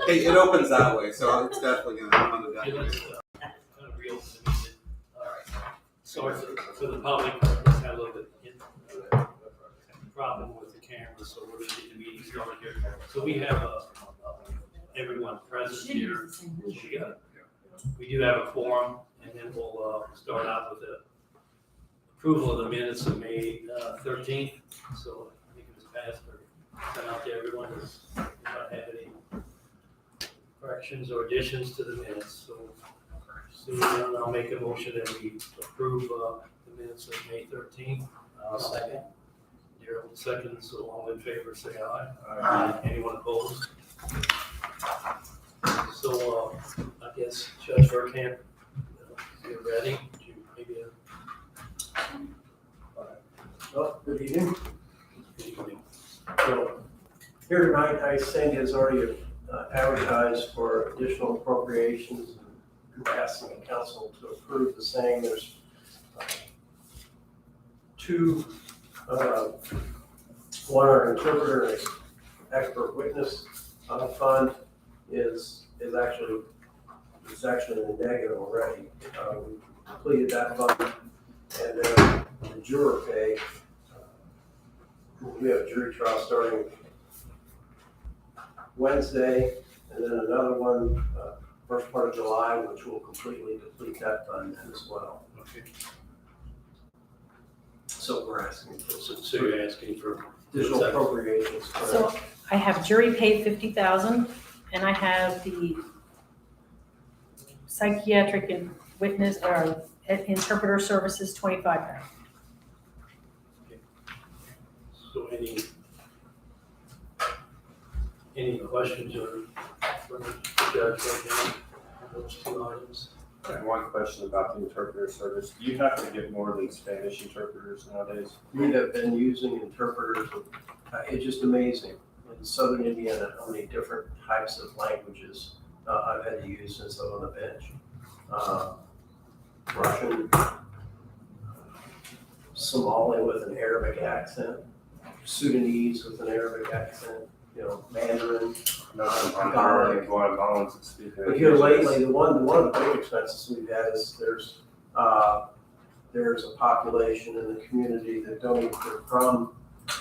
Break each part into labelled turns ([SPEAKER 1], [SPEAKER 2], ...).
[SPEAKER 1] It opens that way, so it's definitely gonna come on the
[SPEAKER 2] Yeah,
[SPEAKER 1] deck.
[SPEAKER 2] let's, kind of real to me. Sorry for the public, let's have a little bit problem with the camera, so we're gonna get the meeting started here. So we have everyone present here. We do have a quorum, and then we'll start out with the approval of the minutes of May 13th. So I think it was passed or sent out to everyone. Does not have any corrections or additions to the minutes. So seeing none, I'll make a motion that we approve the minutes of May 13th. Second. Darrell seconds, so all in favor, say aye. Aye. Anyone opposed? So, I guess Judge Burkamp, you're ready, you maybe.
[SPEAKER 3] Well, good evening.
[SPEAKER 2] Good evening.
[SPEAKER 3] So here tonight, ISING has already advertised for additional appropriations and asking the council to approve the same. There's two, one, our interpreter and expert witness fund is actually in the negative already. We completed that fund, and then the juror pay. We have a jury trial starting Wednesday, and then another one first part of July, which will completely deplete that fund as well.
[SPEAKER 2] Okay.
[SPEAKER 3] So we're asking for
[SPEAKER 2] So you're asking for.
[SPEAKER 3] additional appropriations.
[SPEAKER 4] So I have jury pay 50,000, and I have the psychiatric and witness or interpreter services 25,000.
[SPEAKER 2] So any questions or for the judge right now on those two items?
[SPEAKER 5] I have one question about the interpreter service. Do you have to get more than Spanish interpreters nowadays?
[SPEAKER 3] We have been using interpreters. It's just amazing in southern Indiana how many different types of languages I've had to use since I'm on the bench. Russian, Somali with an Arabic accent, Sudanese with an Arabic accent, Mandarin.
[SPEAKER 5] Guatemalans that speak.
[SPEAKER 3] But here lately, one of the big expenses we've had is there's a population in the community that they're from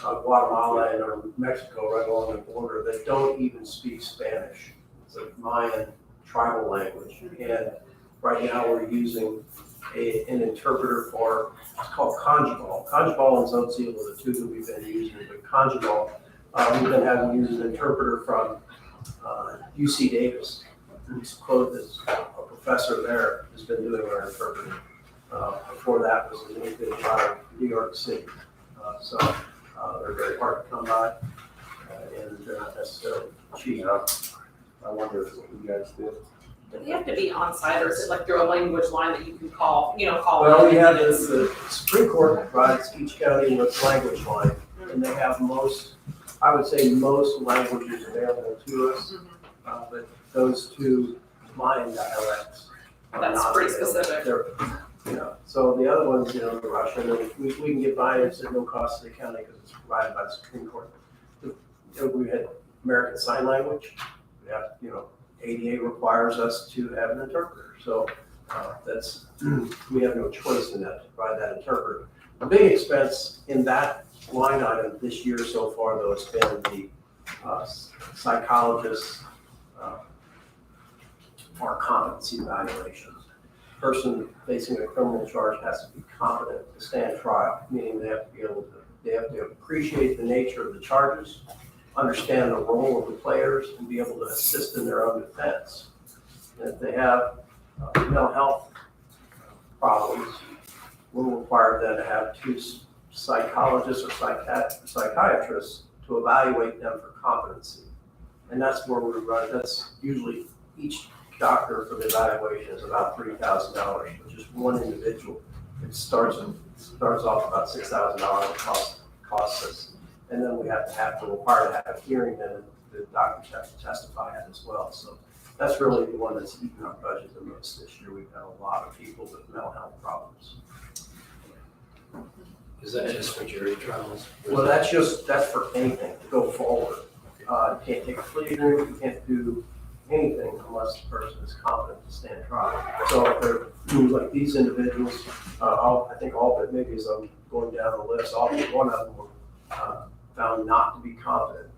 [SPEAKER 3] Guatemala and or Mexico right along the border that don't even speak Spanish. It's a Mayan tribal language. And right now we're using an interpreter for, it's called Conjugal. Conjugal and Zotzil are the two that we've been using, but Conjugal, we've been having to use an interpreter from UC Davis. Who's quoted as a professor there has been doing our interpreting. Before that was an individual out of New York City. So they're very hard to come by and they're not necessarily cheap.
[SPEAKER 5] I wonder what you guys do.
[SPEAKER 6] Do they have to be on site, or is it like through a language line that you can call, call?
[SPEAKER 3] Well, we have the Supreme Court provides each county with language line, and they have most languages available to us. But those two Mayan dialects are
[SPEAKER 6] That's
[SPEAKER 3] not
[SPEAKER 6] pretty
[SPEAKER 3] available.
[SPEAKER 6] specific.
[SPEAKER 3] So the other ones, the Russian, we can get by, it's at no cost to the county because it's provided by the Supreme Court. We had American Sign Language. We have, ADA requires us to have an interpreter. So we have no choice in that to provide that interpreter. The big expense in that line item this year so far, though, has been the psychologists for competency evaluations. Person facing a criminal charge has to be competent to stand trial, meaning they have to appreciate the nature of the charges, understand the role of the players, and be able to assist in their own defense. And if they have mental health problems, we're required then to have two psychologists or psychiatrists to evaluate them for competency. And that's where we run. That's usually each doctor for the evaluation is about $3,000 for just one individual. It starts off about $6,000 costs us. And then we have to require to have a hearing, then the doctors have to testify at as well. So that's really the one that's eaten our budget the most this year. We've had a lot of people with mental health problems.
[SPEAKER 2] Is that just for jury trials?
[SPEAKER 3] Well, that's for anything to go forward. You can't take a plea agreement, you can't do anything unless the person is competent to stand trial. So if they're, like these individuals, I think all but maybe as I'm going down the list, all but one of them were found not to be competent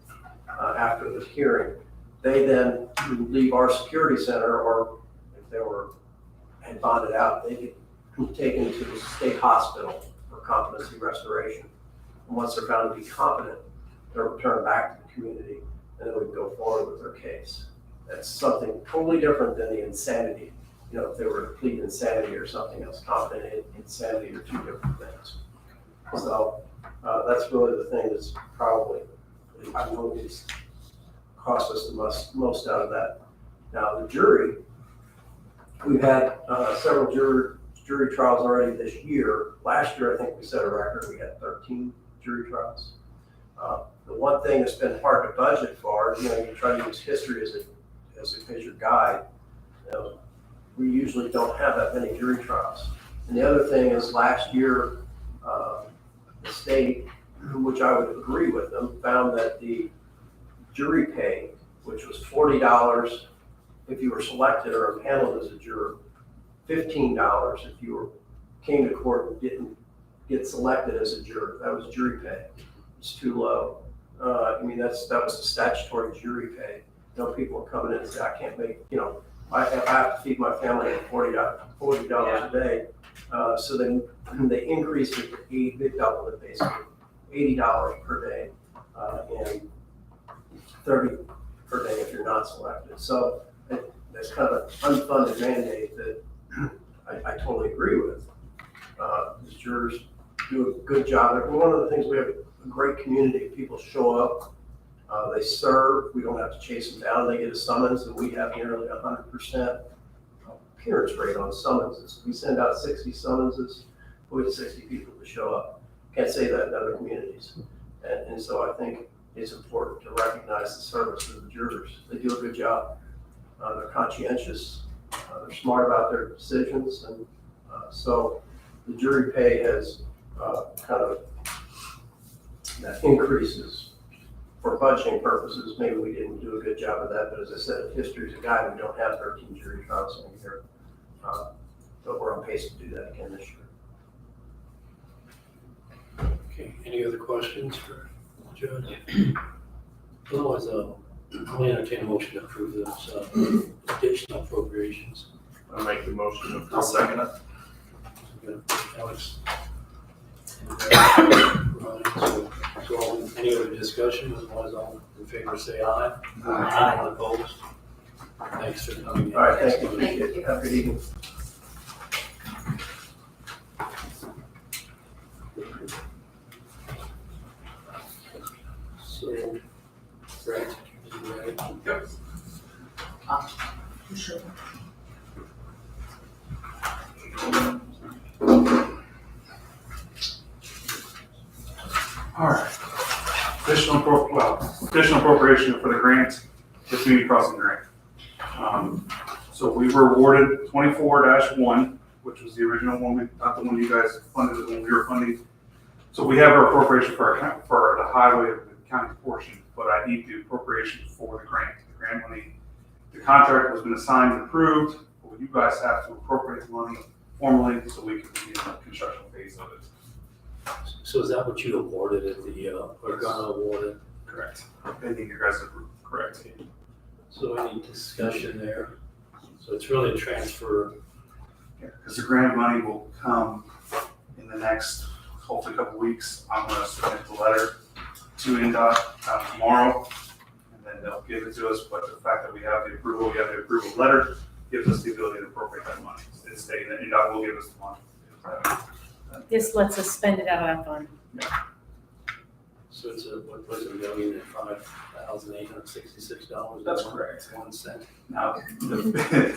[SPEAKER 3] after the hearing. They then leave our security center, or if they had bonded out, they get taken to the state hospital for competency restoration. And once they're found to be competent, they're returned back to the community, and then we can go forward with their case. That's something totally different than the insanity. You know, if they were to plead insanity or something else, competent and insanity are two different things. So that's really the thing that's probably, I know, it's cost us the most out of that. Now, the jury, we've had several jury trials already this year. Last year, I think we set a record. We had 13 jury trials. The one thing that's been hard to budget for, you try to use history as your guide. We usually don't have that many jury trials. And the other thing is last year, the state, which I would agree with them, found that the jury pay, which was $40 if you were selected or impaneled as a juror, $15 if you came to court and didn't get selected as a juror. That was jury pay. It's too low. That was the statutory jury pay. People are coming in and say, I can't make, I have to feed my family at $40 a day. So then they increased it to they doubled it basically, $80 per day, and $30 per day if you're not selected. So that's kind of an unfunded mandate that I totally agree with. The jurors do a good job. One of the things, we have a great community. People show up, they serve. We don't have to chase them down. They get a summons, and we have nearly 100% appearance rate on summonses. We send out 60 summonses, we have 60 people to show up. Can't say that in other communities. And so I think it's important to recognize the service of the jurors. They do a good job. They're conscientious. They're smart about their decisions. And so the jury pay has kind of that increases for budgeting purposes. Maybe we didn't do a good job of that, but as I said, history is a guide. We don't have 13 jury trials in a year, but we're on pace to do that again this year.
[SPEAKER 2] Okay, any other questions for Judge? Otherwise, I'll entertain a motion to approve those additional appropriations.
[SPEAKER 5] I'll make the motion.
[SPEAKER 1] I'll second it.
[SPEAKER 2] Alex. Ryan, so any other discussion? Otherwise, all in favor say aye. Aye. Opposed? Thanks for coming in.
[SPEAKER 3] All right, thank you. Appreciate it. Have a good evening.
[SPEAKER 2] So, Brett, you ready?
[SPEAKER 1] Yep.
[SPEAKER 4] Sure.
[SPEAKER 7] All right. Additional appropriation for the grant, the community crossing grant. So we were awarded 24-1, which was the original one, not the one you guys funded when we were funding. So we have our appropriation for the highway of the county portion, but I need the appropriation for the grant. The grant money, the contract has been assigned and approved, but you guys have to appropriate the money formally so we can begin the construction phase of it.
[SPEAKER 2] So is that what you awarded at the, or gonna award it?
[SPEAKER 7] Correct. Pending your guys' approval. Correct.
[SPEAKER 2] So any discussion there? So it's really a transfer.
[SPEAKER 7] Yeah, because the grant money will come in the next, hopefully, couple weeks. I'm gonna submit the letter to NDOT tomorrow, and then they'll give it to us. But the fact that we have the approval letter gives us the ability to appropriate that money. It's stating that NDOT will give us the money.
[SPEAKER 4] This lets us spend it out of that fund.
[SPEAKER 2] So it's what was $1,005,866?
[SPEAKER 7] That's correct.
[SPEAKER 2] 1 cent.
[SPEAKER 7] Now,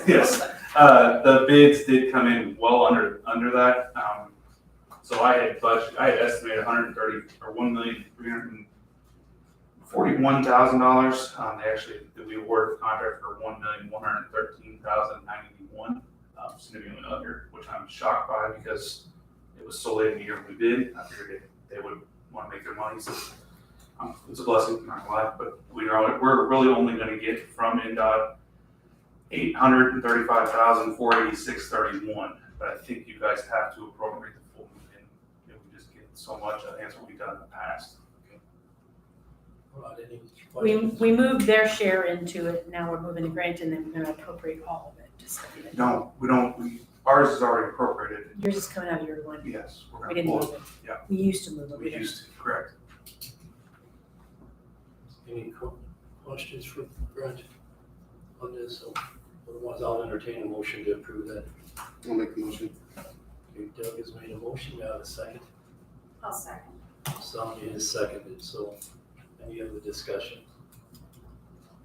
[SPEAKER 7] yes, the bids did come in well under that. So I had estimated $130,341,000. They actually, we awarded the contract for $1,113,091, significantly under, which I'm shocked by because it was so late in the year when we bid. I figured they would want to make their money. So it's a blessing, not gonna lie, but we're really only going to get from NDOT $835,486.31, but I think you guys have to appropriate the full, and if we just get so much, I think that's what we've done in the past.
[SPEAKER 2] All right, any
[SPEAKER 4] We,
[SPEAKER 2] questions?
[SPEAKER 4] we moved their share into it, now we're moving the grant and then we're gonna appropriate all of it, just so you know.
[SPEAKER 7] No, ours is already appropriated,
[SPEAKER 4] Yours is coming out of your one.
[SPEAKER 7] yes, we're
[SPEAKER 4] We
[SPEAKER 7] gonna
[SPEAKER 4] didn't
[SPEAKER 7] pull
[SPEAKER 4] move
[SPEAKER 7] it,
[SPEAKER 4] it.
[SPEAKER 7] yeah.
[SPEAKER 4] We used to move it.
[SPEAKER 7] We used to, correct.
[SPEAKER 2] Any questions for Brent on this? So, otherwise, I'll entertain a motion to approve that.
[SPEAKER 1] I'll make the motion.
[SPEAKER 2] Okay, Doug has made a motion, we have a second.
[SPEAKER 6] I'll second.
[SPEAKER 2] Sonia has seconded, so any other discussion?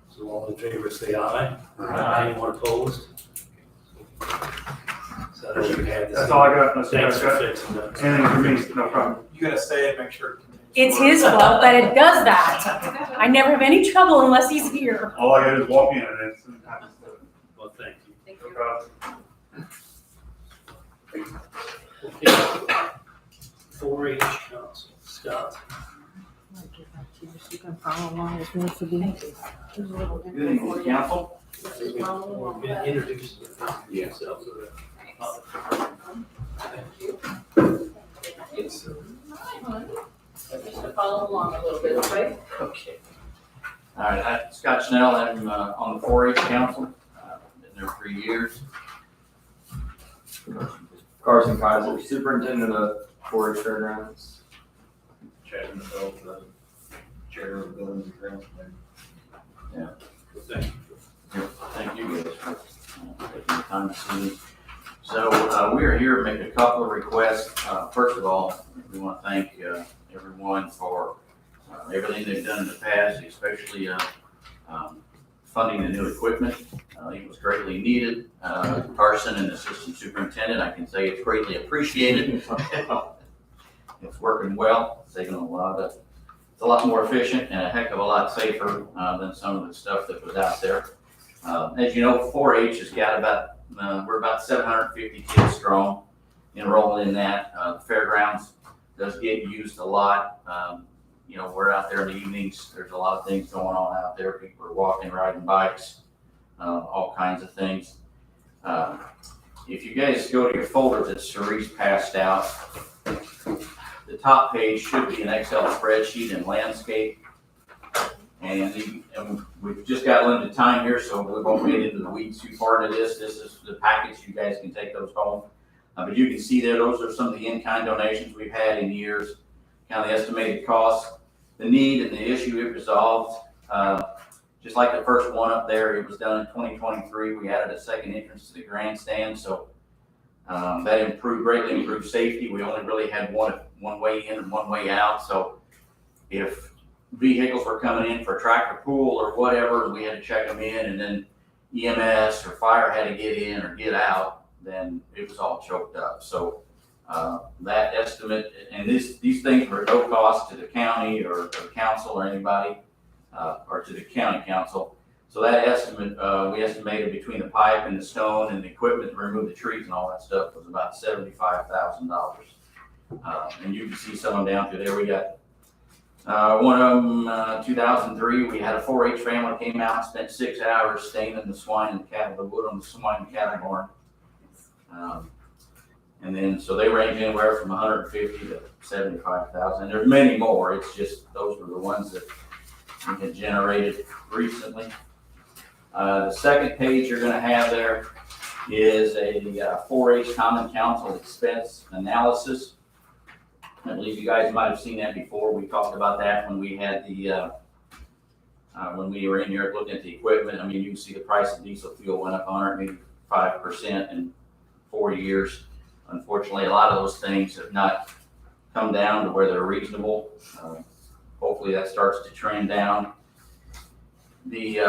[SPEAKER 2] So all in favor, say aye. Anyone opposed? So that all you have?
[SPEAKER 7] That's all I got, unless you
[SPEAKER 2] Thanks
[SPEAKER 7] guys
[SPEAKER 2] for
[SPEAKER 7] got
[SPEAKER 2] fixing that.
[SPEAKER 7] anything for me, no problem.
[SPEAKER 8] You gotta say it, make sure it continues.
[SPEAKER 4] It's his fault that it does that. I never have any trouble unless he's here.
[SPEAKER 7] All I gotta do is walk in and it's,
[SPEAKER 2] Well, thank you.
[SPEAKER 6] Thank
[SPEAKER 7] no problem.
[SPEAKER 2] Okay. 4-H Council, Scott.
[SPEAKER 9] You can follow along with me to be.
[SPEAKER 10] Good evening, council.
[SPEAKER 2] Introduce
[SPEAKER 10] Yeah.
[SPEAKER 2] yourself to the
[SPEAKER 6] Just to follow along a little bit, right?
[SPEAKER 10] Okay. All right, I'm Scott Schnell, I'm on the 4-H council, been there 3 years.
[SPEAKER 11] Carson Kaiser, superintendent of 4-H Fairgrounds.
[SPEAKER 5] Chad himself, the chair of the buildings and grounds committee.
[SPEAKER 2] Thank you.
[SPEAKER 10] Thank you guys for taking the time to see me. So we are here to make a couple of requests. First of all, we want to thank everyone for everything they've done in the past, especially funding the new equipment. It was greatly needed. Carson and the assistant superintendent, I can say it's greatly appreciated. It's working well. It's taking it's a lot more efficient and a heck of a lot safer than some of the stuff that was out there. As you know, 4-H has got we're about 750 kids strong enrolled in that. The fairgrounds does get used a lot. We're out there in the evenings. There's a lot of things going on out there. People are walking, riding bikes, all kinds of things. If you guys go to your folder that Cerise passed out, the top page should be an Excel spreadsheet in landscape. And we've just got limited time here, so we won't get into the weeds too far into this. This is the package. You guys can take those home. But you can see there, those are some of the in-kind donations we've had in years, kind of the estimated costs, the need and the issue it resolved. Just like the first one up there, it was done in 2023. We added a second entrance to the grandstand, so that greatly improved safety. We only really had one way in and one way out, so if vehicles were coming in for a tractor pull or whatever, and we had to check them in, and then EMS or fire had to get in or get out, then it was all choked up. So that estimate, and these things were no cost to the county or the council or anybody, or to the county council. So that estimate, we estimated between the pipe and the stone and the equipment to remove the trees and all that stuff was about $75,000. And you can see some of them down through there. We got one of them, 2003, we had a 4-H family came out and spent 6 hours staining the swine and cattle, the wood on the swine and cattle barn. And then, so they range anywhere from 150 to 75,000. There's many more. It's just, those were the ones that we had generated recently. The second page you're gonna have there is a 4-H Common Council expense analysis. I believe you guys might have seen that before. We talked about that when we had when we were in here looking at the equipment. I mean, you can see the price of diesel fuel went up 185% in 4 years. Unfortunately, a lot of those things have not come down to where they're reasonable. Hopefully that starts to trend down. The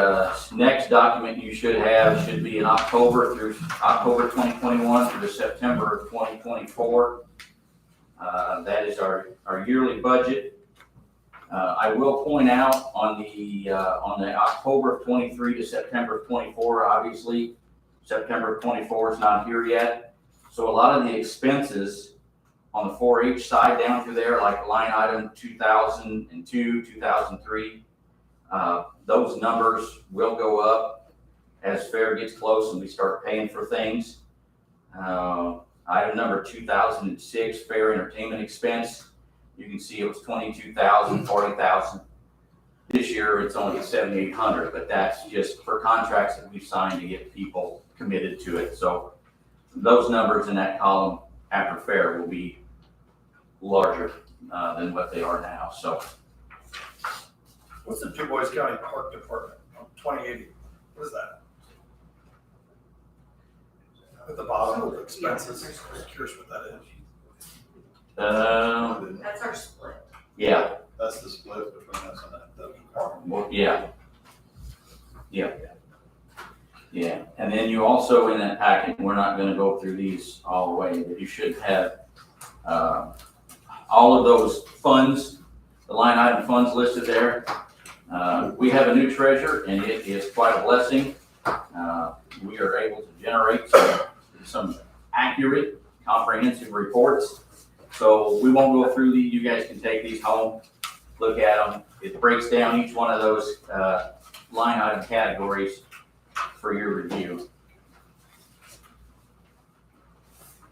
[SPEAKER 10] next document you should have should be in October 2021 through September of 2024. That is our yearly budget. I will point out on the October of 23 to September of 24, obviously September of 24 is not here yet. So a lot of the expenses on the 4-H side down through there, like line item 2002, 2003, those numbers will go up. as fair gets close and we start paying for things. Item number 2006, fair entertainment expense. You can see it was 22,000, 40,000. This year it's only 7,800, but that's just for contracts that we've signed to get people committed to it. So those numbers in that column after fair will be larger than what they are now. So
[SPEAKER 8] What's the DuBois County Park Department on 2080? What is that? At the bottom of the expenses, I'm curious what that is.
[SPEAKER 6] That's our split.
[SPEAKER 10] yeah,
[SPEAKER 1] That's the split between us and the department.
[SPEAKER 10] well, yeah. And then you also in that packet, we're not gonna go through these all the way, but you should have all of those funds, the line item funds listed there. We have a new treasurer and it is quite a blessing. We are able to generate some accurate, comprehensive reports. So we won't go through these. You guys can take these home, look at them. It breaks down each one of those line item categories for your review.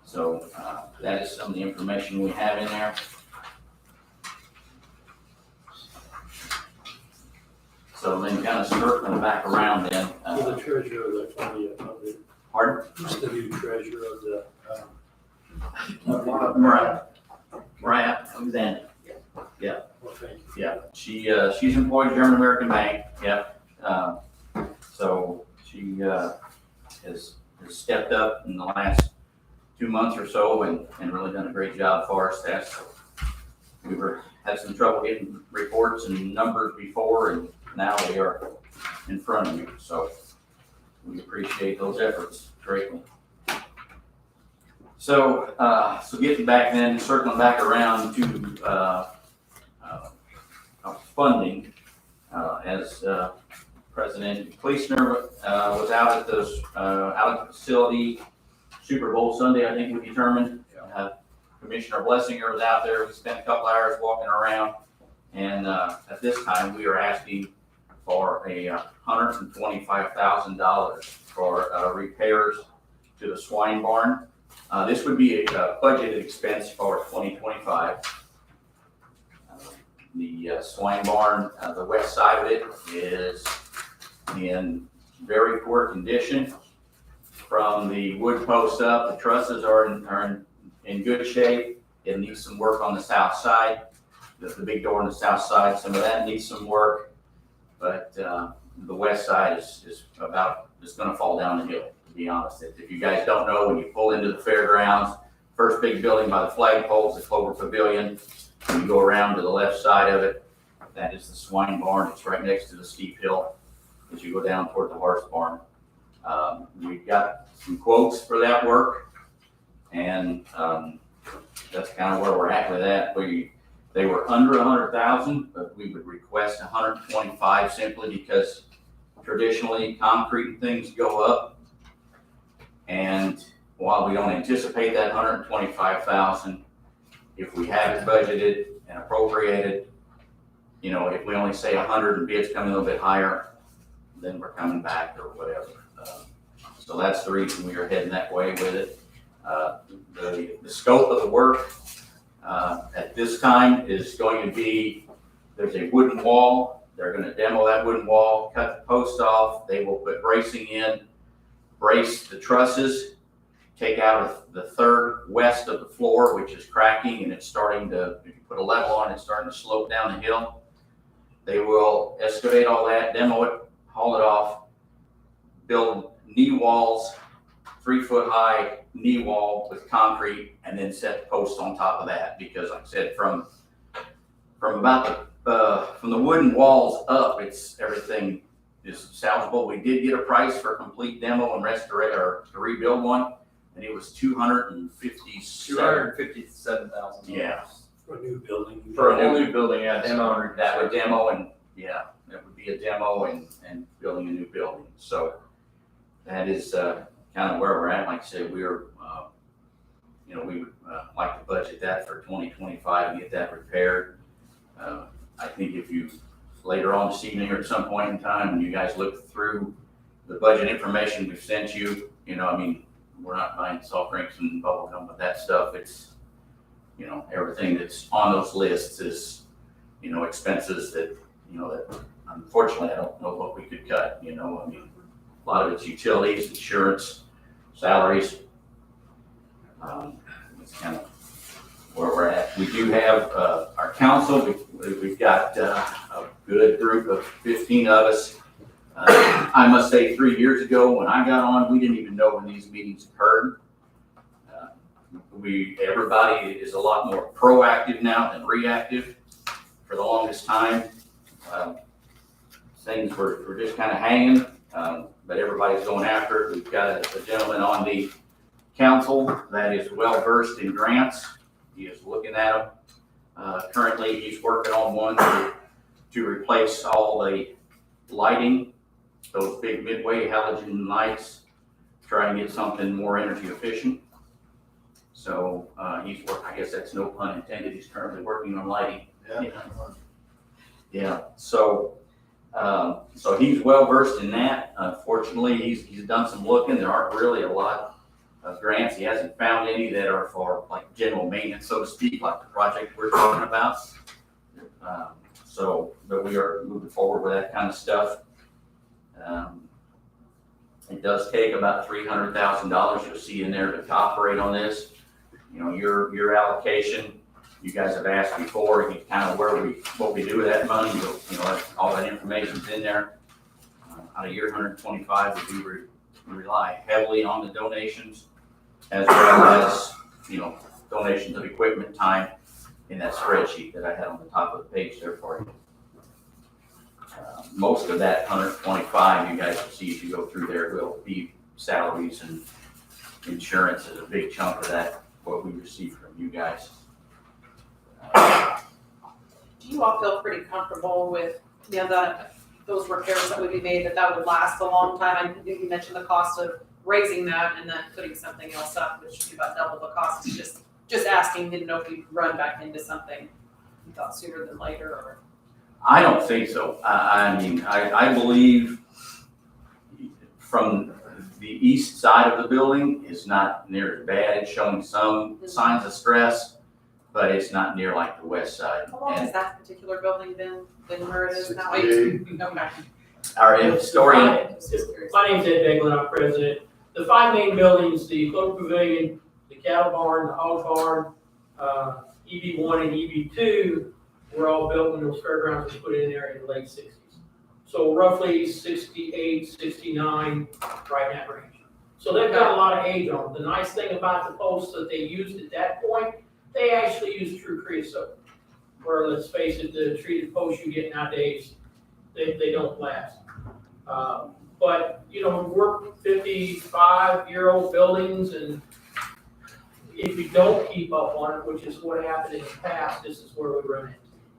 [SPEAKER 10] So that is some of the information we have in there. So then kind of circling back around then.
[SPEAKER 2] So the treasurer of the county,
[SPEAKER 10] Pardon?
[SPEAKER 2] who's the new treasurer of the?
[SPEAKER 10] Mariah Alexander.
[SPEAKER 2] Well, thank you.
[SPEAKER 10] Yeah, she's employed at German American Bank, yep. So she has stepped up in the last 2 months or so and really done a great job for us. We had some trouble getting reports and numbers before, and now they are in front of you. So we appreciate those efforts greatly. So, getting back then, circling back around to funding, as President Kleesner was out at the facility Super Bowl Sunday, I think we determined. Commissioner Blessinger was out there. We spent a couple hours walking around, and at this time we are asking for $125,000 for repairs to the swine barn. This would be a budgeted expense for 2025. The swine barn, the west side of it is in very poor condition. From the wood post up, the trusses are in good shape. It needs some work on the south side. The big door on the south side, some of that needs some work. But the west side is going to fall down the hill, to be honest. If you guys don't know, when you pull into the fairgrounds, first big building by the flagpoles, the Clover Pavilion, when you go around to the left side of it, that is the swine barn. It's right next to the steep hill as you go down toward the horse barn. We've got some quotes for that work, and that's kind of where we're at with that. They were under 100,000, but we would request 125 simply because traditionally concrete things go up. And while we don't anticipate that 125,000, if we have it budgeted and appropriated, if we only say 100 and bids come in a little bit higher, then we're coming back or whatever. So that's the reason we are heading that way with it. The scope of the work at this time is going to be, there's a wooden wall. They're going to demo that wooden wall, cut the post off. They will put bracing in, brace the trusses, take out the third west of the floor, which is cracking, and it's starting to, if you put a level on it, it's starting to slope down the hill. They will excavate all that, demo it, haul it off, build knee walls, 3-foot high knee wall with concrete, and then set posts on top of that. Because like I said, from about from the wooden walls up, everything is salvageable. We did get a price for complete demo and or to rebuild one, and it was $257,000. Yeah.
[SPEAKER 2] For a new building.
[SPEAKER 10] For a
[SPEAKER 11] new building, yeah, demo.
[SPEAKER 10] That would demo and, yeah, that would be a demo and building a new building. So that is kind of where we're at. Like I said, we would like to budget that for 2025 and get that repaired. I think if you, later on this evening or at some point in time, when you guys look through the budget information we've sent you, I mean, we're not buying soft drinks and bubble gum with that stuff. It's, everything that's on those lists is, expenses that, that unfortunately I don't know what we could cut, I mean, a lot of it's utilities, insurance, salaries. That's kind of where we're at. We do have, our council, we've got, a good group of 15 of us. I must say 3 years ago when I got on, we didn't even know when these meetings occurred. Everybody is a lot more proactive now than reactive. For the longest time, things were just kind of hanging, but everybody's going after it. We've got a gentleman on the council that is well versed in grants. He is looking at them. Currently, he's working on one to replace all the lighting, those big midway halogen lights, try and get something more energy efficient. So I guess that's no pun intended, he's currently working on lighting. Yeah, so he's well versed in that. Unfortunately, he's done some looking. There aren't really a lot of grants. He hasn't found any that are for like general maintenance, so to speak, like the project we're talking about. But we are moving forward with that kind of stuff. It does take about $300,000 you'll see in there to operate on this. Your allocation, you guys have asked before, kind of what we do with that money, all that information's in there. Out of your 125, we rely heavily on the donations, as well as, donations of equipment, time, in that spreadsheet that I had on the top of the page there for you. Most of that 125, you guys will see as you go through there, will be salaries, and insurance is a big chunk of that, what we receive from you guys.
[SPEAKER 6] Do you all feel pretty comfortable with, those repairs that would be made, that would last a long time? I think you mentioned the cost of raising that and then putting something else up, which would be about double the cost. It's just asking, didn't know if you'd run back into something you thought sooner than later, or?
[SPEAKER 10] I don't think so. I believe from the east side of the building is not near as bad. It's showing some signs of stress, but it's not near like the west side.
[SPEAKER 6] How long has that particular building been where it is now?
[SPEAKER 1] 68.
[SPEAKER 6] Okay.
[SPEAKER 10] Our historian,
[SPEAKER 6] Just curious.
[SPEAKER 2] My name's Ed Beglin, I'm president. The 5 main buildings, the Clover Pavilion, the cattle barn, the hog barn, EB1 and EB2, were all built when those fairgrounds were put in there in the late 60s. So roughly 68, 69, right in that range. So they've got a lot of age on them. The nice thing about the posts that they used at that point, they actually used true creosote. Where, let's face it, the treated posts you get nowadays, they don't last. But, we're 55-year-old buildings, and if you don't keep up on it, which is what happened in the past, this is where we run into.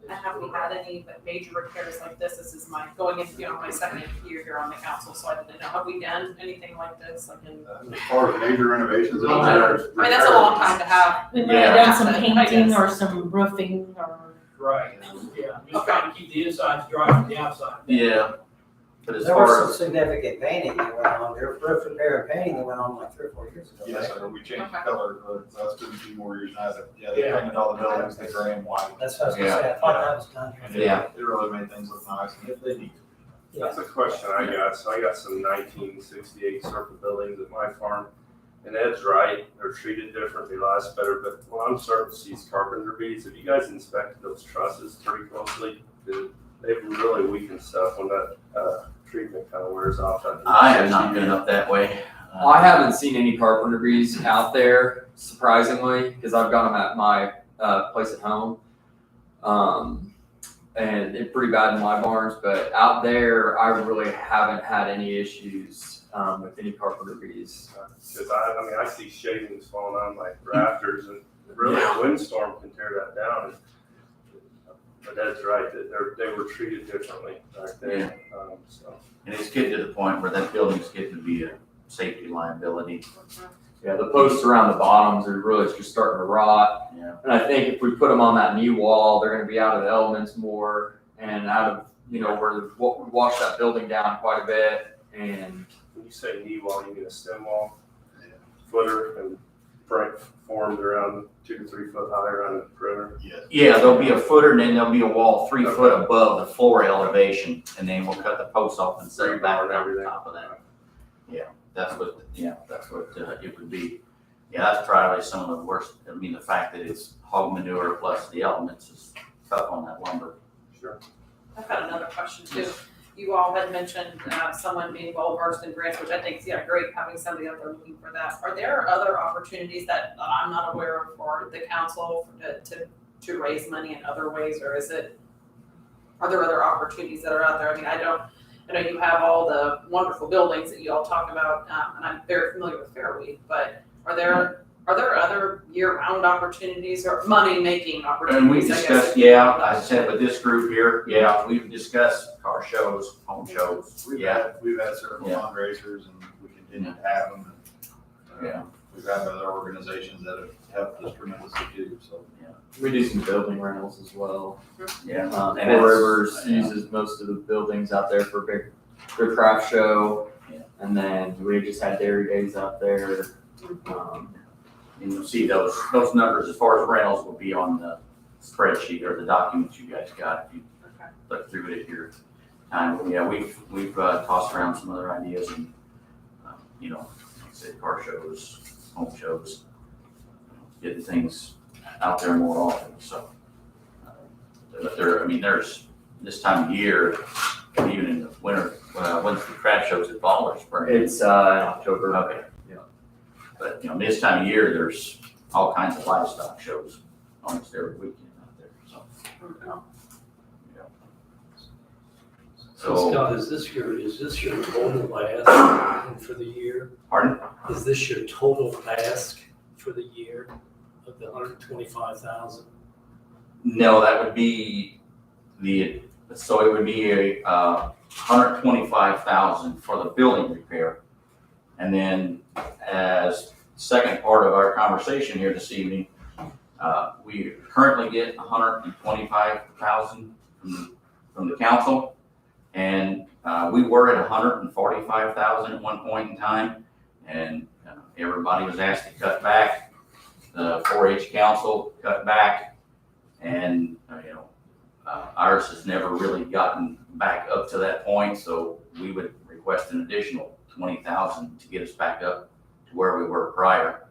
[SPEAKER 6] And have we had any major repairs like this? This is my going into my second year here on the council, so I didn't know. Have we done anything like this?
[SPEAKER 1] As far as major renovations,
[SPEAKER 6] I mean, that's a long time to have.
[SPEAKER 4] We might have done some painting or some roofing or.
[SPEAKER 2] Right. Yeah, just trying to keep the insides dry from the outside.
[SPEAKER 10] yeah. But as
[SPEAKER 12] There was
[SPEAKER 10] far
[SPEAKER 12] some
[SPEAKER 10] as,
[SPEAKER 12] significant painting that went on, there was roof repair and painting that went on like 3 or 4 years ago.
[SPEAKER 1] Yes,
[SPEAKER 12] right?
[SPEAKER 1] sir, we changed the
[SPEAKER 6] Okay.
[SPEAKER 1] color, but that's been a few more years now. Yeah, they
[SPEAKER 2] Yeah.
[SPEAKER 1] painted all the buildings, the gray and white.
[SPEAKER 12] That's what I was gonna say, I thought that was done here.
[SPEAKER 10] Yeah.
[SPEAKER 1] It really made things look nice, and if they need to.
[SPEAKER 5] That's a question I got. So I got some 1968 circle buildings at my farm. And Ed's right, they're treated differently, last better, but what I'm starting to see is carpenter beads. Have you guys inspected those trusses pretty closely? They've really weakened stuff when that treatment kind of wears off.
[SPEAKER 10] I have not been up that way.
[SPEAKER 11] I haven't seen any carpenter bees out there, surprisingly, because I've got them at my place at home. And it's pretty bad in my barns, but out there, I really haven't had any issues with any carpenter bees.
[SPEAKER 5] Because I see shavings falling on like rafters, and really a windstorm can tear that down. But that's right, that they were treated differently back then. So.
[SPEAKER 10] And it's getting to the point where that building's getting to be a safety liability.
[SPEAKER 11] Yeah, the posts around the bottoms are really just starting to rot.
[SPEAKER 10] Yeah.
[SPEAKER 11] And I think if we put them on that new wall, they're gonna be out of the elements more and out of, where we washed that building down quite a bit. and
[SPEAKER 5] When you say knee wall, you mean a stem wall, footer, and break formed around 2 to 3 foot high around the perimeter.
[SPEAKER 1] Yes.
[SPEAKER 10] Yeah, there'll be a footer and then there'll be a wall 3 foot above the floor elevation, and then we'll cut the posts off and set it back down on top of that. That's what it would be. Yeah, that's probably some of the worst. I mean, the fact that it's hog manure plus the elements is tough on that lumber.
[SPEAKER 5] Sure.
[SPEAKER 6] I've got another question too. You all had mentioned someone being well versed in grants, which I think is great having somebody out there looking for that. Are there other opportunities that I'm not aware of for the council to raise money in other ways, or are there other opportunities that are out there? I mean, I know you have all the wonderful buildings that you all talk about, and I'm very familiar with Fairweed, but are there other year-round opportunities or money-making
[SPEAKER 10] And we
[SPEAKER 6] opportunities, I guess?
[SPEAKER 10] discussed, yeah, I said with this group here, yeah, we've discussed car shows, home shows,
[SPEAKER 1] We've
[SPEAKER 10] yeah,
[SPEAKER 1] had several
[SPEAKER 10] Yeah.
[SPEAKER 1] fundraisers and we continue to have them. And,
[SPEAKER 10] Yeah.
[SPEAKER 1] We've had other organizations that have helped us tremendously too, so.
[SPEAKER 11] we do some building rentals as well.
[SPEAKER 10] yeah.
[SPEAKER 11] And
[SPEAKER 10] And
[SPEAKER 11] Four
[SPEAKER 10] it's-
[SPEAKER 11] Rivers
[SPEAKER 10] yeah.
[SPEAKER 11] uses most of the buildings out there for their craft show.
[SPEAKER 10] Yeah.
[SPEAKER 11] And then we just had Dairy Days out there.
[SPEAKER 10] And you'll see those numbers as far as rentals will be on the spreadsheet or the documents you guys got if you
[SPEAKER 6] Okay.
[SPEAKER 10] look through it at your time. But yeah, we've tossed around some other ideas and, like I said, car shows, home shows, getting things out there more often, so. But there's this time of year, even in the winter, when's the craft shows at fall or spring?
[SPEAKER 11] It's in October.
[SPEAKER 10] Okay.
[SPEAKER 11] Yeah.
[SPEAKER 10] But, this time of year, there's all kinds of livestock shows almost every weekend out there, so.
[SPEAKER 2] So Scott, is this your total ask for the year?
[SPEAKER 10] Pardon?
[SPEAKER 2] Is this your total ask for the year of the 125,000?
[SPEAKER 10] No, that would be so it would be a, 125,000 for the building repair. And then as second part of our conversation here this evening, we currently get 125,000 from the council. And we were at 145,000 at one point in time, and everybody was asked to cut back. The 4-H council cut back, and ours has never really gotten back up to that point. So we would request an additional 20,000 to get us back up to where we were prior.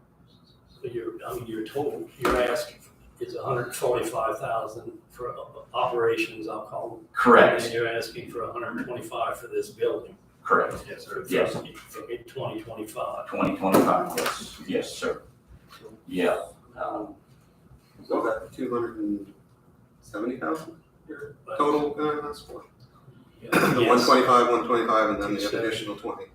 [SPEAKER 2] So your total, your ask is 145,000 for operations, I'll call them.
[SPEAKER 10] Correct.
[SPEAKER 2] And you're asking for 125 for this building.
[SPEAKER 10] Correct.
[SPEAKER 1] Yes, sir.
[SPEAKER 10] Yes.
[SPEAKER 2] From 2025.
[SPEAKER 10] 2025. Yes, sir. Yeah.
[SPEAKER 13] So that 270,000 total that's for
[SPEAKER 2] Yeah.
[SPEAKER 13] the
[SPEAKER 2] Yes.
[SPEAKER 13] 125, and then the additional 20.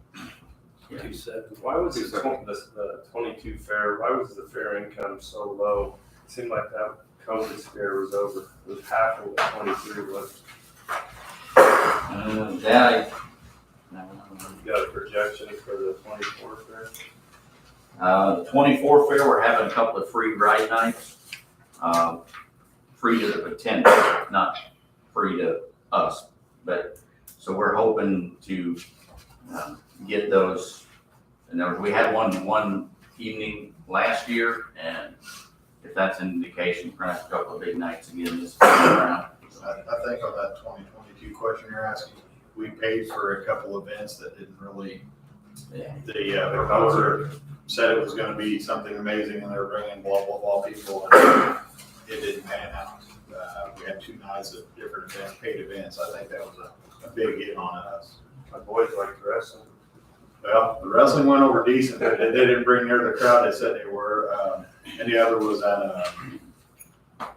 [SPEAKER 2] 270.
[SPEAKER 5] Why was the 22 fair, why was the fair income so low? It seemed like that COVID scare was over. It was half of what 23 was. You got a projection for the 24 fair?
[SPEAKER 10] The 24 fair, we're having a couple of free ride nights. Free to the attendants, not free to us. But, so we're hoping to get those. And we had one evening last year, and if that's an indication, we're gonna have a couple of big nights again this time around.
[SPEAKER 1] I think on that 2022 question you're asking, we paid for a couple events that didn't really,
[SPEAKER 10] Yeah.
[SPEAKER 1] the proposer said it was gonna be something amazing and they were bringing blah, blah, blah people, and it didn't pan out. We had 2 nights of different events, paid events. I think that was a big hit on us.
[SPEAKER 5] My boys like wrestling.
[SPEAKER 1] Well, the wrestling went over decent, but they didn't bring near the crowd they said they were. And the other was at, I don't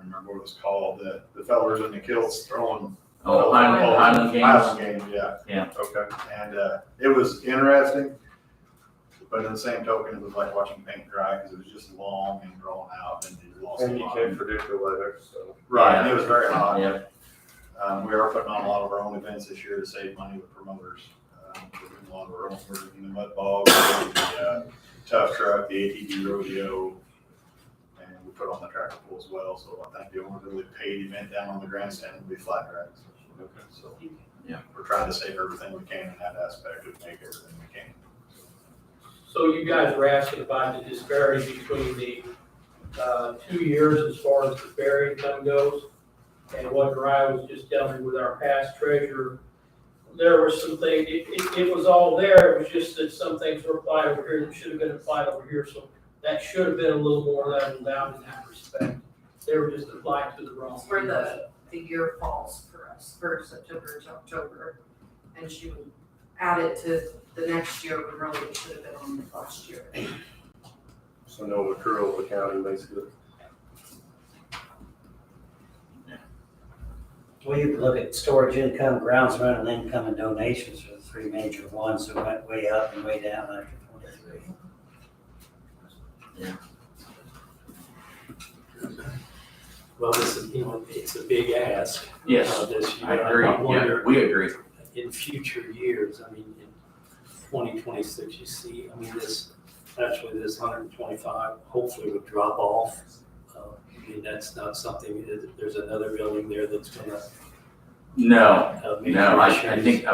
[SPEAKER 1] remember what it was called, the fellers in the kilts throwing.
[SPEAKER 10] Highland Games.
[SPEAKER 1] Highland Games, yeah.
[SPEAKER 10] Yeah.
[SPEAKER 5] Okay.
[SPEAKER 1] And it was interesting, but in the same token, it was like watching paint dry because it was just long and drawn out and you lost a
[SPEAKER 5] And you
[SPEAKER 1] lot.
[SPEAKER 5] can't predict the weather, so.
[SPEAKER 1] Right, and it was very hot.
[SPEAKER 10] Yeah.
[SPEAKER 1] We are putting on a lot of our own events this year to save money with promoters. We're doing a lot of our own, we're doing the mud bog, the tough truck, the ATV rodeo, and we put on the tractor pull as well. So I think the only really paid event down on the grandstand would be flat tracks.
[SPEAKER 5] Okay.
[SPEAKER 1] So
[SPEAKER 10] Yeah.
[SPEAKER 1] We're trying to save everything we can in that aspect, and make everything we can.
[SPEAKER 2] So you guys were asking about the disparity between the 2 years as far as the fair income goes. And what Mariah was just telling me with our past treasurer, there were some things, it was all there, it was just that some things were applied over here that should have been applied over here. So that should have been a little more leveled out in that respect. They were just applied to the wrong.
[SPEAKER 14] It's where the year falls for us, for September to October. And she would add it to the next year, when really it should have been on the last year.
[SPEAKER 5] So no accrual accounting, basically.
[SPEAKER 12] Well, you could look at storage income, grounds rental income, and donations are the three major ones that went way up and way down after 23.
[SPEAKER 2] Well, this is, it's a big ask.
[SPEAKER 10] Yes,
[SPEAKER 2] This year.
[SPEAKER 10] I agree, yeah,
[SPEAKER 2] wonder
[SPEAKER 10] we agree.
[SPEAKER 2] in future years, I mean, in 2026, you see, I mean, this 125 hopefully would drop off. I mean, that's not something, there's another building there that's gonna.
[SPEAKER 10] No,
[SPEAKER 2] make
[SPEAKER 10] I
[SPEAKER 2] issues.
[SPEAKER 10] think,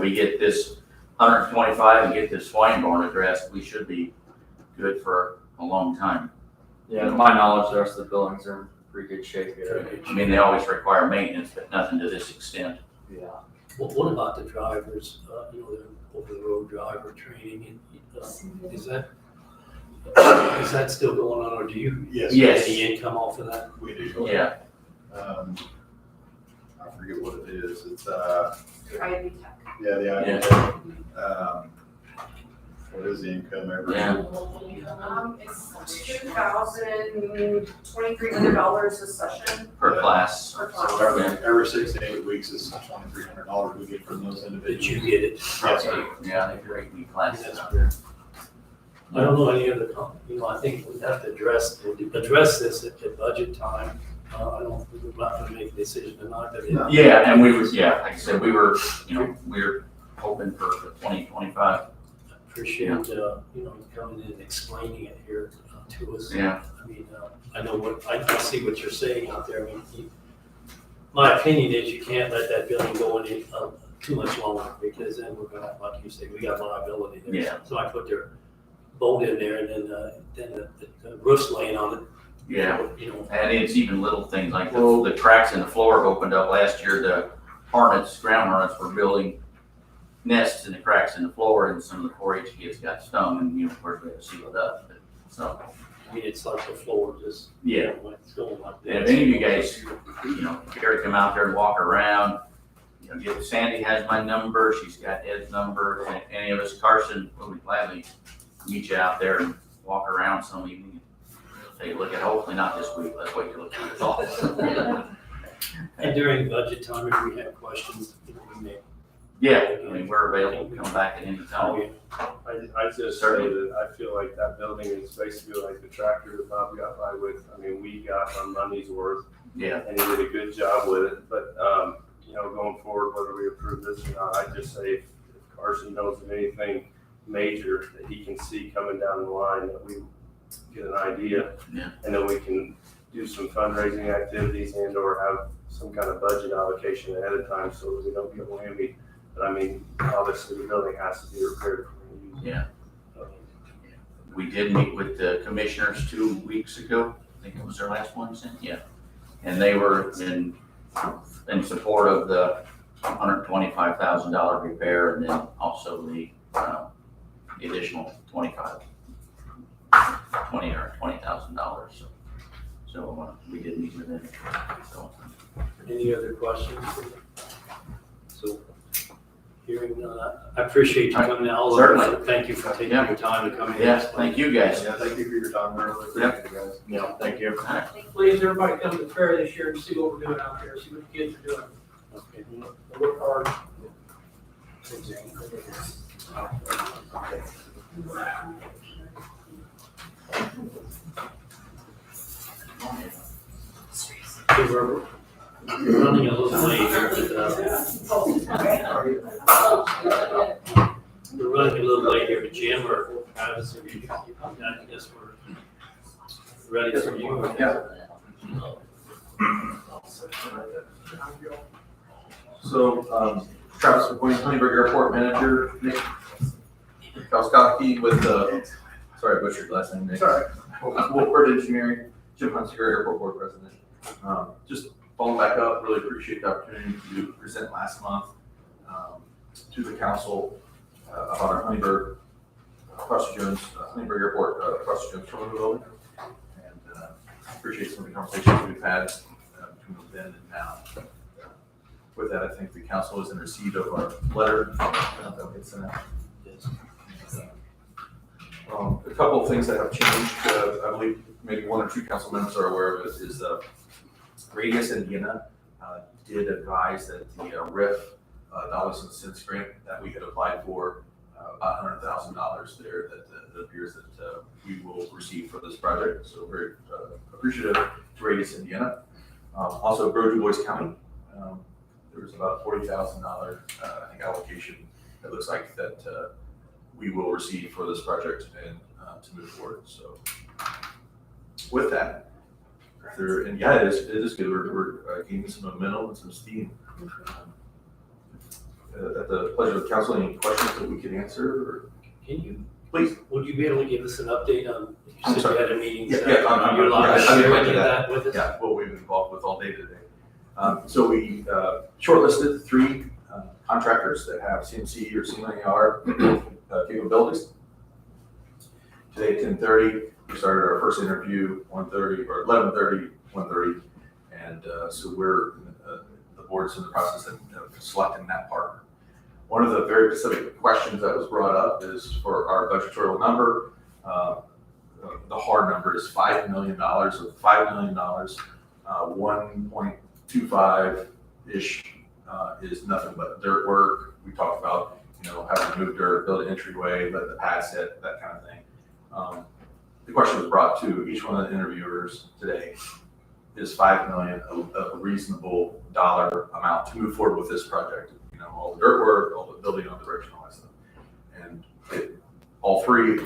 [SPEAKER 10] we get this 125 and get this swine barn addressed, we should be good for a long time.
[SPEAKER 11] Yeah, to my knowledge, the rest of the buildings are in pretty good shape here.
[SPEAKER 10] I mean, they always require maintenance, but nothing to this extent.
[SPEAKER 11] Yeah.
[SPEAKER 2] Well, what about the drivers, the over-the-road driver training, and, is that still going on, or do you
[SPEAKER 1] Yes.
[SPEAKER 2] get any income off of that?
[SPEAKER 1] We do.
[SPEAKER 10] Yeah,
[SPEAKER 1] I forget what it is. It's,
[SPEAKER 14] Through Ivy Tech.
[SPEAKER 1] yeah, the idea. What is the income every
[SPEAKER 10] Yeah.
[SPEAKER 1] year?
[SPEAKER 14] It's $2,200 a session
[SPEAKER 10] per class.
[SPEAKER 14] per
[SPEAKER 1] So
[SPEAKER 14] class.
[SPEAKER 1] every 6 to 8 weeks is $2,300 we get from those
[SPEAKER 2] That
[SPEAKER 1] individuals.
[SPEAKER 2] you get it?
[SPEAKER 1] Yes, sir.
[SPEAKER 10] Yeah, they're great week classes.
[SPEAKER 2] That's good. I don't know any other company, I think we have to address this at budget time. I don't, we're not gonna make a decision tonight, but
[SPEAKER 1] No.
[SPEAKER 10] Yeah, and like I said, we were hoping for the 2025.
[SPEAKER 2] appreciate, you coming in and explaining it here to us.
[SPEAKER 10] Yeah.
[SPEAKER 2] I mean, I know I see what you're saying out there. I mean, my opinion is you can't let that building go in too much longer, because then we're gonna, like you say, we got liability there.
[SPEAKER 10] Yeah.
[SPEAKER 2] So I put their bolt in there, and then the roof's laying on it.
[SPEAKER 10] Yeah.
[SPEAKER 2] And
[SPEAKER 10] it's even little things like the cracks in the floor have opened up last year. The ground hornets were building nests in the cracks in the floor, and some of the 4-H kids got stung, and of course we had to seal it up. But, so,
[SPEAKER 2] I mean, it's like the floor just,
[SPEAKER 10] yeah.
[SPEAKER 2] when it's going like that.
[SPEAKER 10] And if any of you guys, care to come out there and walk around, Sandy has my number, she's got Ed's number, and any of us, Carson, will be gladly meet you out there and walk around some evening. Take a look at, hopefully not this week, let's wait till it's all.
[SPEAKER 2] And during budget time, if we have questions, we may.
[SPEAKER 10] Yeah, we're available, come back at any time.
[SPEAKER 5] I just say that I feel like that building is basically like the tractor that Bob got by with. I mean, we got our money's worth.
[SPEAKER 10] Yeah.
[SPEAKER 5] And he did a good job with it, but, going forward, whether we approve this or not, I just say if Carson knows of anything major that he can see coming down the line, that we get an idea.
[SPEAKER 10] Yeah.
[SPEAKER 5] And then we can do some fundraising activities and or have some kind of budget allocation ahead of time so that we don't get whammy. But I mean, obviously the building has to be repaired.
[SPEAKER 10] Yeah. We did meet with the commissioners 2 weeks ago. I think it was their last one, yeah. And they were in support of the $125,000 repair, and then also the additional $20,000. So we did meet with them. So.
[SPEAKER 2] Any other questions? So, hearing none, I appreciate you coming out.
[SPEAKER 10] Certainly.
[SPEAKER 2] Thank you for taking your time to come in.
[SPEAKER 10] Yeah, thank you guys.
[SPEAKER 1] Yeah, thank you for your time, I really appreciate it, guys.
[SPEAKER 10] Yeah, thank you.
[SPEAKER 2] Please, everybody come to the fair this year and see what we're doing out there, see what the kids are doing. Okay. Work hard. We're running a little late here, we're running a little late here, but Jim or Travis, if you come down, I guess we're ready for you.
[SPEAKER 10] So, Travis McQueen, Honeyburg Airport Manager, Nick Kalskowski with, sorry, I butchered your last name, Nick.
[SPEAKER 8] Sorry.
[SPEAKER 10] Wolford Engineering, Jim Hunsinger, Airport Board President. Just following back up, really appreciate the opportunity to present last month to the council about our Honeyburg, Foster Jones, Honeyburg Airport, Foster Jones Terminal Building. And appreciate some of the conversations we've had between then and now. With that, I think the council is in receipt of our letter. That gets sent out. A couple of things that have changed, I believe maybe one or two council members are aware of it, is Radius Indiana did advise that the RIF dollars and cents grant that we had applied for, about $100,000 there, that appears that we will receive for this project. So very appreciative to Radius Indiana. Also, Grow Du Bois County, there was about $40,000 I think allocation. It looks like that we will receive for this project and to move forward. So with that, and yeah, it is good. We're gaining some momentum and some steam. At the pleasure of the council, any questions that we can answer? Or
[SPEAKER 2] Can you,
[SPEAKER 10] please,
[SPEAKER 2] would you be able to give us an update on,
[SPEAKER 10] I'm
[SPEAKER 2] you said
[SPEAKER 10] sorry.
[SPEAKER 2] you had a meeting?
[SPEAKER 10] I'm
[SPEAKER 2] You're allowed to
[SPEAKER 10] I'll get
[SPEAKER 2] share
[SPEAKER 10] back
[SPEAKER 2] any
[SPEAKER 10] to
[SPEAKER 2] of that with us?
[SPEAKER 10] Yeah, what we've been involved with all day today. So we shortlisted 3 contractors that have CMC or CMAR capabilities. Today at 10:30, we started our first interview, 1:30 or 11:30, 1:30, and so we're the board's in the process of selecting that partner. One of the very specific questions that was brought up is for our budgetorial number. The hard number is $5 million. With $5 million, 1.25-ish is nothing but dirt work. We talked about, having to move dirt, build an entryway, let the pad set, that kind of thing. The question was brought to each one of the interviewers today: is $5 million a reasonable dollar amount to move forward with this project? All the dirt work, all the building on direction, all that stuff. And all 3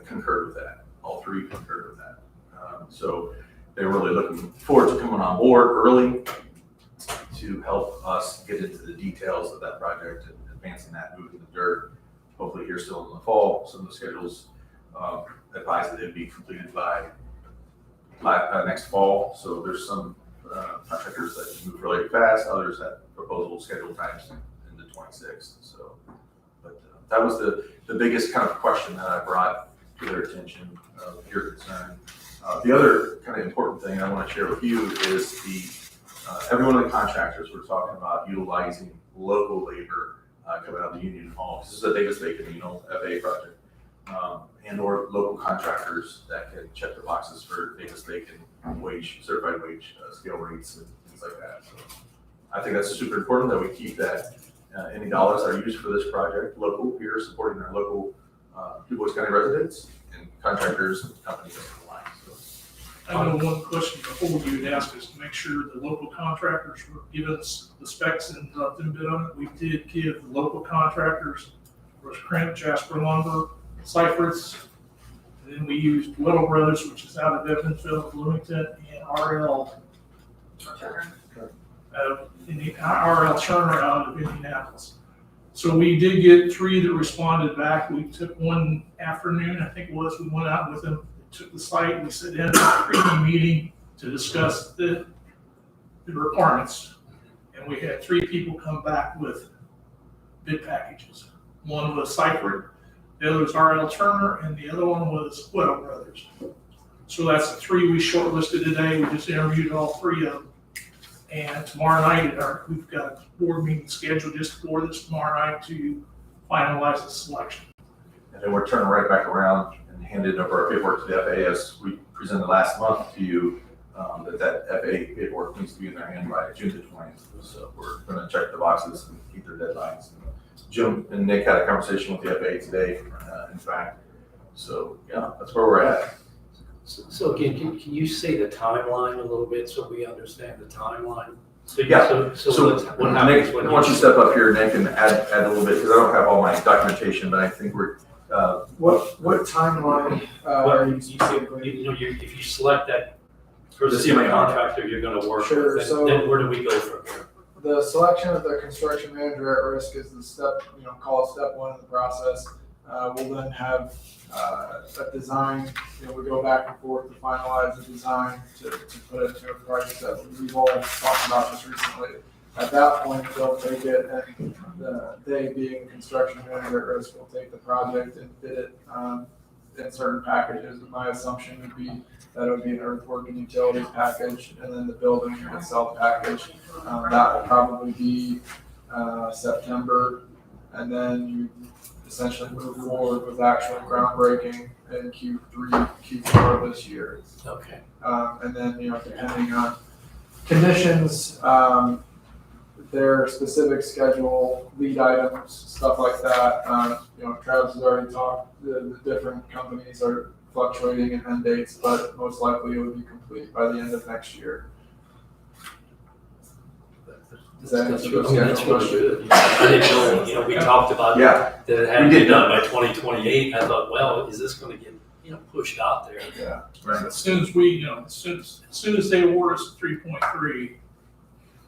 [SPEAKER 10] concurred with that. All 3 concurred with that. So they're really looking forward to coming on board early to help us get into the details of that project and advancing that, moving the dirt. Hopefully here still in the fall. Some of the schedules advise that it'd be completed by next fall. So there's some contractors that move really fast, others that proposal schedule times in the 26th. So, but that was the biggest kind of question that I brought to their attention of your concern. The other kind of important thing I want to share with you is every one of the contractors we're talking about utilizing local labor coming out of the Union Hall. This is a Davis-Bacon, FAA project. And or local contractors that can check the boxes for Davis-Bacon certified wage scale rates and things like that. So I think that's super important that we keep that any dollars that are used for this project local here, supporting our local Du Bois County residents and contractors and companies alike. So
[SPEAKER 15] I know one question before you had asked us to make sure the local contractors were giving us the specs and let them bid on it. We did give the local contractors, Rush Cramp, Jasper Lumber, Cypress, and then we used Little Brothers, which is out of Evansville, Bloomington, and RL Turner out of Indianapolis. So we did get 3 that responded back. We took one afternoon, I think it was, we went out with them, took the site, we sat down at a pre meeting to discuss the requirements. And we had 3 people come back with bid packages. One was Cypher, the other was RL Turner, and the other one was Little Brothers. So that's the 3 we shortlisted today. We just interviewed all 3 of them. And tomorrow night, we've got a board meeting scheduled just for this tomorrow night to finalize the selection.
[SPEAKER 10] And then we're turning right back around and handed over our paperwork to the FAA as we presented last month to you, that FAA paperwork needs to be in their hand by June the 20th. So we're going to check the boxes and keep their deadlines. Jim and Nick had a conversation with the FAA today, in fact. So yeah, that's where we're at.
[SPEAKER 2] So again, can you say the timeline a little bit so we understand the timeline? So what happens
[SPEAKER 10] Nick,
[SPEAKER 2] when
[SPEAKER 10] why don't you step up here, Nick, and add a little bit, because I don't have all my documentation, but I think we're.
[SPEAKER 8] What timeline are you
[SPEAKER 2] if you select that person,
[SPEAKER 10] The CMAR
[SPEAKER 2] contractor you're gonna work
[SPEAKER 8] Sure,
[SPEAKER 2] with,
[SPEAKER 8] so-
[SPEAKER 2] then where do we go from here?
[SPEAKER 16] The selection of the construction manager at risk is the step, call it step one in the process. We'll then have a design, we go back and forth to finalize the design to put it to a price that we've all talked about just recently. At that point, they'll take it, and they being construction manager at risk will take the project and bid it in certain packages. My assumption would be that it would be an earthwork and utilities package, and then the building itself package. That will probably be September, and then you essentially move forward with actual groundbreaking in Q3, Q4 this year.
[SPEAKER 2] Okay.
[SPEAKER 16] And then, depending on conditions, their specific schedule, lead items, stuff like that. Travis has already talked, the different companies are fluctuating in end dates, but most likely it would be complete by the end of next year. Does that answer your
[SPEAKER 2] That's
[SPEAKER 16] schedule
[SPEAKER 2] really
[SPEAKER 16] question?
[SPEAKER 2] good. I didn't know, we talked about
[SPEAKER 10] Yeah.
[SPEAKER 2] that it had to be done by 2028. I thought, well, is this gonna get, pushed out there?
[SPEAKER 16] Yeah.
[SPEAKER 7] Right.
[SPEAKER 15] As soon as we, as soon as they award us 3.3,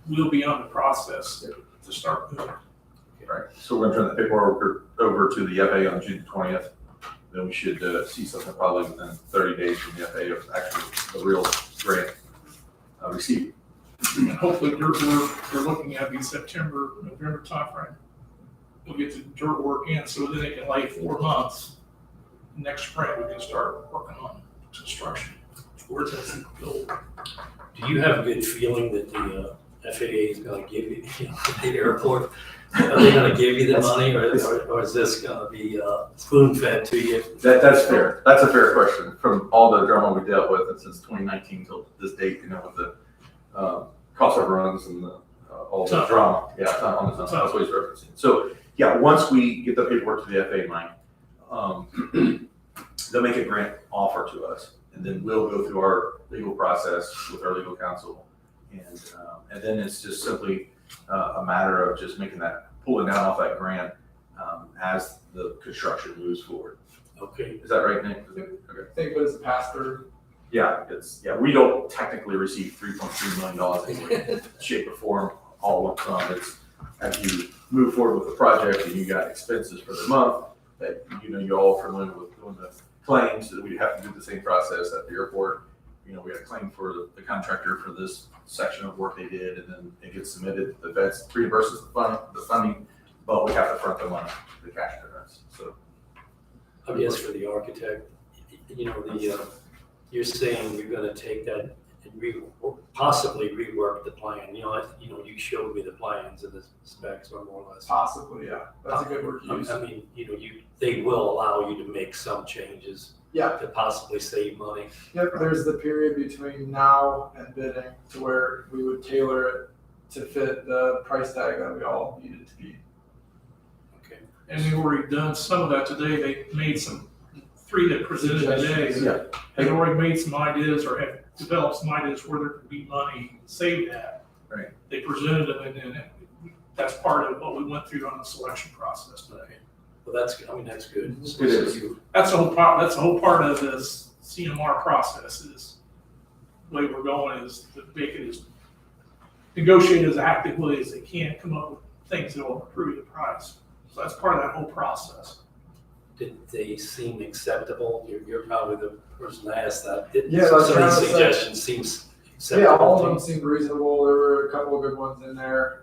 [SPEAKER 15] we'll be on the process to start moving.
[SPEAKER 17] Right, so we're gonna turn the paperwork over to the FAA on June 20th. Then we should see something probably within 30 days from the FAA of actually the real grant received.
[SPEAKER 15] And hopefully we're looking at the September, November timeframe. We'll get the dirt work in, so then it can lay 4 months. Next spring, we can start working on construction. Where's that build?
[SPEAKER 2] Do you have a good feeling that the FAA is gonna give you, the airport, are they gonna give you the money, or is this gonna be spoon-fed to you?
[SPEAKER 17] That's fair. That's a fair question. From all the drama we dealt with and since 2019 till this date, with the cost overruns and all the drama. Yeah, on the that's what he's referencing. So yeah, once we get the paperwork to the FAA, Mike, they'll make a grant offer to us, and then we'll go through our legal process with our legal counsel, and then it's just simply a matter of just pulling down off that grant as the construction moves forward.
[SPEAKER 2] Okay.
[SPEAKER 17] Is that right, Nick? Okay.
[SPEAKER 16] Think of it as a pass-through.
[SPEAKER 17] Yeah, we don't technically receive $3.3 million in any shape or form all lump sum. It's as you move forward with the project and you got expenses for the month that you're all familiar with doing the claims, that we have to do the same process at the airport. We got a claim for the contractor for this section of work they did, and then it gets submitted. The feds reimburses the funding, but we have to front the money, the cash difference. So
[SPEAKER 2] I guess for the architect, you're saying you're gonna take that and possibly rework the plan. You showed me the plans and the specs are more or less.
[SPEAKER 16] Possibly, yeah. That's a good word to use.
[SPEAKER 2] I mean, they will allow you to make some changes.
[SPEAKER 16] Yeah.
[SPEAKER 2] To possibly save money.
[SPEAKER 16] Yep, there's the period between now and bidding to where we would tailor it to fit the price tag that we all need it to be.
[SPEAKER 2] Okay.
[SPEAKER 15] And we've already done some of that today. They made some, 3 that presented today.
[SPEAKER 17] Yeah.
[SPEAKER 15] They've already made some ideas or have developed some ideas where there could be money saved at.
[SPEAKER 17] Right.
[SPEAKER 15] They presented them, and then that's part of what we went through on the selection process today.
[SPEAKER 2] Well, that's good.
[SPEAKER 17] It is.
[SPEAKER 15] That's the whole part of this CMR process is the way we're going is to make it as negotiate as actively as they can, come up with things that will improve the price. So that's part of that whole process.
[SPEAKER 2] Did they seem acceptable? You're probably the person to ask that.
[SPEAKER 16] Yeah,
[SPEAKER 2] Some
[SPEAKER 16] that's
[SPEAKER 2] of
[SPEAKER 16] what I
[SPEAKER 2] these
[SPEAKER 16] was
[SPEAKER 2] suggestions seems acceptable.
[SPEAKER 16] Yeah, all of
[SPEAKER 2] to
[SPEAKER 16] them
[SPEAKER 2] you?
[SPEAKER 16] seemed reasonable. There were a couple of good ones in there.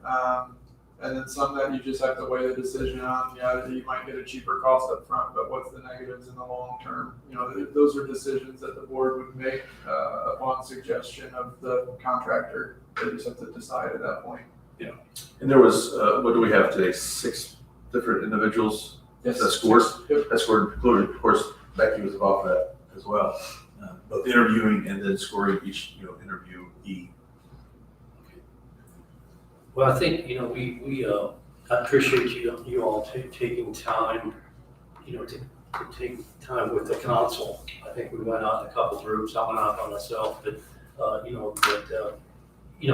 [SPEAKER 16] And then some that you just have to weigh the decision on. Yeah, you might get a cheaper cost up front, but what's the negatives in the long term? Those are decisions that the board would make upon suggestion of the contractor. They just have to decide at that point.
[SPEAKER 15] Yeah.
[SPEAKER 17] And there was, what do we have today? 6 different individuals that scored.
[SPEAKER 16] Yep.
[SPEAKER 17] That scored, including, of course, Becky was involved in that as well. Both interviewing and then scoring each, interviewee.
[SPEAKER 2] Well, I think, I appreciate you all taking time, to take time with the council. I think we went out in a couple groups, I went out by myself, but,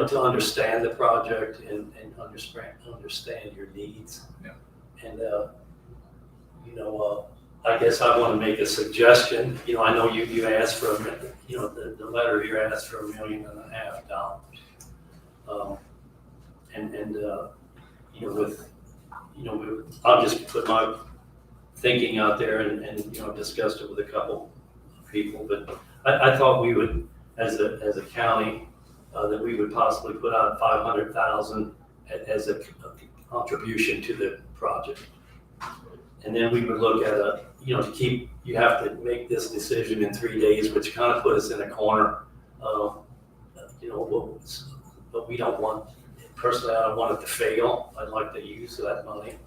[SPEAKER 2] to understand the project and understand your needs.
[SPEAKER 17] Yeah.
[SPEAKER 2] And, I guess I want to make a suggestion. I know you asked for, the letter here asked for $1.5 million. And, I'll just put my thinking out there and discussed it with a couple of people, but I thought we would, as a county, that we would possibly put out 500,000 as a contribution to the project. And then we would look at you have to make this decision in 3 days, which kind of put us in a corner. But we don't want, personally, I don't want it to fail. I'd like to use that money.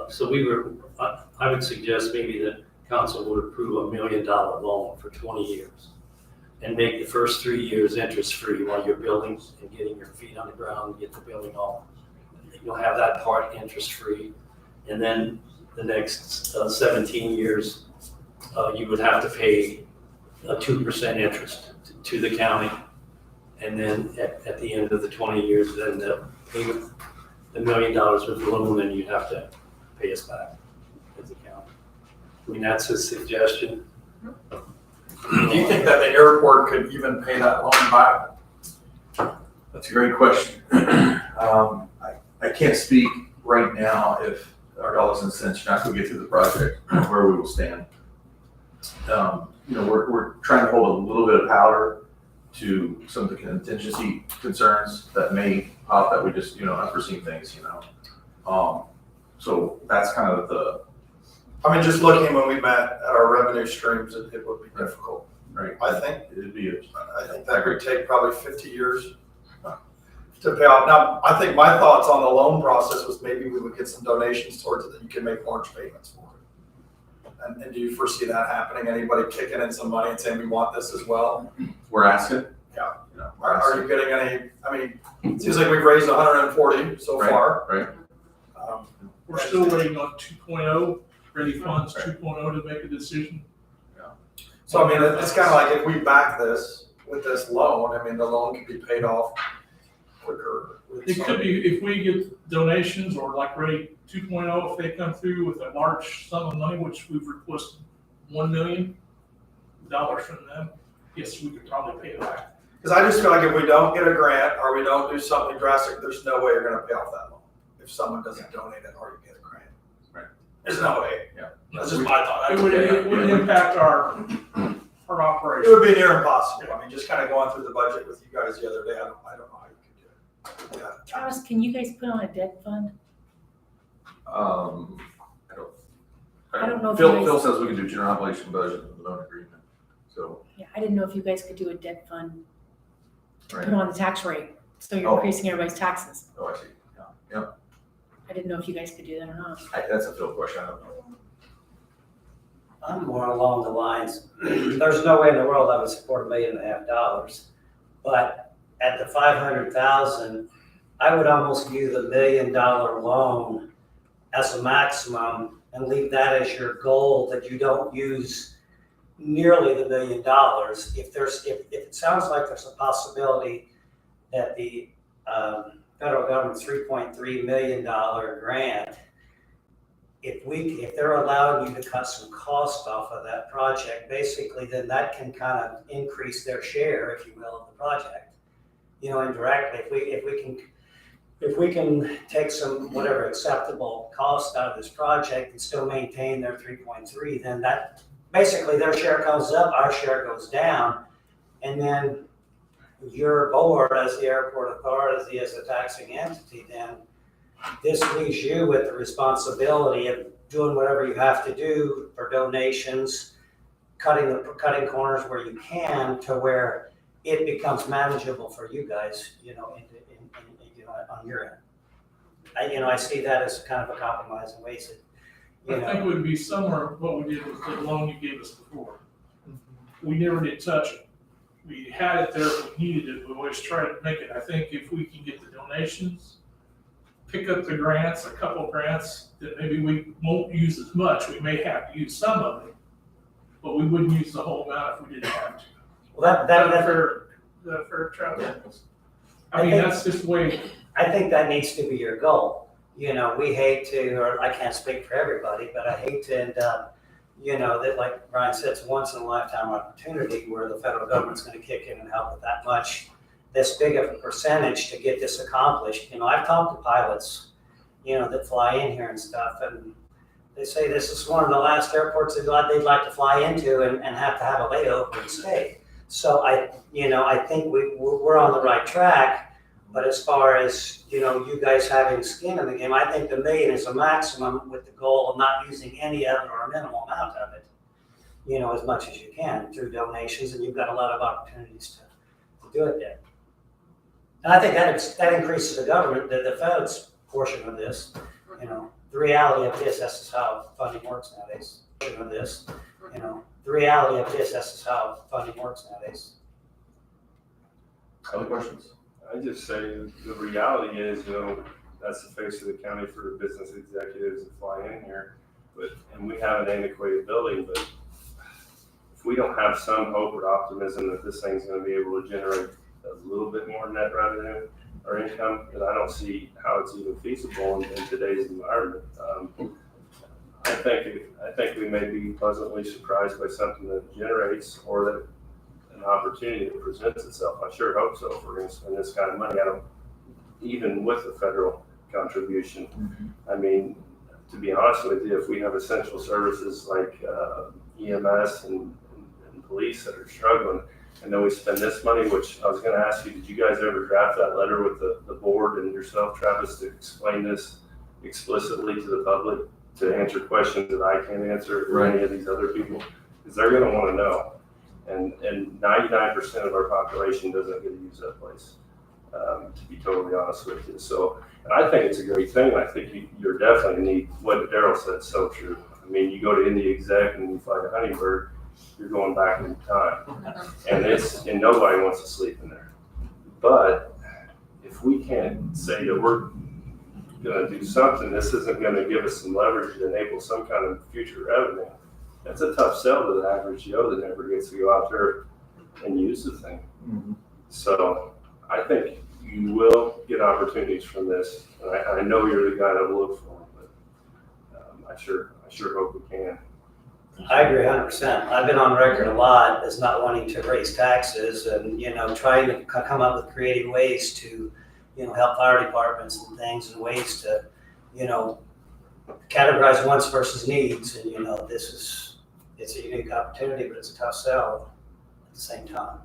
[SPEAKER 2] So I would suggest maybe the council would approve $1 million loan for 20 years and make the first 3 years interest-free while you're building and getting your feet on the ground and get the building on. You'll have that part interest-free. And then the next 17 years, you would have to pay a 2% interest to the county. And then at the end of the 20 years, then the payment, the $1 million would balloon, and you'd have to pay us back as a county. I mean, that's a suggestion.
[SPEAKER 8] Do you think that the airport could even pay that loan back?
[SPEAKER 17] That's a great question. I can't speak right now if our dollars and cents are not going to get through the project, where we will stand. We're trying to hold a little bit of powder to some of the contingency concerns that may pop, that we just, unforeseen things, So that's kind of the.
[SPEAKER 8] I mean, just looking when we met at our revenue streams, it would be difficult.
[SPEAKER 17] Right.
[SPEAKER 8] I think
[SPEAKER 17] I
[SPEAKER 8] think that could take probably 50 years to pay off. Now, I think my thoughts on the loan process was maybe we would get some donations towards it that you can make large payments for it. And do you foresee that happening? Anybody kicking in some money and saying we want this as well?
[SPEAKER 17] We're asking.
[SPEAKER 8] Yeah. Are you getting any? I mean, it seems like we've raised 140 so far.
[SPEAKER 17] Right.
[SPEAKER 15] We're still waiting on 2.0, ready funds 2.0 to make a decision.
[SPEAKER 8] So I mean, it's kind of like if we back this with this loan, I mean, the loan could be paid off quicker.
[SPEAKER 15] It could be, if we get donations or like Ready 2.0, if they come through with a large sum of money, which we've requested $1 million from them, yes, we could probably pay it back.
[SPEAKER 8] Because I just feel like if we don't get a grant or we don't do something drastic, there's no way you're going to pay off that loan. If someone doesn't donate it or you get a grant.
[SPEAKER 17] Right.
[SPEAKER 8] There's no way.
[SPEAKER 17] Yeah.
[SPEAKER 8] That's just my thought.
[SPEAKER 15] It would impact our
[SPEAKER 8] It
[SPEAKER 15] operation.
[SPEAKER 8] would be near impossible. I mean, just kind of going through the budget with you guys the other day, I don't know how you could do it. Yeah.
[SPEAKER 4] Travis, can you guys put on a debt fund? I don't know if
[SPEAKER 17] Phil,
[SPEAKER 4] you guys-
[SPEAKER 17] Phil says we can do general obligation budget and loan agreement, so.
[SPEAKER 4] Yeah, I didn't know if you guys could do a debt fund to
[SPEAKER 17] Right.
[SPEAKER 4] put on the tax rate, so you're
[SPEAKER 17] Oh.
[SPEAKER 4] increasing everybody's taxes.
[SPEAKER 17] Oh, I see, yeah,
[SPEAKER 4] I didn't know if you guys could do that or not.
[SPEAKER 17] that's a Phil question, I don't know.
[SPEAKER 12] I'm more along the lines, there's no way in the world I would support $1.5 million. But at the 500,000, I would almost view the $1 million loan as a maximum and leave that as your goal, that you don't use nearly the $1 million. If it sounds like there's a possibility that the federal government's $3.3 million grant, if they're allowing you to cut some cost off of that project, basically, then that can kind of increase their share, if you will, of the project. Indirectly, if we can take some whatever acceptable cost out of this project and still maintain their 3.3, then that basically their share goes up, our share goes down, and then your board as the airport authority, as a taxing entity, then this leaves you with the responsibility of doing whatever you have to do for donations, cutting corners where you can, to where it becomes manageable for you guys, on your end. I see that as kind of a compromise in ways that,
[SPEAKER 15] I think it would be similar to what we did with the loan you gave us before. We never did touch it. We had it there if we needed it, we always tried to make it. I think if we can get the donations, pick up the grants, a couple of grants that maybe we won't use as much, we may have to use some of it, but we wouldn't use the whole amount if we didn't have to.
[SPEAKER 12] Well,
[SPEAKER 15] Is that fair, Travis? I mean, that's just the way.
[SPEAKER 12] I think that needs to be your goal. We hate to, or I can't speak for everybody, but I hate to end up, that, like Brian said, it's a once in a lifetime opportunity where the federal government's going to kick in and help with that much. this big of a percentage to get this accomplished. You know, I've talked to pilots, you know, that fly in here and stuff, and they say this is one of the last airports they'd like to fly into and have to have a layover and stay. So I think we're on the right track, but as far as, you know, you guys having skin in the game, I think the $1 million is a maximum with the goal of not using any of it or a minimal amount of it, you know, as much as you can through donations, and you've got a lot of opportunities to do it there. And I think that increases the government, the feds portion of this, you know. The reality of this, that's just how funding works nowadays. The reality of this, that's just how funding works nowadays.
[SPEAKER 17] Other questions?
[SPEAKER 5] I just say the reality is, you know, that's the face of the county for the business executives that fly in here. And we have an antiquated building, but if we don't have some hope or optimism that this thing's gonna be able to generate a little bit more net revenue or income, then I don't see how it's even feasible in today's environment. I think we may be pleasantly surprised by something that generates or that an opportunity that presents itself. I sure hope so. If we're going to spend this kind of money, even with the federal contribution. I mean, to be honest with you, if we have essential services like EMS and police that are struggling, and then we spend this money, which I was going to ask you, did you guys ever draft that letter with the board and yourself, Travis, to explain this explicitly to the public, to answer questions that I can't answer or any of these other people? Because they're going to want to know. And 99% of our population doesn't get to use that place, to be totally honest with you. So, and I think it's a great thing. I think you're definitely need, what Daryl said is so true. I mean, you go to Indy Exec and you fly to Huntingburg, you're going back in time. And nobody wants to sleep in there. But if we can't say that we're gonna do something, this isn't gonna give us some leverage to enable some kind of future revenue, that's a tough sell to the average Joe that never gets to go out there and use the thing. So I think you will get opportunities from this. And I know you're the guy that will look for them, but I sure hope we can.
[SPEAKER 12] I agree 100%. I've been on record a lot as not wanting to raise taxes and, you know, trying to come up with creative ways to, you know, help fire departments and things and ways to, you know, categorize wants versus needs. And, you know, it's a unique opportunity, but it's a tough sell at the same time.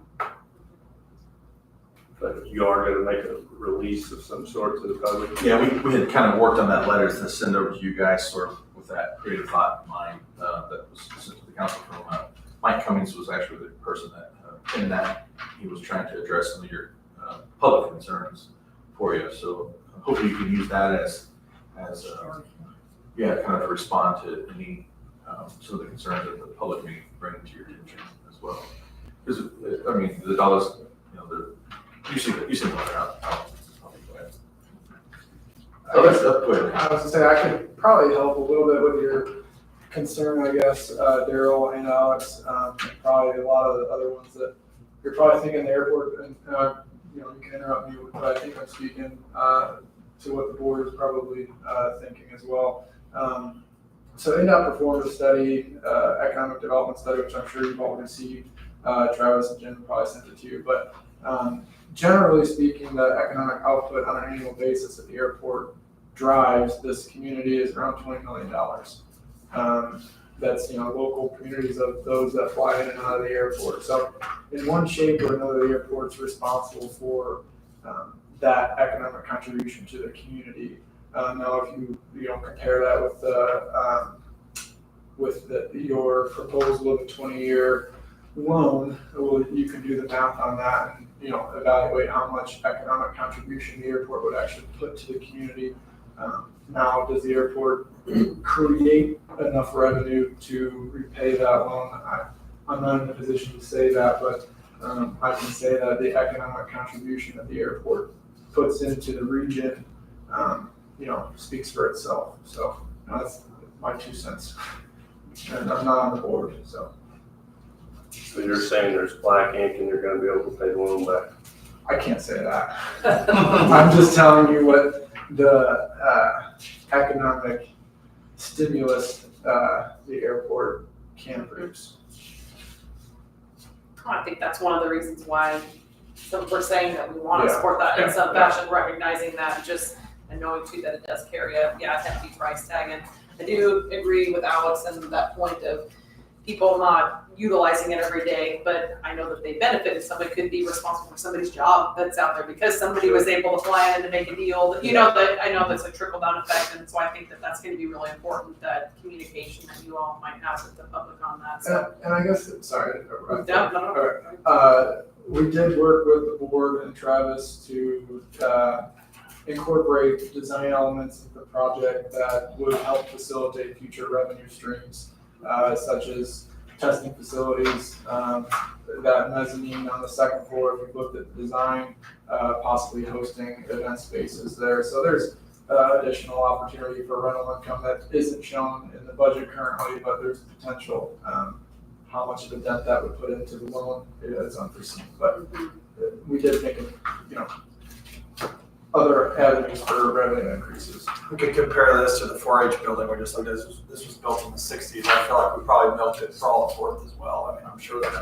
[SPEAKER 5] But you are going to make a release of some sort to the public?
[SPEAKER 17] Yeah, we had kind of worked on that letter to send over to you guys sort of with that creative thought in mind that was sent to the council from Mike Cummings was actually the person that in that he was trying to address some of your public concerns for you. So hopefully you can use that as kind of to respond to any some of the concerns that the public may bring to your attention as well. Because I mean the dollars, you know, you see the letter out.
[SPEAKER 16] Go ahead. I was gonna say, I could probably help a little bit with your concern, I guess, Daryl and Alex, and probably a lot of the other ones that you're probably thinking the airport, and, you know, you can interrupt me, but I think I'm speaking, to what the board is probably, thinking as well. So NDOT performed a study, economic development study, which I'm sure you've all received. Travis and Jim probably sent it to you, but, generally speaking, the economic output on an annual basis at the airport drives this community is around $20 million. That's, you know, local communities of those that fly in and out of the airport. So in one shape or another, the airport's responsible for that economic contribution to the community. Now, if you compare that with your proposal of a 20-year loan, well, you can do the math on that and, you know, evaluate how much economic contribution the airport would actually put to the community. Now, does the airport create enough revenue to repay that loan? I'm not in a position to say that, but I can say that the economic contribution that the airport puts into the region, you know, speaks for itself. So that's my 2 cents. And I'm not on the board, so.
[SPEAKER 5] So you're saying there's black ink and you're going to be able to pay the loan back?
[SPEAKER 16] I can't say that. I'm just telling you what the economic stimulus the airport can produce.
[SPEAKER 6] I think that's one of the reasons why So we're saying that we wanna
[SPEAKER 16] Yeah.
[SPEAKER 6] support that in
[SPEAKER 15] Yeah.
[SPEAKER 6] some fashion, recognizing that just, and knowing too that it does carry a, hefty price tag. And I do agree with Alex and that point of people not utilizing it every day, but I know that they benefit if somebody could be responsible for somebody's job that's out there because somebody was able to fly in to make a deal. You know, that, I know that's a trickle down effect, and so I think that that's gonna be really important, that communication that you all might have with the public on that, so.
[SPEAKER 16] And I guess, sorry.
[SPEAKER 6] No.
[SPEAKER 16] We did work with the board and Travis to incorporate design elements of the project that would help facilitate future revenue streams, such as testing facilities, that mezzanine on the second floor, if we looked at the design, possibly hosting event spaces there. So there's additional opportunity for rental income that isn't shown in the budget currently, but there's potential. How much of a dent that would put into the loan is unforeseen, but we did think of, other avenues for revenue increases.
[SPEAKER 8] We could compare this to the 4-H building, we just looked at, this was built in the 60s. I feel like we probably milked it for all it's worth as well. I mean, I'm sure there's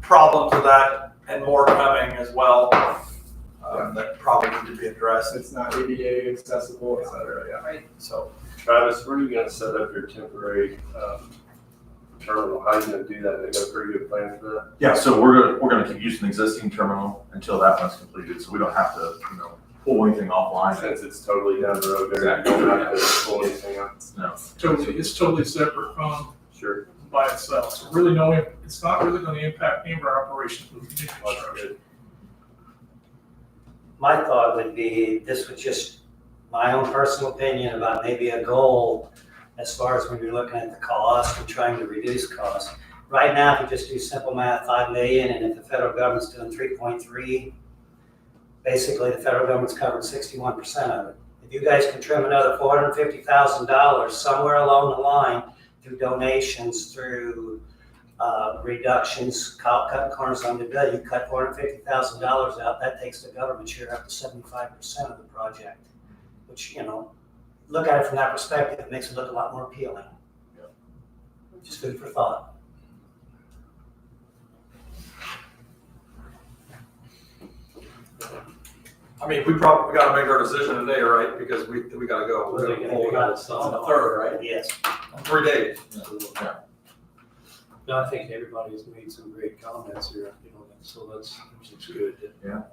[SPEAKER 8] problems with that and more coming as well, that probably need to be addressed.
[SPEAKER 16] It's not ADA accessible, et cetera, yeah.
[SPEAKER 6] Right.
[SPEAKER 8] So,
[SPEAKER 5] Travis, where are you gonna set up your temporary, terminal? How are you gonna do that? They got a pretty good plan for that?
[SPEAKER 17] Yeah, so we're gonna keep using the existing terminal until that one's completed, so we don't have to, pull anything offline.
[SPEAKER 5] Since it's totally down the road there, you don't have to pull anything up.
[SPEAKER 17] No.
[SPEAKER 15] It's totally separate from
[SPEAKER 5] Sure.
[SPEAKER 15] by itself. So really it's not really gonna impact any of our operations with new construction.
[SPEAKER 12] My thought would be, this was just my own personal opinion about maybe a goal as far as when you're looking at the cost and trying to reduce costs. Right now, if you just do simple math, 5 million, and if the federal government's doing 3.3, basically the federal government's covering 61% of it. If you guys can trim another $450,000 somewhere along the line through donations, through reductions, cutting corners on the bill, you cut $450,000 out, that takes the government share up to 75% of the project, which, look at it from that perspective, it makes it look a lot more appealing. Just food for thought.
[SPEAKER 8] I mean, we gotta make our decision today, right? Because we gotta go.
[SPEAKER 2] Well, they got it
[SPEAKER 8] On the 3rd, right?
[SPEAKER 12] Yes.
[SPEAKER 8] 3 days.
[SPEAKER 2] No, I think everybody's made some great comments here, so it's good to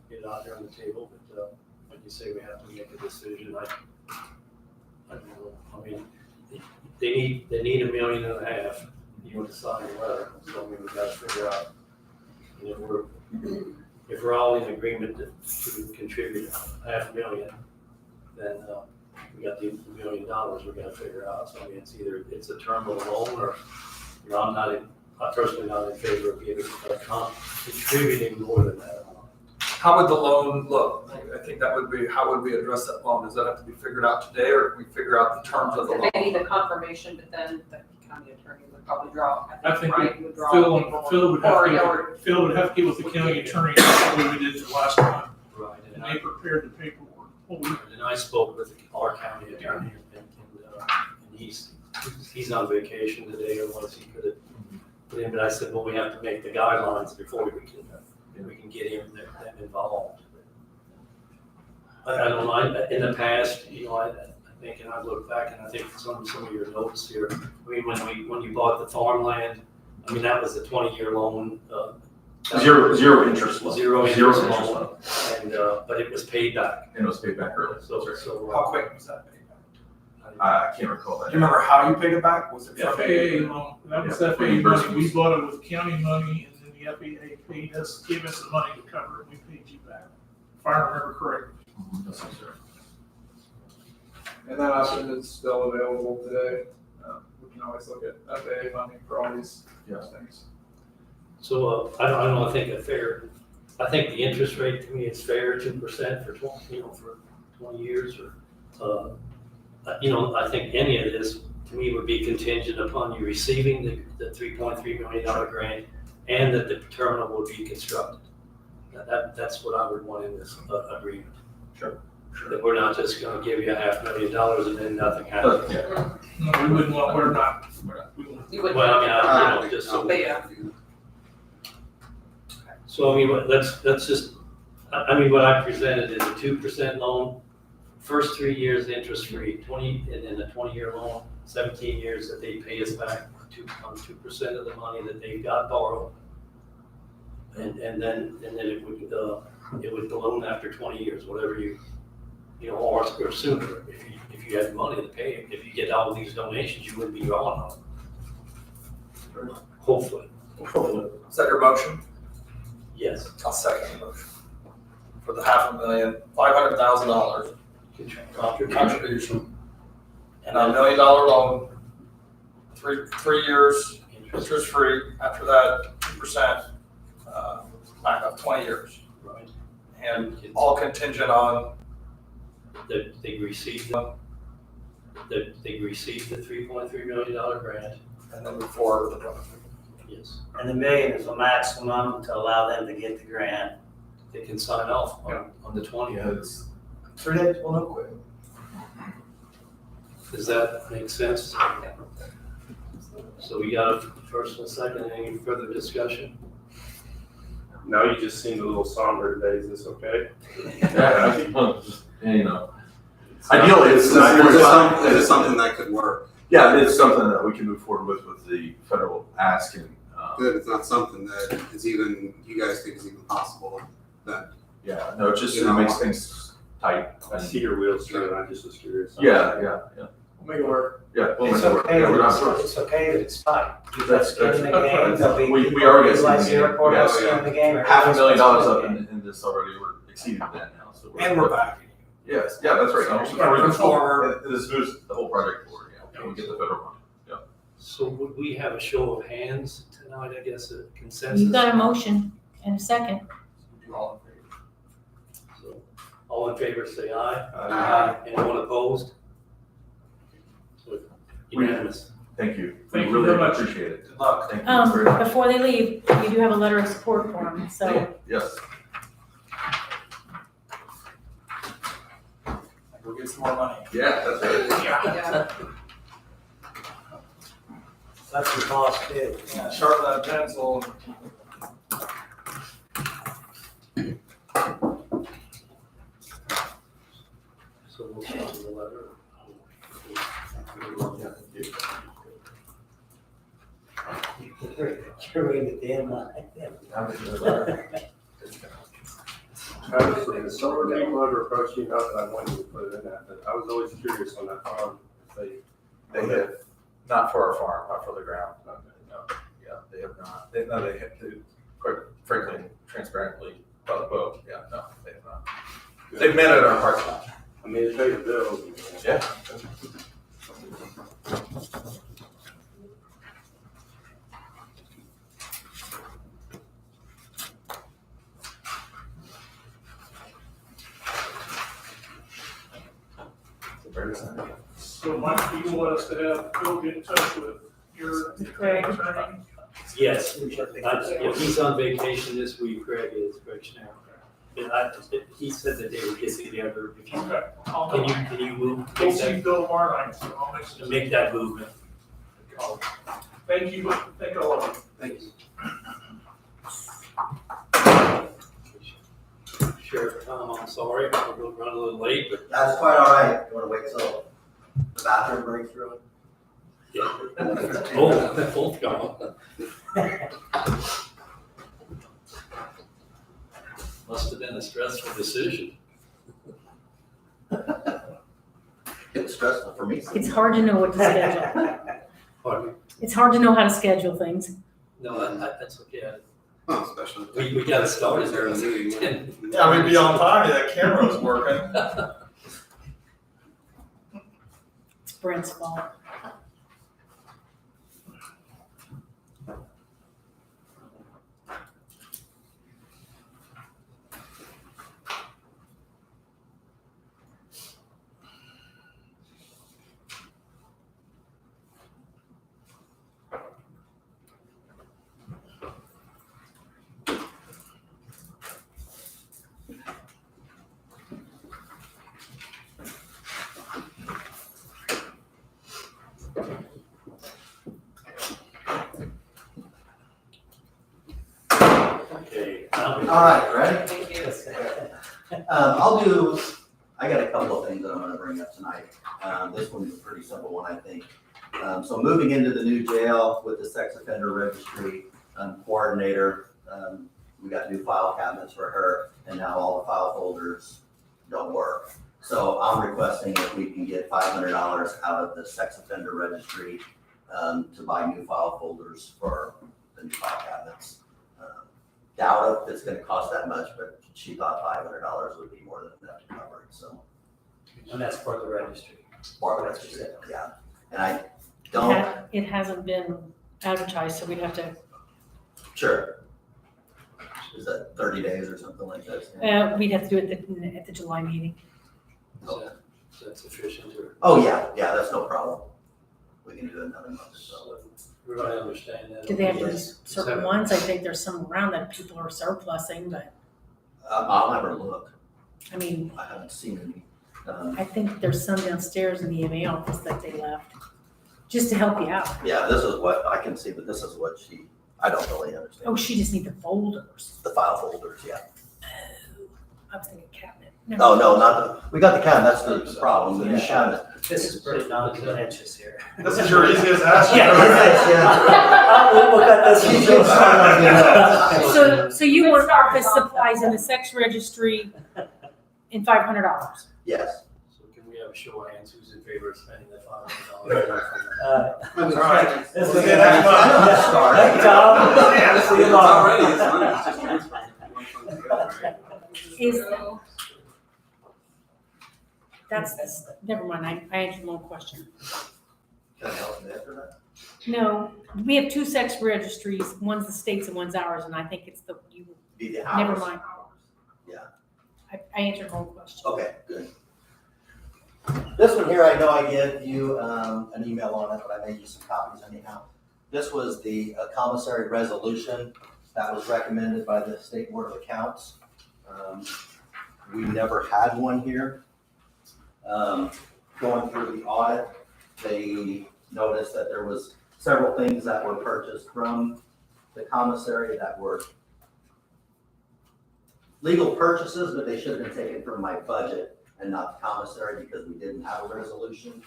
[SPEAKER 2] get out there on the table, but, like you say, we have to make a decision, I don't know, I mean, they need $1.5 million, you want to sign a letter, so we gotta figure out, if we're all in agreement to contribute $500,000, then, we got the $1 million we gotta figure out, so I mean, it's a terminal loan, or, I'm personally not in favor of giving, contributing more than that amount.
[SPEAKER 8] How would the loan look? I think that would be, how would we address that loan? Does that have to be figured out today, or can we figure out the terms of the loan?
[SPEAKER 6] They need the confirmation, but then the county attorney would probably draw,
[SPEAKER 15] I think
[SPEAKER 6] right, would draw
[SPEAKER 15] Phil
[SPEAKER 6] paperwork.
[SPEAKER 15] would have to get with the county attorney, that's the way we did it the last time,
[SPEAKER 2] Right,
[SPEAKER 15] and they prepared the paperwork.
[SPEAKER 2] And I spoke with our county attorney, and he's on vacation today, otherwise he could have put in, but I said, well, we have to make the guidelines before we can get them involved. I don't mind, in the past, I think, and I look back, and I think some of your notes here, I mean, when you bought the farmland, I mean, that was a 20-year loan.
[SPEAKER 17] Zero interest loan.
[SPEAKER 2] Zero interest loan, and, but it was paid back.
[SPEAKER 17] And it was paid back early.
[SPEAKER 2] So,
[SPEAKER 8] How quick was that paid back?
[SPEAKER 17] I can't recall that.
[SPEAKER 8] Do you remember how you paid it back? Was it from
[SPEAKER 15] FAA loan, that was FAA money, we bought it with county money, and then the FAA gave us the money to cover it, we paid you back, if I remember correctly.
[SPEAKER 16] And that option is still available today. We can always look at FAA funding for all these things.
[SPEAKER 2] So, I think I think the interest rate to me is fair, 2% for 20 years, or, I think any of this, to me, would be contingent upon you receiving the $3.3 million grant, and that the terminal will be constructed. That's what I would want in this agreement.
[SPEAKER 17] Sure.
[SPEAKER 2] That we're not just gonna give you $500,000 and then nothing happens.
[SPEAKER 15] No, we wouldn't want, we're not.
[SPEAKER 6] You would.
[SPEAKER 2] Well, I mean, just so.
[SPEAKER 6] But yeah.
[SPEAKER 2] So, I mean, let's just I mean, what I presented is a 2% loan, first 3 years interest-free, 20, and then a 20-year loan, 17 years that they pay us back on 2% of the money that they've got borrowed. And then it would balloon after 20 years, whatever you know, or sooner. If you had money to pay, if you get all these donations, you wouldn't be drawing on them. Hopefully,
[SPEAKER 8] Is that your motion?
[SPEAKER 2] yes.
[SPEAKER 8] I'll second the motion. For the $500,000 contribution and $1 million loan, three years, interest-free, after that, 2%, back up 20 years.
[SPEAKER 2] Right.
[SPEAKER 8] And all contingent on,
[SPEAKER 2] That they received the $3.3 million grant.
[SPEAKER 8] and then move forward with the project.
[SPEAKER 2] Yes.
[SPEAKER 12] And the million is the maximum to allow them to get the grant.
[SPEAKER 2] They can sign off on the 20th.
[SPEAKER 8] 3 days, well, no quit.
[SPEAKER 2] Does that make sense? So we got a first and a second, any further discussion?
[SPEAKER 5] Now you just seem a little somber today, is this okay?
[SPEAKER 17] Yeah, you know, ideally,
[SPEAKER 13] Is it something that could work?
[SPEAKER 17] Yeah, it's something that we can move forward with the federal ask and,
[SPEAKER 13] Good, it's not something that is even, you guys think is even possible, that.
[SPEAKER 17] yeah, no, it just,
[SPEAKER 13] You
[SPEAKER 17] it
[SPEAKER 13] know,
[SPEAKER 17] makes things tight.
[SPEAKER 5] I see your wheels turning, I just was curious.
[SPEAKER 17] Yeah.
[SPEAKER 8] We'll make it work.
[SPEAKER 17] Yeah. we'll
[SPEAKER 12] It's
[SPEAKER 17] make it work.
[SPEAKER 12] okay,
[SPEAKER 17] Yeah, we're
[SPEAKER 12] that
[SPEAKER 17] not-
[SPEAKER 12] it's okay that it's tight.
[SPEAKER 17] That's-
[SPEAKER 12] Get in the game,
[SPEAKER 17] that's-
[SPEAKER 12] they'll be.
[SPEAKER 17] we already got
[SPEAKER 12] Like
[SPEAKER 17] some in the game.
[SPEAKER 12] Airport,
[SPEAKER 17] We
[SPEAKER 12] they'll
[SPEAKER 17] got
[SPEAKER 12] stay in the game.
[SPEAKER 17] $500,000 up in this already, we're exceeding that now, so.
[SPEAKER 8] And we're back.
[SPEAKER 17] Yes, yeah, that's right.
[SPEAKER 8] So, yeah, move forward.
[SPEAKER 17] This moves the whole project forward, yeah, and we get the federal money.
[SPEAKER 2] So would we have a show of hands tonight, I guess, a consensus?
[SPEAKER 4] You've got a motion and a second.
[SPEAKER 2] So, all in favor, say aye.
[SPEAKER 4] Aye.
[SPEAKER 2] Anyone opposed? So, unanimous.
[SPEAKER 17] Thank you.
[SPEAKER 15] Thank you
[SPEAKER 17] We really
[SPEAKER 15] very much.
[SPEAKER 17] appreciate it.
[SPEAKER 8] Good luck.
[SPEAKER 17] Thank you very much.
[SPEAKER 4] Before they leave, you do have a letter of support for them, so.
[SPEAKER 17] Yes.
[SPEAKER 8] Go get some more money.
[SPEAKER 17] Yeah, that's right.
[SPEAKER 6] Yeah.
[SPEAKER 12] That's the cost too.
[SPEAKER 8] Yeah, sharpen that pencil.
[SPEAKER 2] So we'll start with the letter.
[SPEAKER 12] You're ready to damn line.
[SPEAKER 5] Travis, some of the people that approached you, not that I wanted to put it in that, but I was always curious on that farm, if
[SPEAKER 17] They have, not for our farm, not for the ground. No, yeah, they have not. They have to, quite frankly, transparently, by the boat, yeah, no, they have not. They've met at our parking lot.
[SPEAKER 5] I mean, to pay the bills.
[SPEAKER 17] Yeah.
[SPEAKER 15] So Mike, do you want us to have Phil get in touch with your
[SPEAKER 4] Craig.
[SPEAKER 15] attorney?
[SPEAKER 2] Yes, if he's on vacation this week, Greg is, Greg Schnell. He said that they would get together. If you-
[SPEAKER 15] Okay. I'll-
[SPEAKER 2] Can you move,
[SPEAKER 15] We'll
[SPEAKER 2] make
[SPEAKER 15] see
[SPEAKER 2] that,
[SPEAKER 15] Phil tomorrow night, so I'll make sure.
[SPEAKER 2] make that movement?
[SPEAKER 15] Thank you, thank all of you.
[SPEAKER 13] Thank you.
[SPEAKER 2] Sheriff Tom, I'm sorry, we'll run a little late, but
[SPEAKER 3] That's quite all right. You wanna wait till the bathroom breaks through?
[SPEAKER 2] yeah. Oh, both gone. Must have been a stressful decision.
[SPEAKER 10] It's stressful for me.
[SPEAKER 4] It's hard to know what to schedule.
[SPEAKER 2] Pardon me?
[SPEAKER 4] It's hard to know how to schedule things.
[SPEAKER 2] No, that's okay.
[SPEAKER 13] Well, especially.
[SPEAKER 2] We got started there.
[SPEAKER 8] Yeah, we'd be on time, that camera was working.
[SPEAKER 4] It's Brent's fault.
[SPEAKER 2] Okay.
[SPEAKER 3] All right, ready?
[SPEAKER 6] Thank you.
[SPEAKER 18] I got a couple of things that I'm gonna bring up tonight. This one's a pretty simple one, I think. So moving into the new jail with the sex offender registry coordinator, we got new file cabinets for her, and now all the file folders don't work. So I'm requesting if we can get $500 out of the sex offender registry to buy new file folders for the new file cabinets. Doubt if it's gonna cost that much, but she thought $500 would be more than enough to cover it, so.
[SPEAKER 2] And that's for the registry.
[SPEAKER 18] Or the registry, yeah. And I don't,
[SPEAKER 4] It hasn't been advertised, so we'd have to,
[SPEAKER 18] sure. Is that 30 days or something like that?
[SPEAKER 4] we'd have to do it at the July meeting.
[SPEAKER 2] Is that sufficient or?
[SPEAKER 18] Oh, yeah, that's no problem. We can do it another month or so.
[SPEAKER 2] Everybody understand that?
[SPEAKER 4] Do they have to be certain ones? I think there's some around that people are surplusing, but,
[SPEAKER 18] I'll never look.
[SPEAKER 4] I mean,
[SPEAKER 18] I haven't seen any.
[SPEAKER 4] I think there's some downstairs in the EMA office that they left, just to help you out.
[SPEAKER 18] Yeah, this is what I can see, but this is what I don't really understand.
[SPEAKER 4] Oh, she just need the folders.
[SPEAKER 18] The file folders, yeah.
[SPEAKER 4] I was thinking cabinet.
[SPEAKER 18] Oh, no, we got the cabinet, that's the problem, the new cabinet.
[SPEAKER 12] This is pretty non-contentious here.
[SPEAKER 8] This is your easiest ask.
[SPEAKER 12] We'll cut this one.
[SPEAKER 4] So you want office supplies in the sex registry in $500?
[SPEAKER 18] Yes.
[SPEAKER 2] So can we have a show of hands, who's in favor of spending that $500?
[SPEAKER 8] All right.
[SPEAKER 12] This is
[SPEAKER 8] We'll
[SPEAKER 12] good.
[SPEAKER 8] get that money.
[SPEAKER 12] Thank you, Tom. See you tomorrow.
[SPEAKER 4] Is, never mind, I answered one question.
[SPEAKER 18] Can I help you after that?
[SPEAKER 4] No, we have two sex registries, one's the state's and one's ours, and I think it's
[SPEAKER 18] Be the
[SPEAKER 4] never
[SPEAKER 18] hours.
[SPEAKER 4] mind.
[SPEAKER 18] Yeah.
[SPEAKER 4] I answered one question.
[SPEAKER 18] Okay, good. This one here, I know I gave you an email on it, but I made you some copies anyhow. This was the commissary resolution that was recommended by the State Board of Accounts. We never had one here. Going through the audit, they noticed that there was several things that were purchased from the commissary that were legal purchases, but they should have been taken from my budget and not the commissary because we didn't have a resolution.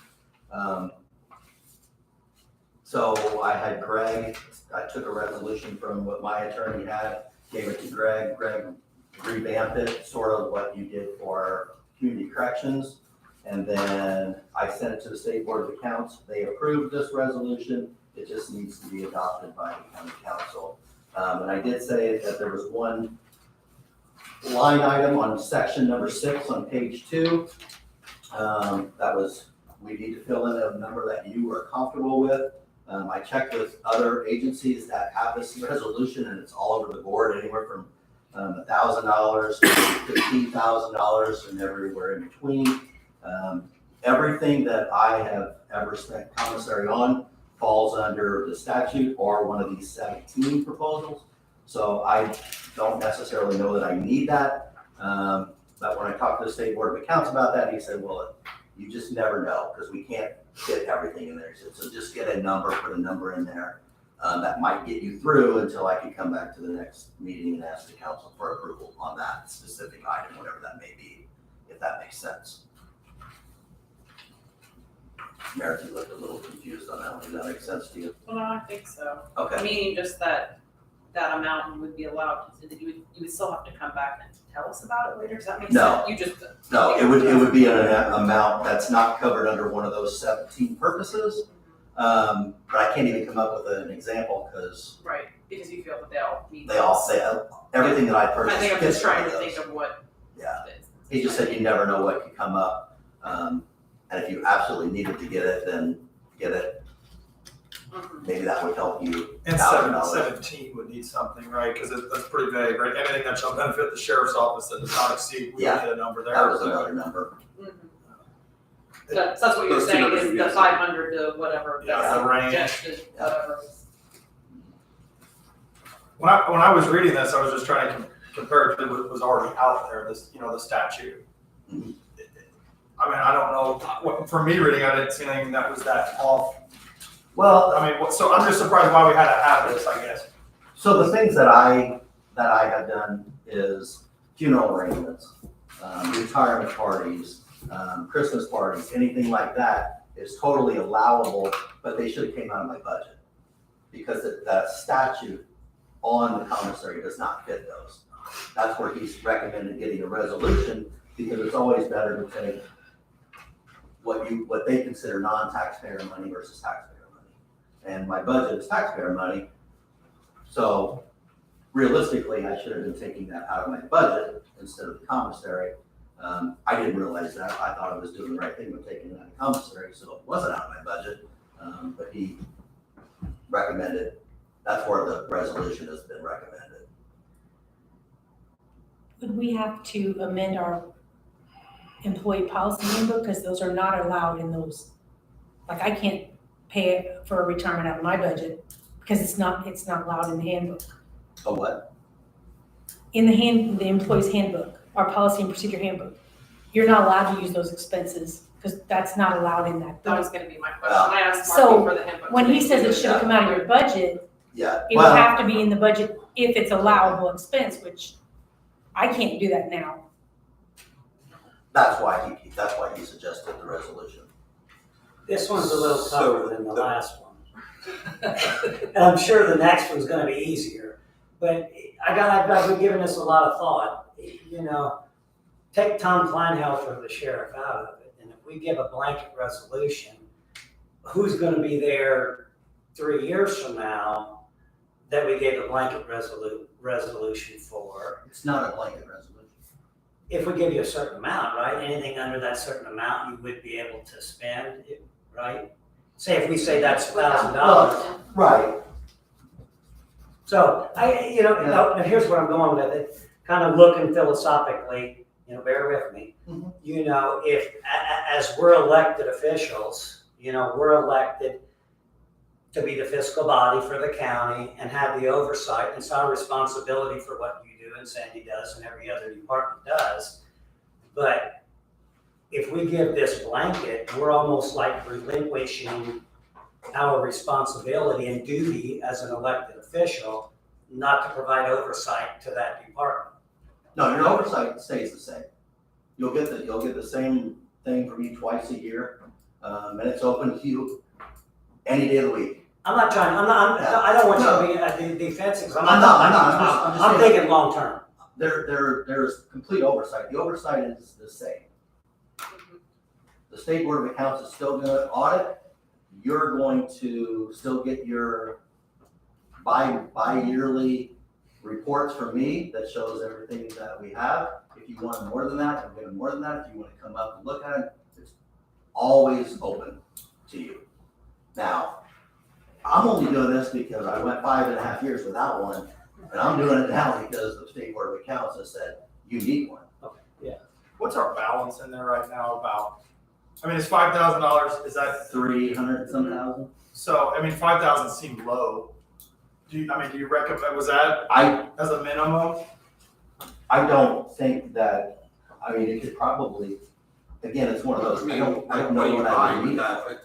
[SPEAKER 18] So I had Greg, I took a resolution from what my attorney had, gave it to Greg. Greg revamped it, sort of what you did for community corrections. And then I sent it to the State Board of Accounts. They approved this resolution. It just needs to be adopted by the county council. And I did say that there was one line item on section number 6 on page 2. That was, we need to fill in a number that you are comfortable with. I checked with other agencies that have this resolution, and it's all over the board, anywhere from $1,000 to $15,000 and everywhere in between. Everything that I have ever spent commissary on falls under the statute or one of these 17 proposals. So I don't necessarily know that I need that. But when I talked to the State Board of Accounts about that, he said, well, you just never know because we can't fit everything in there. So just get a number, put a number in there. That might get you through until I can come back to the next meeting and ask the council for approval on that specific item, whatever that may be, if that makes sense. Meredith, you looked a little confused on that one. Does that make sense to you?
[SPEAKER 6] Well, no, I think so.
[SPEAKER 18] Okay.
[SPEAKER 6] Meaning just that amount would be allowed, you would still have to come back and tell us about it later, does that make sense?
[SPEAKER 18] No.
[SPEAKER 6] You just.
[SPEAKER 18] No, it would be an amount that's not covered under one of those 17 purposes. But I can't even come up with an example because
[SPEAKER 6] Right, because you feel that they all need.
[SPEAKER 18] they all say everything that I
[SPEAKER 6] I
[SPEAKER 18] purchased.
[SPEAKER 6] think I'm
[SPEAKER 18] fits
[SPEAKER 6] just trying
[SPEAKER 18] one
[SPEAKER 6] to
[SPEAKER 18] of
[SPEAKER 6] think
[SPEAKER 18] those.
[SPEAKER 6] of what.
[SPEAKER 18] Yeah. He just said you never know what could come up. And if you absolutely needed to get it, then get it. Maybe that would help you.
[SPEAKER 8] And
[SPEAKER 18] $1,000.
[SPEAKER 8] 17 would need something, right? Because that's pretty vague, right? Anything that shall benefit the sheriff's office that does not exceed, we
[SPEAKER 18] Yeah.
[SPEAKER 8] need a number there.
[SPEAKER 18] That was another number.
[SPEAKER 6] That's what you're
[SPEAKER 8] Those two
[SPEAKER 6] saying
[SPEAKER 8] numbers
[SPEAKER 6] is
[SPEAKER 8] would be
[SPEAKER 6] the
[SPEAKER 8] the
[SPEAKER 6] 500 to whatever.
[SPEAKER 8] Yeah,
[SPEAKER 6] that's
[SPEAKER 8] the range.
[SPEAKER 6] suggested, whatever.
[SPEAKER 8] When I was reading this, I was just trying to compare it to what was already out there, this, the statute. I mean, I don't know, for me reading, I didn't see anything that was that off.
[SPEAKER 18] Well,
[SPEAKER 8] I mean, so I'm just surprised why we had to have this, I guess.
[SPEAKER 18] So the things that I have done is funeral arrangements. retirement parties, Christmas parties, anything like that is totally allowable, but they should have came out of my budget. Because the statute on the commissary does not fit those. That's where he's recommended getting a resolution, because it's always better to take what they consider non-taxpayer money versus taxpayer money. And my budget is taxpayer money, so realistically, I should have been taking that out of my budget instead of the commissary. I didn't realize that. I thought I was doing the right thing with taking it out of commissary, so it wasn't out of my budget. But he recommended, that's where the resolution has been recommended.
[SPEAKER 4] Would we have to amend our employee policy handbook, because those are not allowed in those? Like, I can't pay for a retirement out of my budget, because it's not allowed in the handbook.
[SPEAKER 18] A what?
[SPEAKER 4] In the employee's handbook, our policy and procedure handbook, you're not allowed to use those expenses, because that's not allowed in that
[SPEAKER 6] That
[SPEAKER 4] book.
[SPEAKER 6] was gonna be my question. I asked
[SPEAKER 4] So,
[SPEAKER 6] Marty for the handbook.
[SPEAKER 4] When he says it should have come out of your budget,
[SPEAKER 18] Yeah,
[SPEAKER 4] it would have to be in the budget if it's allowable expense, which I can't do that now.
[SPEAKER 18] that's why he suggested the resolution.
[SPEAKER 12] This one's a little tougher than the last one. And I'm sure the next one's gonna be easier, but I've been giving this a lot of thought. You know, take Tom Kleinhelfer, the sheriff, out of it, and if we give a blanket resolution, who's gonna be there 3 years from now that we gave a blanket resolution for?
[SPEAKER 18] It's not a blanket resolution.
[SPEAKER 12] If we give you a certain amount, right, anything under that certain amount, you would be able to spend, right? Say if we say that's $1,000.
[SPEAKER 18] Right.
[SPEAKER 12] So now here's where I'm going with it, kind of looking philosophically, bear with me. You know, if, as we're elected officials, we're elected to be the fiscal body for the county and have the oversight. It's our responsibility for what you do and Sandy does and every other department does. But if we give this blanket, we're almost like relinquishing our responsibility and duty as an elected official not to provide oversight to that department.
[SPEAKER 18] No, your oversight stays the same. You'll get the same thing from me twice a year, and it's open to you any day of the week.
[SPEAKER 12] I don't want you to be defensive. I'm
[SPEAKER 18] saying,
[SPEAKER 12] thinking long term.
[SPEAKER 18] There's complete oversight. The oversight is the same. The State Board of Accounts is still gonna audit. You're going to still get your bi-yearly reports from me that shows everything that we have. If you want more than that, I'm getting more than that. If you want to come up and look at it, it's always open to you. Now, I'm only doing this because I went 5.5 years without one, and I'm doing it now because the State Board of Accounts has said, you need one.
[SPEAKER 12] Okay, yeah.
[SPEAKER 8] What's our balance in there right now about, it's $5,000, is that?
[SPEAKER 18] 300 some thousand?
[SPEAKER 8] So, $5,000 seemed low. Do you recommend, was that as a minimum?
[SPEAKER 18] I don't think that, it could probably, again, it's one of those, I don't know what I need.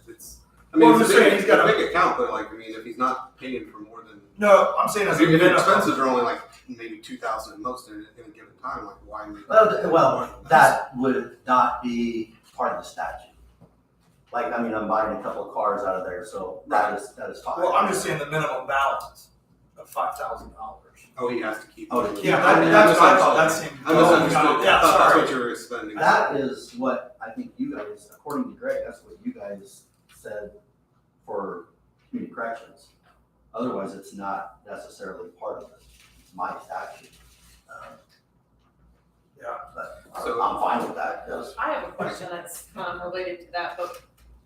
[SPEAKER 13] It's a big account, but if he's not paying for more than.
[SPEAKER 8] No, I'm saying as a
[SPEAKER 13] if
[SPEAKER 8] minimum.
[SPEAKER 13] expenses are only maybe 2,000 at most in a given time, why make?
[SPEAKER 18] Well, that would not be part of the statute. I'm buying a couple of cars out of there, so that is fine.
[SPEAKER 8] Well, I'm just saying the minimum balance of $5,000.
[SPEAKER 13] Oh, he has to keep.
[SPEAKER 18] Oh,
[SPEAKER 13] it.
[SPEAKER 8] Yeah, that's what I thought. That seemed.
[SPEAKER 13] I misunderstood.
[SPEAKER 8] Yeah,
[SPEAKER 13] I thought that's
[SPEAKER 8] sorry.
[SPEAKER 13] what you were spending.
[SPEAKER 18] That is what I think you guys, according to Greg, that's what you guys said for community corrections. Otherwise, it's not necessarily part of my statute. But I'm fine with that, because
[SPEAKER 6] I have a question that's related to that, but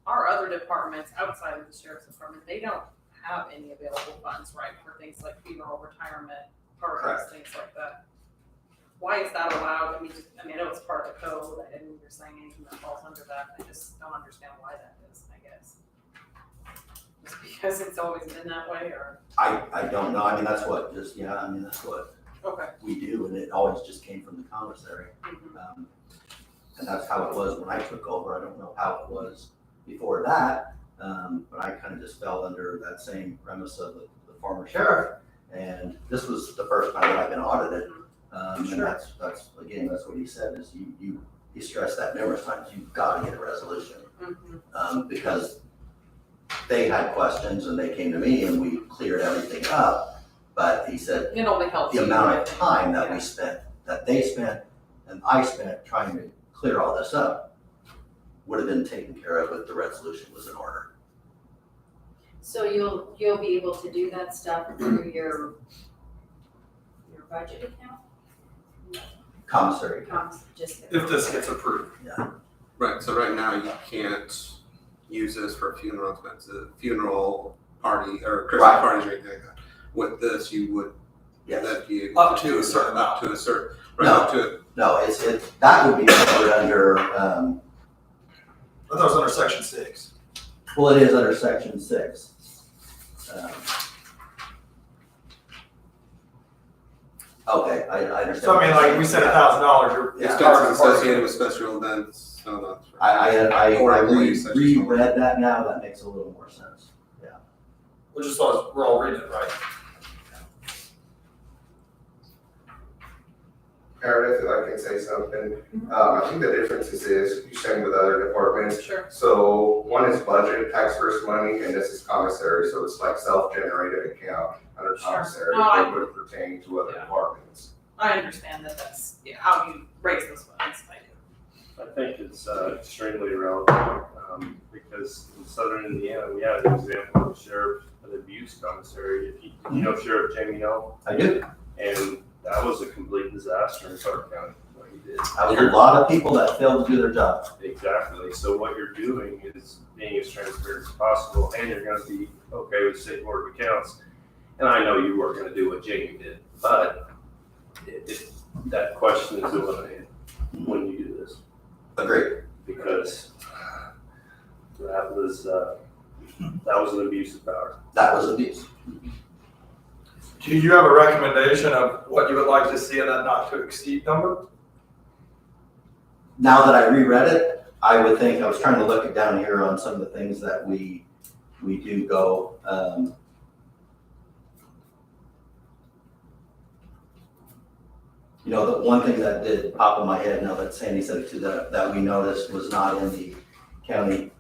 [SPEAKER 6] our other departments outside of the sheriff's department, they don't have any available funds, right, for things like funeral, retirement, parties,
[SPEAKER 18] Correct.
[SPEAKER 6] things like that. Why is that allowed? I know it's part of the code, and you're saying anything that falls under that, I just don't understand why that is, I guess. Just because it's always been that way, or?
[SPEAKER 18] I don't know, that's what that's what
[SPEAKER 6] Okay.
[SPEAKER 18] we do, and it always just came from the commissary.
[SPEAKER 6] Mhm.
[SPEAKER 18] And that's how it was when I took over. I don't know how it was before that, but I kind of just fell under that same premise of the former sheriff. And this was the first time that I've been audited And that's, again, that's what he said, is he stressed that numerous times, you've gotta get a resolution. Because they had questions and they came to me and we cleared everything up. But he said,
[SPEAKER 6] It only helps.
[SPEAKER 18] the
[SPEAKER 6] you,
[SPEAKER 18] amount
[SPEAKER 6] right?
[SPEAKER 18] of time that we spent, that they spent, and I spent trying to clear all this up, would have been taken care of if the resolution was in order.
[SPEAKER 14] So you'll be able to do that stuff through your budget account?
[SPEAKER 18] Commissary.
[SPEAKER 14] Just.
[SPEAKER 8] If this gets approved.
[SPEAKER 13] Right, so right now you can't use this for funeral expenses, funeral party or Christmas
[SPEAKER 18] Right.
[SPEAKER 13] parties or anything like that. With this, you would,
[SPEAKER 18] Yes.
[SPEAKER 13] that'd be able
[SPEAKER 8] Up
[SPEAKER 13] to
[SPEAKER 8] to
[SPEAKER 13] do
[SPEAKER 8] a certain
[SPEAKER 13] up
[SPEAKER 8] amount.
[SPEAKER 13] to a certain, right,
[SPEAKER 18] No.
[SPEAKER 13] up to,
[SPEAKER 18] No, that would be covered under,
[SPEAKER 8] But that was under section 6.
[SPEAKER 18] well, it is under section 6. Okay, I understand.
[SPEAKER 8] So I mean, like, we said $1,000, you're.
[SPEAKER 18] Yeah.
[SPEAKER 13] expenses associated with special events, no, that's.
[SPEAKER 18] I
[SPEAKER 13] Or employees, such as-
[SPEAKER 18] reread that now, that makes a little more sense.
[SPEAKER 8] We just thought we're all reading it right.
[SPEAKER 19] Meredith, if I can say something, I think the difference is you same with other departments.
[SPEAKER 6] Sure.
[SPEAKER 19] So one is budget, tax first money, and this is commissary, so it's like self-generated account under
[SPEAKER 6] Sure.
[SPEAKER 19] commissary,
[SPEAKER 6] No, I-
[SPEAKER 19] that would pertain to other departments.
[SPEAKER 6] I understand that that's, how you raise those funds, I do.
[SPEAKER 5] I think it's extremely relevant, because in southern Indiana, we had an example of sheriff, an abuse commissary, if you know Sheriff Jamie Hill?
[SPEAKER 18] I do.
[SPEAKER 5] And that was a complete disaster in Clark County, what he did.
[SPEAKER 18] That was a lot of people that failed to do their job.
[SPEAKER 5] Exactly, so what you're doing is being as transparent as possible, and you're gonna be okay with state board of accounts. And I know you weren't gonna do what Jamie did, but that question is eliminated when you do this.
[SPEAKER 18] Agreed.
[SPEAKER 5] Because that was an abuse of power.
[SPEAKER 18] That was abuse.
[SPEAKER 8] Do you have a recommendation of what you would like to see in that not to exceed number?
[SPEAKER 18] Now that I reread it, I would think, I was trying to look it down here on some of the things that we do go, the one thing that did pop in my head now that Sandy said it too, that we noticed was not in the county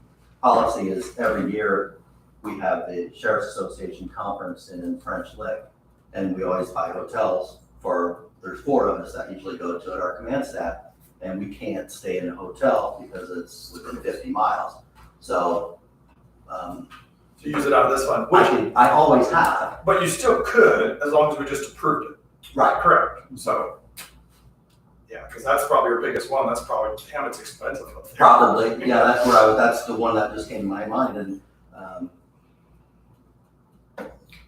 [SPEAKER 18] policy is every year we have the Sheriff's Association conference in French Lick, and we always buy hotels there's 4 of us that usually go to it, our command staff, and we can't stay in a hotel because it's within 50 miles. So,
[SPEAKER 8] To use it out of this fund? Which,
[SPEAKER 18] I always have.
[SPEAKER 8] but you still could, as long as we just approved it.
[SPEAKER 18] Right.
[SPEAKER 8] Correct, so. Yeah, because that's probably your biggest one, that's probably, damn, it's expensive up there.
[SPEAKER 18] Probably, yeah, that's the one that just came to my mind, and,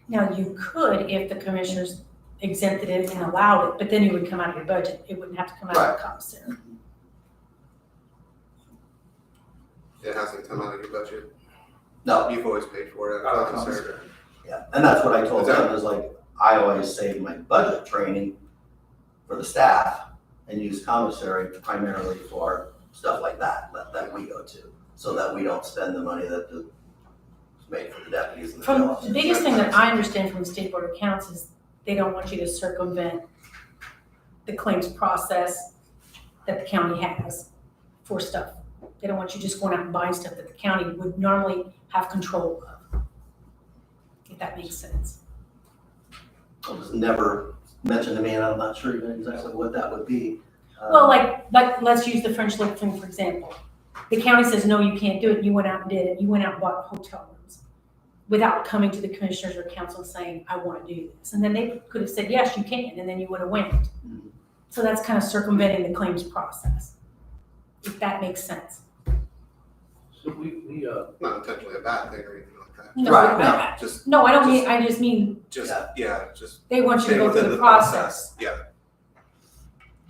[SPEAKER 4] Now, you could, if the commissioners exempted it and allowed it, but then it would come out of your budget. It wouldn't have to come out of the commissary.
[SPEAKER 13] It hasn't come out of your budget.
[SPEAKER 18] No.
[SPEAKER 13] You've always paid for it.
[SPEAKER 8] Out of
[SPEAKER 13] commissary.
[SPEAKER 18] yeah, and that's what I told
[SPEAKER 13] Is that-
[SPEAKER 18] them, is like, I always save my budget training for the staff and use commissary primarily for stuff like that we go to, so that we don't spend the money that is made for the deputies and the
[SPEAKER 4] From,
[SPEAKER 18] officers.
[SPEAKER 4] the biggest thing that I understand from the State Board of Accounts is they don't want you to circumvent the claims process that the county has for stuff. They don't want you just going out and buying stuff that the county would normally have control of, if that makes sense.
[SPEAKER 18] It was never mentioned to me, and I'm not sure even exactly what that would be.
[SPEAKER 4] Well, like, let's use the French Lick thing, for example. The county says, no, you can't do it. You went out and did it. You went out and bought hotel rooms without coming to the commissioners or council and saying, I want to do this. And then they could have said, yes, you can, and then you would have went. So that's kind of circumventing the claims process, if that makes sense.
[SPEAKER 5] So we
[SPEAKER 13] Not intentionally a bad thing or anything like that.
[SPEAKER 4] No,
[SPEAKER 18] Right,
[SPEAKER 4] no.
[SPEAKER 13] Just,
[SPEAKER 4] No, I just mean,
[SPEAKER 13] just, yeah, just.
[SPEAKER 4] they want you to
[SPEAKER 13] stay
[SPEAKER 4] go
[SPEAKER 13] within
[SPEAKER 4] through the process.
[SPEAKER 13] Yeah.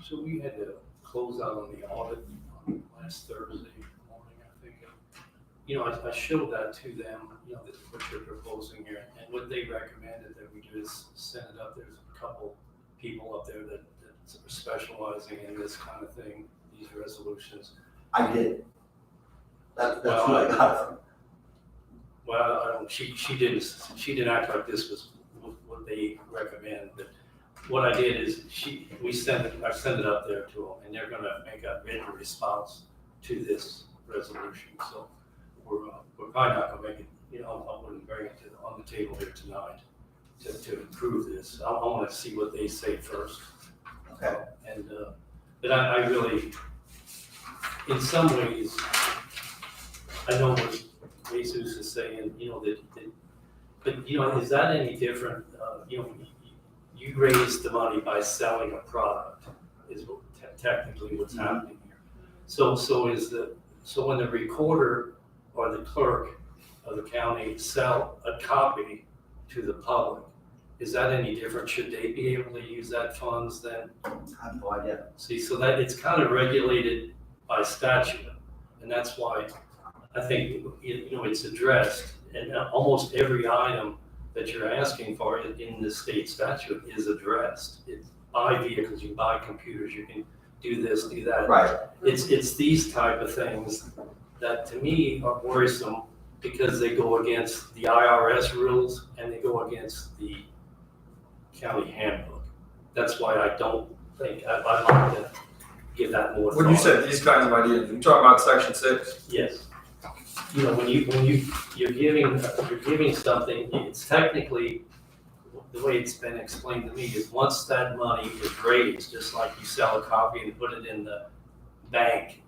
[SPEAKER 2] So we had to close out on the audit on last Thursday morning, I think. I showed that to them, that's what you're proposing here. And what they recommended that we do is send it up. There's a couple people up there that are specializing in this kind of thing, these resolutions.
[SPEAKER 18] I did. That's who I got it from.
[SPEAKER 2] Well, she didn't act like this was what they recommend, but what I did is I sent it up there to them, and they're gonna make a written response to this resolution, so we're probably not gonna make it, I wouldn't bring it on the table here tonight to approve this. I wanna see what they say first.
[SPEAKER 18] Okay.
[SPEAKER 2] And, but I really, in some ways, I know what Jesus is saying, but, is that any different? You raise the money by selling a product, is technically what's happening here. So when the recorder or the clerk of the county sell a copy to the public, is that any different? Should they be able to use that funds then?
[SPEAKER 18] I have no idea.
[SPEAKER 2] See, so that it's kind of regulated by statute, and that's why I think, it's addressed, and almost every item that you're asking for in the state statute is addressed. It's buy vehicles, you buy computers, you can do this, do that.
[SPEAKER 18] Right.
[SPEAKER 2] It's these type of things that to me are worrisome because they go against the IRS rules and they go against the county handbook. That's why I don't think, I'd like to give that more thought.
[SPEAKER 8] When you said these kinds of ideas, you talking about section 6?
[SPEAKER 2] Yes. When you're giving something, it's technically, the way it's been explained to me is once that money is raised, just like you sell a copy and put it in the bank,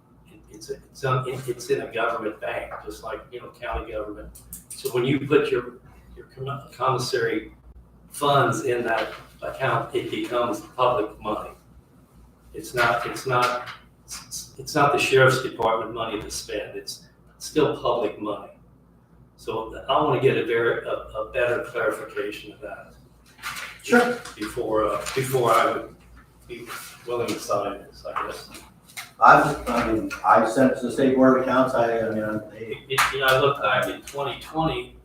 [SPEAKER 2] it's in a government bank, just like, county government. So when you put your commissary funds in that account, it becomes public money. It's not the sheriff's department money to spend, it's still public money. So I want to get a better clarification of that.
[SPEAKER 18] Sure.
[SPEAKER 2] Before I would be willing to sign this, I guess.
[SPEAKER 18] I sent it to the state board of accounts, I
[SPEAKER 2] looked back in 2020.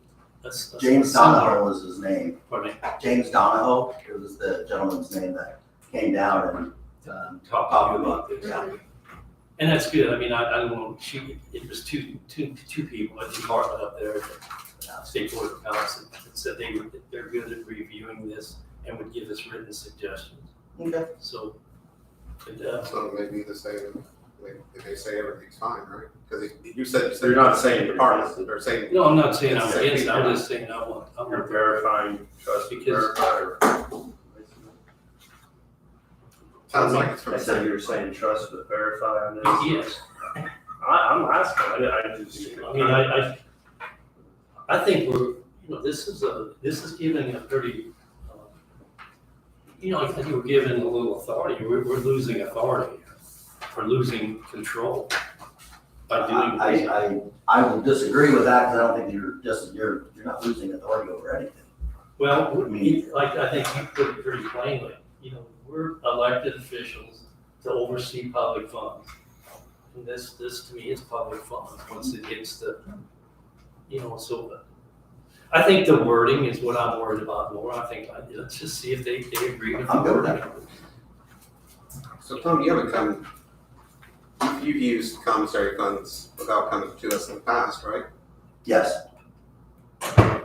[SPEAKER 18] James Donahoe was his name.
[SPEAKER 2] Pardon me?
[SPEAKER 18] James Donahoe, it was the gentleman's name that came down and
[SPEAKER 2] talked to you about this.
[SPEAKER 18] Yeah.
[SPEAKER 2] And that's good. I mean, I don't know, it was two people at the department up there, at the State Board of Accounts, that said they're good at reviewing this and would give us written suggestions.
[SPEAKER 18] Okay.
[SPEAKER 2] So,
[SPEAKER 13] So maybe the same, if they say everything's fine, right? Because you said
[SPEAKER 5] You're not
[SPEAKER 13] the same
[SPEAKER 5] saying
[SPEAKER 13] department, they're saying.
[SPEAKER 2] no, I'm not saying I'm
[SPEAKER 13] It's
[SPEAKER 2] against it, I'm
[SPEAKER 13] saying-
[SPEAKER 2] just saying I want
[SPEAKER 5] You're verifying trust
[SPEAKER 2] Because-
[SPEAKER 5] verified.
[SPEAKER 13] Sounds like it's from
[SPEAKER 5] I
[SPEAKER 13] the
[SPEAKER 5] said
[SPEAKER 13] same.
[SPEAKER 5] you were saying trust but verify on this.
[SPEAKER 2] yes.
[SPEAKER 5] I'm asking, I just.
[SPEAKER 2] I mean, I think we're, this is giving a pretty, I think we're giving a little authority, we're losing authority, we're losing control by doing this.
[SPEAKER 18] I will disagree with that, because I don't think you're not losing authority over anything.
[SPEAKER 2] Well, I think you put it pretty plainly, we're elected officials to oversee public funds. And this to me is public funds, once it hits the, so I think the wording is what I'm worried about more. I think, let's just see if they agree with the
[SPEAKER 18] I'm good with
[SPEAKER 2] wording.
[SPEAKER 13] So Tony, you've used commissary funds without coming to us in the past, right?
[SPEAKER 18] Yes.
[SPEAKER 13] I'm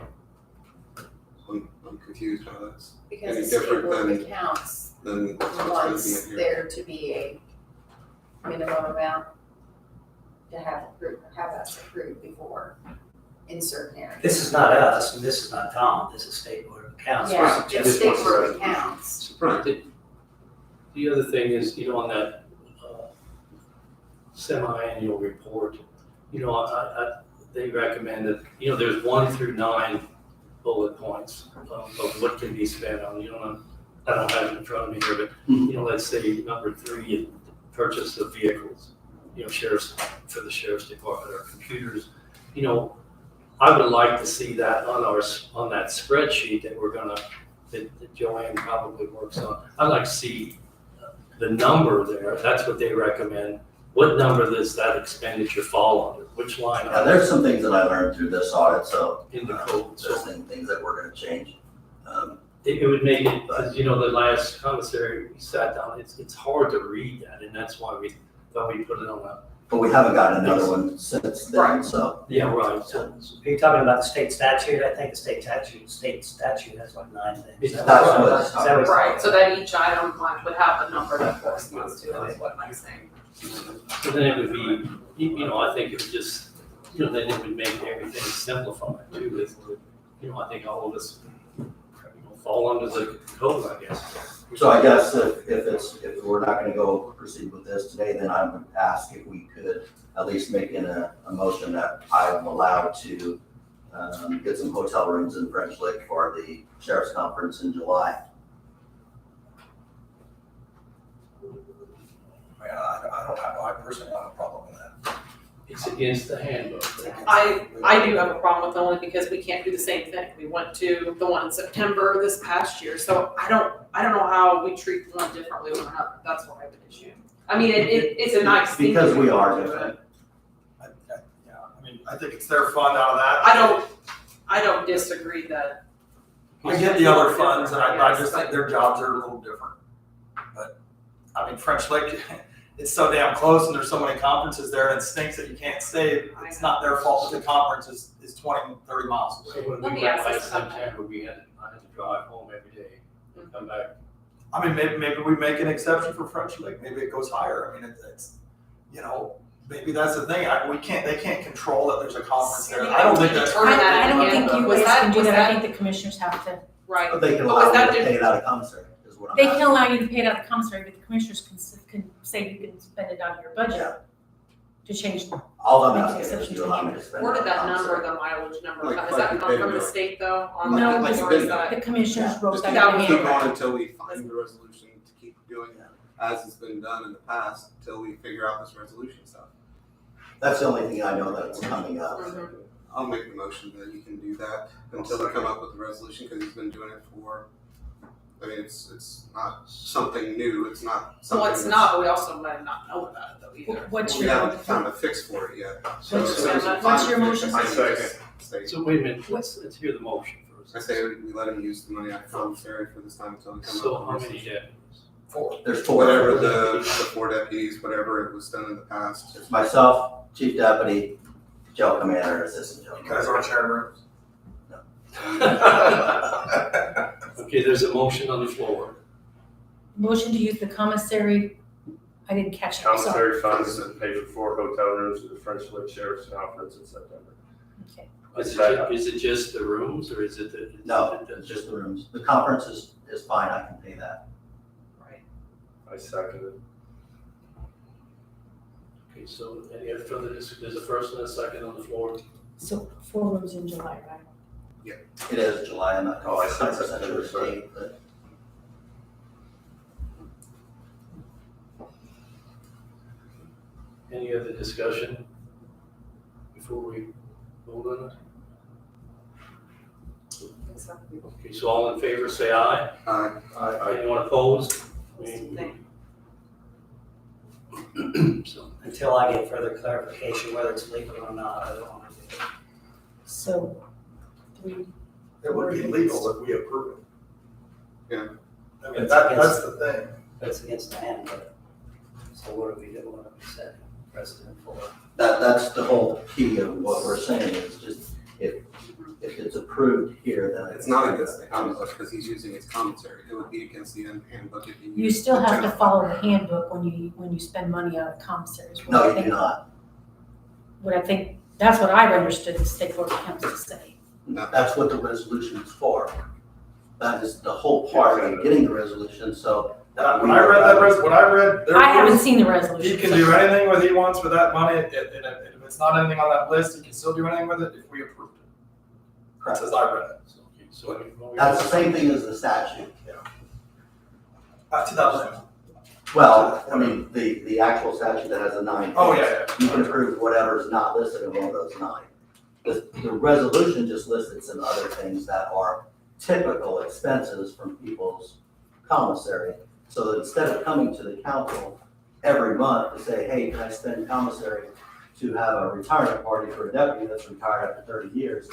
[SPEAKER 13] confused how that's
[SPEAKER 14] Because
[SPEAKER 13] any
[SPEAKER 14] the state
[SPEAKER 13] different
[SPEAKER 14] board of
[SPEAKER 13] than,
[SPEAKER 14] accounts
[SPEAKER 13] than what's gonna be
[SPEAKER 14] wants
[SPEAKER 13] in here.
[SPEAKER 14] there to be a minimum amount to have us approved before in certain areas.
[SPEAKER 12] This is not us, and this is not Tom, this is State Board of Accounts. We're
[SPEAKER 14] Yeah, it's
[SPEAKER 12] suggesting-
[SPEAKER 14] state board of accounts.
[SPEAKER 2] Right. The other thing is, on that semi-annual report, they recommended, there's 1 through 9 bullet points of what can be spent on, I don't have it in front of me here, but, let's say number 3, purchase of vehicles, for the sheriff's department or computers. I would like to see that on that spreadsheet that Joanne probably works on. I'd like to see the number there, that's what they recommend. What number does that expenditure fall under? Which line?
[SPEAKER 18] Yeah, there's some things that I learned through this audit, so.
[SPEAKER 2] In the code,
[SPEAKER 18] There's some things that we're gonna change.
[SPEAKER 2] It would make it, because the last commissary we sat down, it's hard to read that, and that's why we thought we put it on
[SPEAKER 18] But we haven't gotten another one since then,
[SPEAKER 6] Right.
[SPEAKER 18] so.
[SPEAKER 2] Yeah, right.
[SPEAKER 12] So, are you talking about the state statute? I think the state statute has like 9 things.
[SPEAKER 18] That's what
[SPEAKER 12] Is that what-
[SPEAKER 6] Right, so that each item would have a number that corresponds to it, is what I'm saying.
[SPEAKER 2] So then it would be, I think it would just, then it would make everything simplified too, with, I think all of us, fall under the code, I guess.
[SPEAKER 18] So I guess if we're not gonna go proceed with this today, then I would ask if we could at least make a motion that I'm allowed to get some hotel rooms in French Lick for the sheriff's conference in July.
[SPEAKER 8] I personally don't have a problem with that.
[SPEAKER 2] It's against the handbook.
[SPEAKER 6] I do have a problem with it only because we can't do the same thing. We went to the one in September this past year, so I don't know how we treat one differently over another. That's what I have an issue. I mean, it's a nice thing.
[SPEAKER 18] Because we are
[SPEAKER 6] to do
[SPEAKER 18] different.
[SPEAKER 6] it.
[SPEAKER 8] Yeah, I mean, I think it's their fund out of that.
[SPEAKER 6] I don't disagree that.
[SPEAKER 8] I get the other funds, and I just think their jobs are a little different. But, I mean, French Lick, it's so damn close, and there's so many conferences there, and it stinks that you can't stay. It's not their fault that the conference is 20, 30 miles
[SPEAKER 2] So
[SPEAKER 8] away.
[SPEAKER 2] when
[SPEAKER 6] Let
[SPEAKER 2] we
[SPEAKER 6] me
[SPEAKER 2] went
[SPEAKER 6] ask
[SPEAKER 2] last
[SPEAKER 6] this about
[SPEAKER 2] September, I had to drive home every day and come back.
[SPEAKER 8] I mean, maybe we make an exception for French Lick, maybe it goes higher. I mean, it's, maybe that's the thing. They can't control that there's a conference there. I don't think that's.
[SPEAKER 4] I don't think you
[SPEAKER 6] Was
[SPEAKER 4] guys
[SPEAKER 6] that-
[SPEAKER 4] can do
[SPEAKER 6] was
[SPEAKER 4] that, I
[SPEAKER 6] that-
[SPEAKER 4] think the commissioners have to,
[SPEAKER 6] Right.
[SPEAKER 18] But they can
[SPEAKER 6] But was
[SPEAKER 18] allow
[SPEAKER 6] that
[SPEAKER 18] you to pay it out of commissary, is what I'm
[SPEAKER 4] they
[SPEAKER 18] asking.
[SPEAKER 4] can allow you to pay it out of commissary, but the commissioners can say you can spend it out of your budget to change.
[SPEAKER 18] All I'm
[SPEAKER 4] Make
[SPEAKER 18] asking is
[SPEAKER 4] exceptions
[SPEAKER 18] you
[SPEAKER 4] to
[SPEAKER 18] allow me
[SPEAKER 4] handbook.
[SPEAKER 18] to spend it
[SPEAKER 6] Where
[SPEAKER 18] out
[SPEAKER 6] did
[SPEAKER 18] of
[SPEAKER 6] that
[SPEAKER 18] commissary.
[SPEAKER 6] number, the mileage number,
[SPEAKER 13] Like-
[SPEAKER 6] does
[SPEAKER 13] like
[SPEAKER 6] that
[SPEAKER 13] you
[SPEAKER 6] come
[SPEAKER 13] paid
[SPEAKER 6] from
[SPEAKER 13] it
[SPEAKER 6] the
[SPEAKER 13] out.
[SPEAKER 6] state though? On
[SPEAKER 4] No,
[SPEAKER 6] the-
[SPEAKER 13] like
[SPEAKER 6] or
[SPEAKER 13] you
[SPEAKER 6] is
[SPEAKER 13] paid it
[SPEAKER 6] that-
[SPEAKER 4] The commissioners wrote
[SPEAKER 13] Just
[SPEAKER 4] that
[SPEAKER 6] that
[SPEAKER 4] in
[SPEAKER 6] was
[SPEAKER 4] the
[SPEAKER 13] keep
[SPEAKER 4] handbook.
[SPEAKER 13] on until we find the resolution to keep doing that, as has been done in the past, until we figure out this resolution stuff.
[SPEAKER 18] That's the only thing I know that's coming up.
[SPEAKER 6] Mhm.
[SPEAKER 13] I'll make the motion that you can do that until we come up with the resolution, because he's been doing it for, I mean, it's not something new, it's not something.
[SPEAKER 6] Well, it's not, but we also might not know about it though either.
[SPEAKER 4] What's
[SPEAKER 13] We
[SPEAKER 4] your,
[SPEAKER 13] haven't found a fix for it yet. So
[SPEAKER 4] What's-
[SPEAKER 13] as soon as we
[SPEAKER 6] what's
[SPEAKER 13] find
[SPEAKER 4] your
[SPEAKER 13] a fix,
[SPEAKER 4] motion?
[SPEAKER 13] I
[SPEAKER 1] I second.
[SPEAKER 13] just say-
[SPEAKER 2] So wait a minute, let's hear the motion
[SPEAKER 13] I
[SPEAKER 2] first.
[SPEAKER 13] say we let him use the money out of commissary for this time until we come
[SPEAKER 2] So
[SPEAKER 13] up
[SPEAKER 2] how
[SPEAKER 13] with a
[SPEAKER 2] many
[SPEAKER 13] resolution.
[SPEAKER 2] deputies?
[SPEAKER 18] There's 4.
[SPEAKER 13] Whatever the 4 deputies, whatever it was done in the past.
[SPEAKER 18] It's myself, chief deputy, jail commander, assistant jail
[SPEAKER 8] You guys
[SPEAKER 18] commander.
[SPEAKER 8] aren't sharing rooms.
[SPEAKER 2] Okay, there's a motion on the floor.
[SPEAKER 4] motion to use the commissary, I didn't catch that, sorry.
[SPEAKER 5] Commissary funds to pay for 4 hotel rooms at the French Lick Sheriff's Conference in September.
[SPEAKER 4] Okay.
[SPEAKER 2] Is it just the rooms, or is it the?
[SPEAKER 18] No, it's just the rooms. The conference is fine, I can pay that.
[SPEAKER 5] I second it.
[SPEAKER 2] Okay, so any other further, there's a first and a second on the floor.
[SPEAKER 4] So 4 rooms in July, right?
[SPEAKER 18] It is July, I'm not
[SPEAKER 5] Oh, I
[SPEAKER 18] quite
[SPEAKER 5] see.
[SPEAKER 18] 100% sure it's date, but
[SPEAKER 2] Any other discussion before we vote on it? Okay, so all in favor, say aye. Anyone opposed? So,
[SPEAKER 12] Until I get further clarification whether it's legal or not, I don't want to do it.
[SPEAKER 4] So 3,
[SPEAKER 8] It would be legal if we approve it.
[SPEAKER 13] Yeah.
[SPEAKER 8] I mean, that's the thing.
[SPEAKER 12] But it's against the handbook. So what do we do, what do we set precedent for?
[SPEAKER 18] that's the whole key of what we're saying is just if it's approved here, then
[SPEAKER 13] It's not against the handbook, because he's using his commissary. It would be against the handbook if you.
[SPEAKER 4] you
[SPEAKER 13] use
[SPEAKER 4] still
[SPEAKER 13] the
[SPEAKER 4] have to
[SPEAKER 13] general
[SPEAKER 4] follow
[SPEAKER 13] fund.
[SPEAKER 4] the handbook when you spend money out of commissary. is what
[SPEAKER 18] No,
[SPEAKER 4] I
[SPEAKER 18] you
[SPEAKER 4] think.
[SPEAKER 18] do not.
[SPEAKER 4] What I think, that's what I've understood the state board of accounts to say.
[SPEAKER 18] That's what the resolution is for. That is the whole part of getting the resolution, so. that
[SPEAKER 8] When I read that there
[SPEAKER 4] I haven't
[SPEAKER 8] was-
[SPEAKER 4] seen the resolution.
[SPEAKER 8] He can do anything with he wants with that money, and if it's not anything on that list, he can still do anything with it if we approve it. That's as I read it.
[SPEAKER 2] okay, so.
[SPEAKER 18] That's the same thing as the statute.
[SPEAKER 8] To that limit.
[SPEAKER 18] Well, I mean, the actual statute that has the 9.
[SPEAKER 8] Oh, yeah.
[SPEAKER 18] You can approve whatever is not listed in one of those 9. The resolution just listed some other things that are typical expenses from people's commissary. So that instead of coming to the council every month to say, hey, can I spend commissary to have a retirement party for a deputy that's retired after 30 years,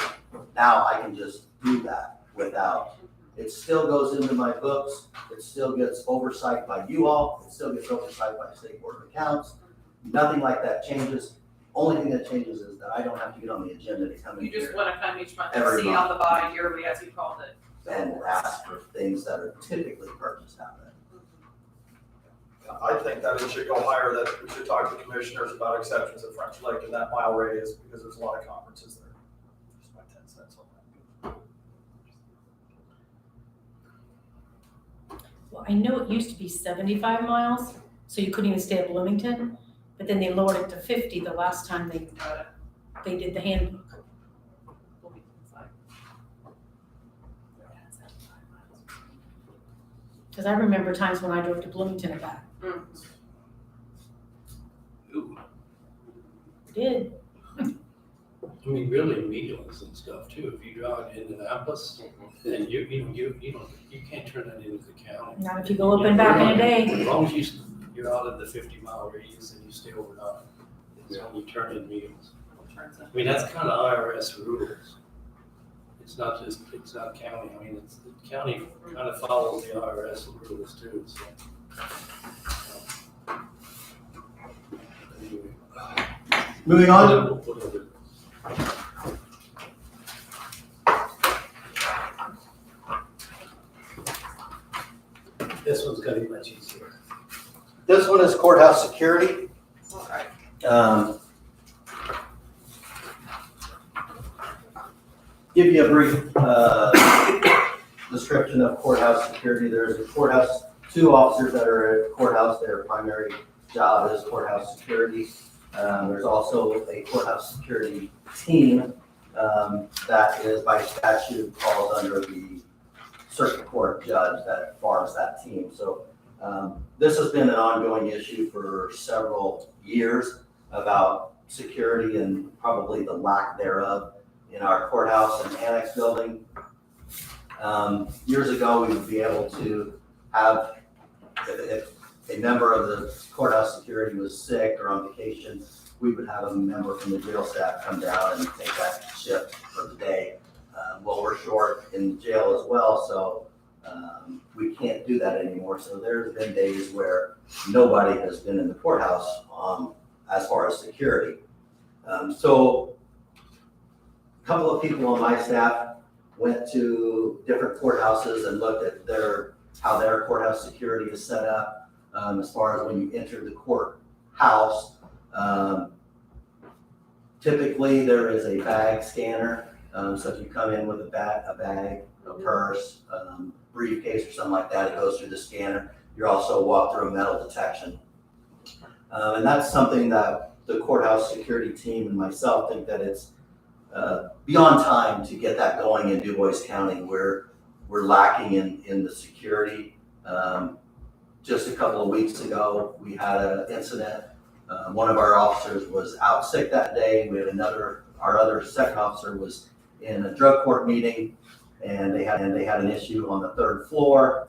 [SPEAKER 18] now I can just do that without, it still goes into my books, it still gets oversight by you all, it still gets oversight by the State Board of Accounts, nothing like that changes. Only thing that changes is that I don't have to get on the agenda to come in
[SPEAKER 6] You just
[SPEAKER 18] here
[SPEAKER 6] wanna come each month and
[SPEAKER 18] Every
[SPEAKER 6] see
[SPEAKER 18] month.
[SPEAKER 6] on the body yearly, as you called it.
[SPEAKER 18] and ask for things that are typically purchased out there.
[SPEAKER 8] I think that it should go higher, that we should talk to commissioners about exceptions at French Lake in that mile radius, because there's a lot of conferences there. Just my 10 cents on that.
[SPEAKER 4] Well, I know it used to be 75 miles, so you couldn't even stay at Bloomington, but then they lowered it to 50 the last time they did the handbook. Because I remember times when I drove to Bloomington and back. Did.
[SPEAKER 2] I mean, really meals and stuff too. If you drive to Indianapolis, then you can't turn that into the county.
[SPEAKER 4] Not if you go up and back in a day.
[SPEAKER 2] As long as you're out of the 50-mile radius and you stay overnight, it's when you turn in meals. I mean, that's kind of IRS rules. It's not county. I mean, the county kind of follows the IRS rules too, so. Anyway.
[SPEAKER 18] Moving on.
[SPEAKER 2] Whatever. This one's gonna be much easier.
[SPEAKER 18] This one is courthouse security. Give you a brief description of courthouse security. There's a courthouse, 2 officers that are at courthouse. Their primary job is courthouse security. There's also a courthouse security team that is by statute falls under the circuit court judge that forms that team. So this has been an ongoing issue for several years about security and probably the lack thereof in our courthouse and annex building. Years ago, we would be able to have, if a member of the courthouse security was sick or on vacation, we would have a member from the jail staff come down and take that shift for the day. Well, we're short in jail as well, so we can't do that anymore. So there's been days where nobody has been in the courthouse as far as security. So a couple of people on my staff went to different courthouses and looked at how their courthouse security is set up. As far as when you enter the courthouse, typically there is a bag scanner. So if you come in with a bag, a purse, briefcase or something like that, it goes through the scanner. You're also walked through a metal detection. And that's something that the courthouse security team and myself think that it's beyond time to get that going in DuBois County. We're lacking in the security. Just a couple of weeks ago, we had an incident. One of our officers was out sick that day. We had our other second officer was in a drug court meeting, and they had an issue on the 3rd floor.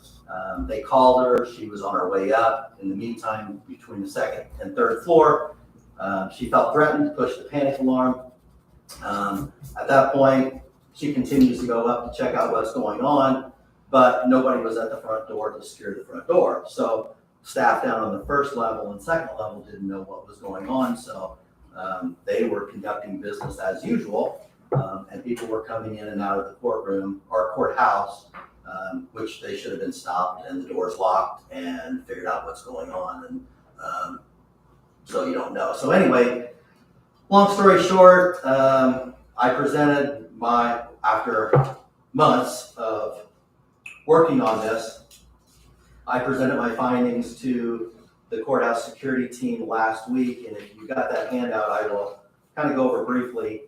[SPEAKER 18] They called her. She was on her way up. In the meantime, between the 2nd and 3rd floor, she felt threatened, pushed the panic alarm. At that point, she continues to go up to check out what's going on, but nobody was at the front door to secure the front door. So staff down on the 1st level and 2nd level didn't know what was going on. So they were conducting business as usual, and people were coming in and out of the courtroom or courthouse, which they should have been stopped and the doors locked and figured out what's going on. And so you don't know. So anyway, long story short, I presented after months of working on this, I presented my findings to the courthouse security team last week. And if you got that handout, I will kind of go over briefly.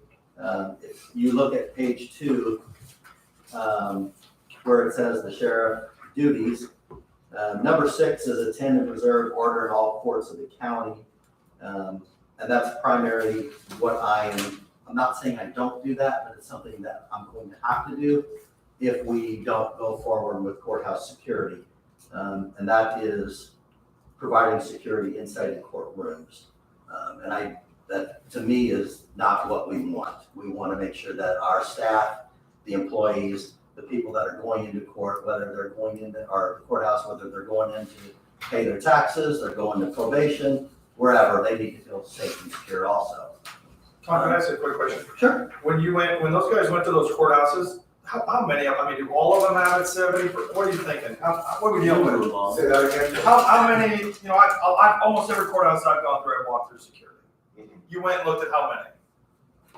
[SPEAKER 18] If you look at page 2, where it says the sheriff duties, number 6 is attend and preserve order in all courts of the county. And that's primarily what I'm not saying I don't do that, but it's something that I'm going to have to do if we don't go forward with courthouse security. And that is providing security inside the courtrooms. And that to me is not what we want. We want to make sure that our staff, the employees, the people that are going into court, whether they're going into our courthouse, whether they're going in to pay their taxes, they're going to probation, wherever, they need to feel safe and secure also.
[SPEAKER 8] Tom, can I ask you a quick question?
[SPEAKER 18] Sure.
[SPEAKER 8] When those guys went to those courthouses, how many of them, I mean, do all of them have it 70? What are you thinking? What are we dealing with?
[SPEAKER 19] Say that again?
[SPEAKER 8] How many, you know, I almost every courthouse I've gone through, I've walked through security. You went and looked at how many?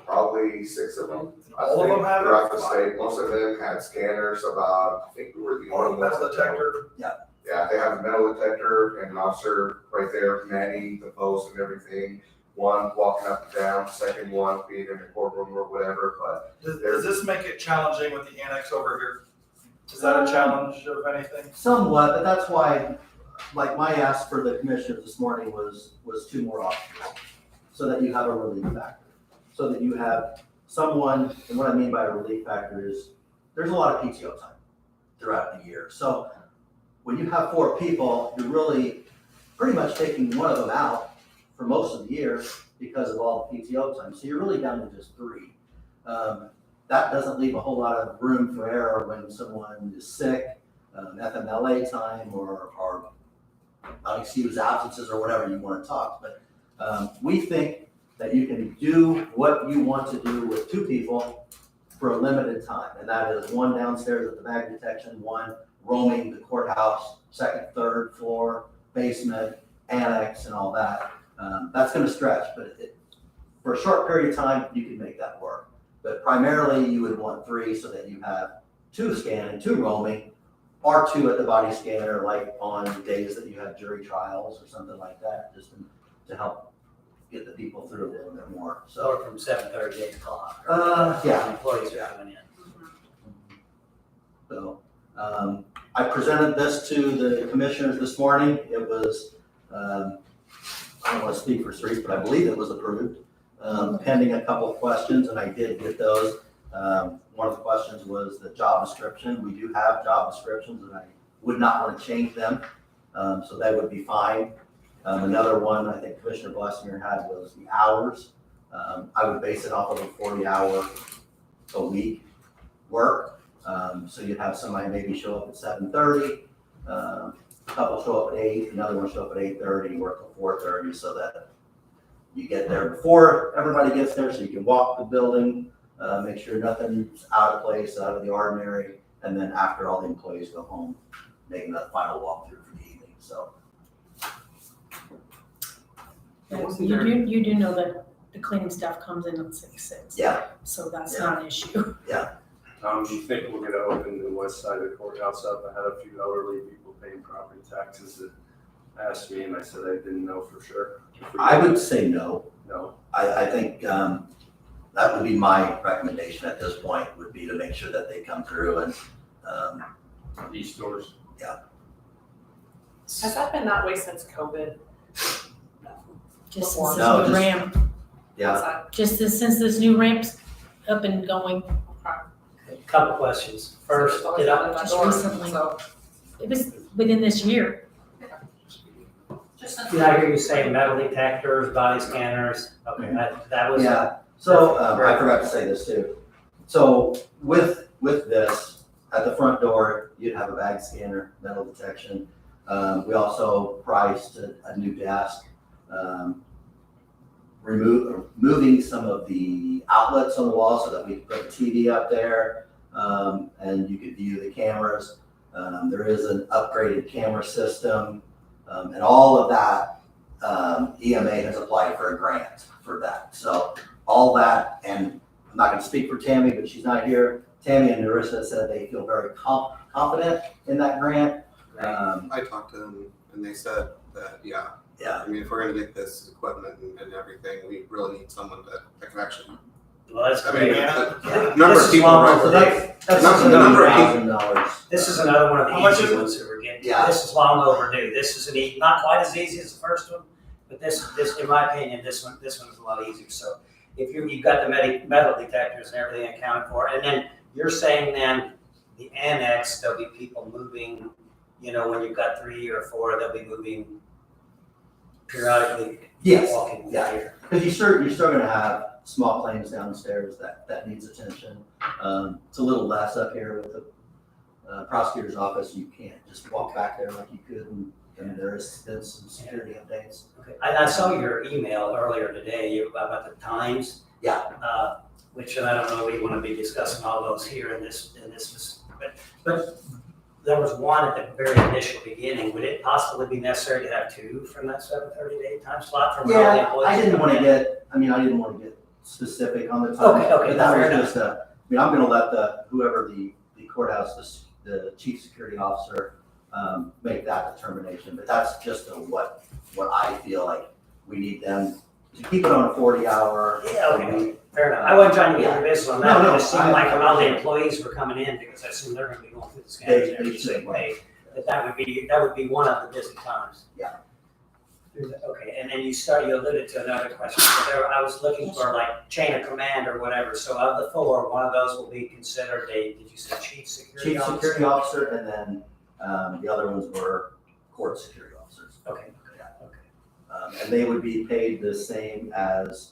[SPEAKER 19] Probably 6 of them.
[SPEAKER 8] All of them have it?
[SPEAKER 19] Throughout the state, most of them had scanners, about, I think we were the
[SPEAKER 8] Or
[SPEAKER 19] only ones.
[SPEAKER 8] metal detector?
[SPEAKER 19] Yeah, they have a metal detector and an officer right there manning the post and everything. One walking up and down, second one being in the courtroom or whatever, but
[SPEAKER 8] Does this make it challenging with the annex over here? Is that a challenge of anything?
[SPEAKER 18] Somewhat, but that's why, like my ask for the commissioners this morning was 2 more officers, so that you have a relief factor. So that you have someone, and what I mean by a relief factor is, there's a lot of PTO time throughout the year. So when you have 4 people, you're really pretty much taking one of them out for most of the year because of all the PTO time. So you're really down to just 3. That doesn't leave a whole lot of room for error when someone is sick, FMLA time, or unexcused absences, or whatever you want to talk. But we think that you can do what you want to do with 2 people for a limited time. And that is 1 downstairs at the bag detection, 1 roaming the courthouse, 2nd, 3rd floor, basement, annex, and all that. That's going to stretch, but for a short period of time, you can make that work. But primarily, you would want 3 so that you have 2 scanning, 2 roaming, or 2 at the body scanner, like on days that you have jury trials or something like that, just to help get the people through a little bit more. So
[SPEAKER 12] Or from 7:30 to 8 o'clock.
[SPEAKER 18] yeah.
[SPEAKER 12] Employees are coming in.
[SPEAKER 18] So I presented this to the commissioners this morning. It was, I don't want to speak for streets, but I believe it was approved, pending a couple of questions, and I did get those. One of the questions was the job description. We do have job descriptions, and I would not want to change them, so that would be fine. Another one I think Commissioner Blessinger had was the hours. I would base it off of a 40-hour a week work. So you'd have somebody maybe show up at 7:30, a couple show up at 8, another one show up at 8:30, work till 4:30, so that you get there before everybody gets there, so you can walk the building, make sure nothing's out of place, out of the ordinary, and then after all the employees go home, making that final walkthrough for the evening. So
[SPEAKER 4] You do know that the cleaning staff comes in at 6:06.
[SPEAKER 18] Yeah.
[SPEAKER 4] So that's not an issue.
[SPEAKER 5] Do you think we're gonna open the west side of the courthouse up? I had a few elderly people paying property taxes that asked me, and I said I didn't know for sure.
[SPEAKER 18] I would say no.
[SPEAKER 5] No.
[SPEAKER 18] I think that would be my recommendation at this point, would be to make sure that they come through and
[SPEAKER 5] These stores.
[SPEAKER 18] Yeah.
[SPEAKER 6] Has that been that way since COVID?
[SPEAKER 4] Just
[SPEAKER 6] Before.
[SPEAKER 4] since
[SPEAKER 18] No,
[SPEAKER 4] this new
[SPEAKER 18] just-
[SPEAKER 4] ramp,
[SPEAKER 18] Yeah.
[SPEAKER 4] since this new ramp's up and going,
[SPEAKER 12] Couple questions. First, did I,
[SPEAKER 4] just recently. It was within this year.
[SPEAKER 12] did I hear you say metal detectors, body scanners? Okay, that was.
[SPEAKER 18] Yeah, so I forgot to say this too. So with this, at the front door, you'd have a bag scanner, metal detection. We also priced a new desk, removing some of the outlets on the wall so that we could put a TV up there, and you could view the cameras. There is an upgraded camera system, and all of that, EMA has applied for a grant for that. So all that, and I'm not gonna speak for Tammy, but she's not here. Tammy and Narissa said they feel very confident in that grant.
[SPEAKER 13] I talked to them and they said that, yeah. I mean, if we're gonna get this equipment and everything, we really need someone that can actually.
[SPEAKER 12] Well, that's
[SPEAKER 13] I mean,
[SPEAKER 12] great.
[SPEAKER 13] the number
[SPEAKER 12] This
[SPEAKER 13] of
[SPEAKER 12] is
[SPEAKER 13] people,
[SPEAKER 12] long
[SPEAKER 13] right?
[SPEAKER 12] overdue.
[SPEAKER 18] That's
[SPEAKER 13] the number of people.
[SPEAKER 18] $1,000.
[SPEAKER 12] This is another one of
[SPEAKER 8] How much
[SPEAKER 12] the
[SPEAKER 8] is
[SPEAKER 12] easy
[SPEAKER 8] it?
[SPEAKER 12] ones that we're getting.
[SPEAKER 18] Yeah.
[SPEAKER 12] This is long overdue. This is not quite as easy as the first one, but this, in my opinion, this one is a lot easier. So if you've got the metal detectors and everything accounted for, and then you're saying then the annex, there'll be people moving, when you've got 3 or 4, they'll be moving periodically.
[SPEAKER 18] Yes,
[SPEAKER 12] Walking
[SPEAKER 18] yeah.
[SPEAKER 12] here.
[SPEAKER 18] Because you're still gonna have small claims downstairs that needs attention. It's a little less up here with the prosecutor's office. You can't just walk back there like you could and there's been some security updates.
[SPEAKER 12] Okay, I saw your email earlier today about the times.
[SPEAKER 18] Yeah.
[SPEAKER 12] Which, and I don't know, we want to be discussing all those here in this, but there was one at the very initial beginning. Would it possibly be necessary to have two from that 7:30 to 8 time slot from all the
[SPEAKER 18] Yeah,
[SPEAKER 12] employees?
[SPEAKER 18] I didn't want to get specific on the time.
[SPEAKER 12] Okay,
[SPEAKER 18] But that
[SPEAKER 12] fair
[SPEAKER 18] was just I'm gonna let whoever the courthouse, the chief security officer, make that determination. But that's just what I feel like we need them to keep it on a 40-hour.
[SPEAKER 12] Yeah, okay, fair enough. I wasn't trying to get your business on that.
[SPEAKER 18] No,
[SPEAKER 12] It just seemed like when all the
[SPEAKER 18] I-
[SPEAKER 12] employees were coming in, because I assume they're gonna be going through the scanners
[SPEAKER 18] They
[SPEAKER 12] every
[SPEAKER 18] should,
[SPEAKER 12] single day, that would be one of the busy times.
[SPEAKER 18] Yeah.
[SPEAKER 12] Okay, and then you alluded to another question. So there, I was looking for like chain of command or whatever. So of the four, one of those will be considered did you say chief security
[SPEAKER 18] Chief
[SPEAKER 12] officer?
[SPEAKER 18] security officer, and then the other ones were court security officers.
[SPEAKER 12] Okay,
[SPEAKER 18] And they would be paid the same as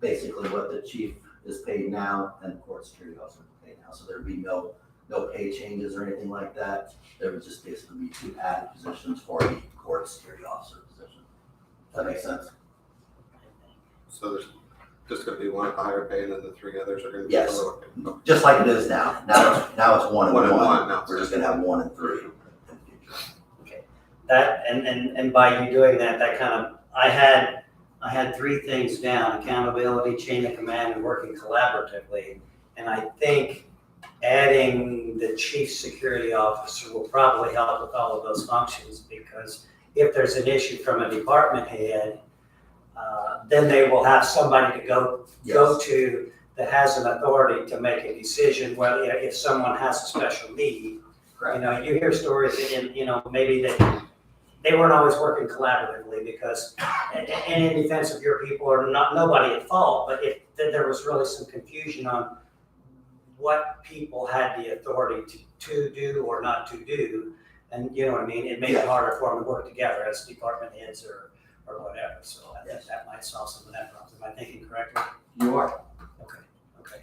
[SPEAKER 18] basically what the chief is paid now and the court security officer is paid now. So there'd be no pay changes or anything like that. There would just basically be two added positions for the court security officer position. Does that make sense?
[SPEAKER 13] So there's just gonna be one at the higher pay and then the three others are gonna be
[SPEAKER 18] Yes.
[SPEAKER 13] lower pay.
[SPEAKER 18] Just like it is now. Now it's one and
[SPEAKER 13] One and
[SPEAKER 18] one.
[SPEAKER 13] one now.
[SPEAKER 18] We're just gonna have 1 and 3.
[SPEAKER 12] That, and by you doing that, that kind of, I had three things down: accountability, chain of command, and working collaboratively. And I think adding the chief security officer will probably help with all of those functions, because if there's an issue from a department head, then they will have somebody to go to that has an authority to make a decision whether, if someone has a special need.
[SPEAKER 18] Correct.
[SPEAKER 12] You know, you hear stories and, maybe they weren't always working collaboratively because, and in defense of your people, are not nobody at fault, but if there was really some confusion on what people had the authority to do or not to do, and you know what I mean, it made it harder for them to work together as department heads or whatever. So I think that might solve some of that problem. Am I thinking correctly?
[SPEAKER 18] You are.
[SPEAKER 12] Okay.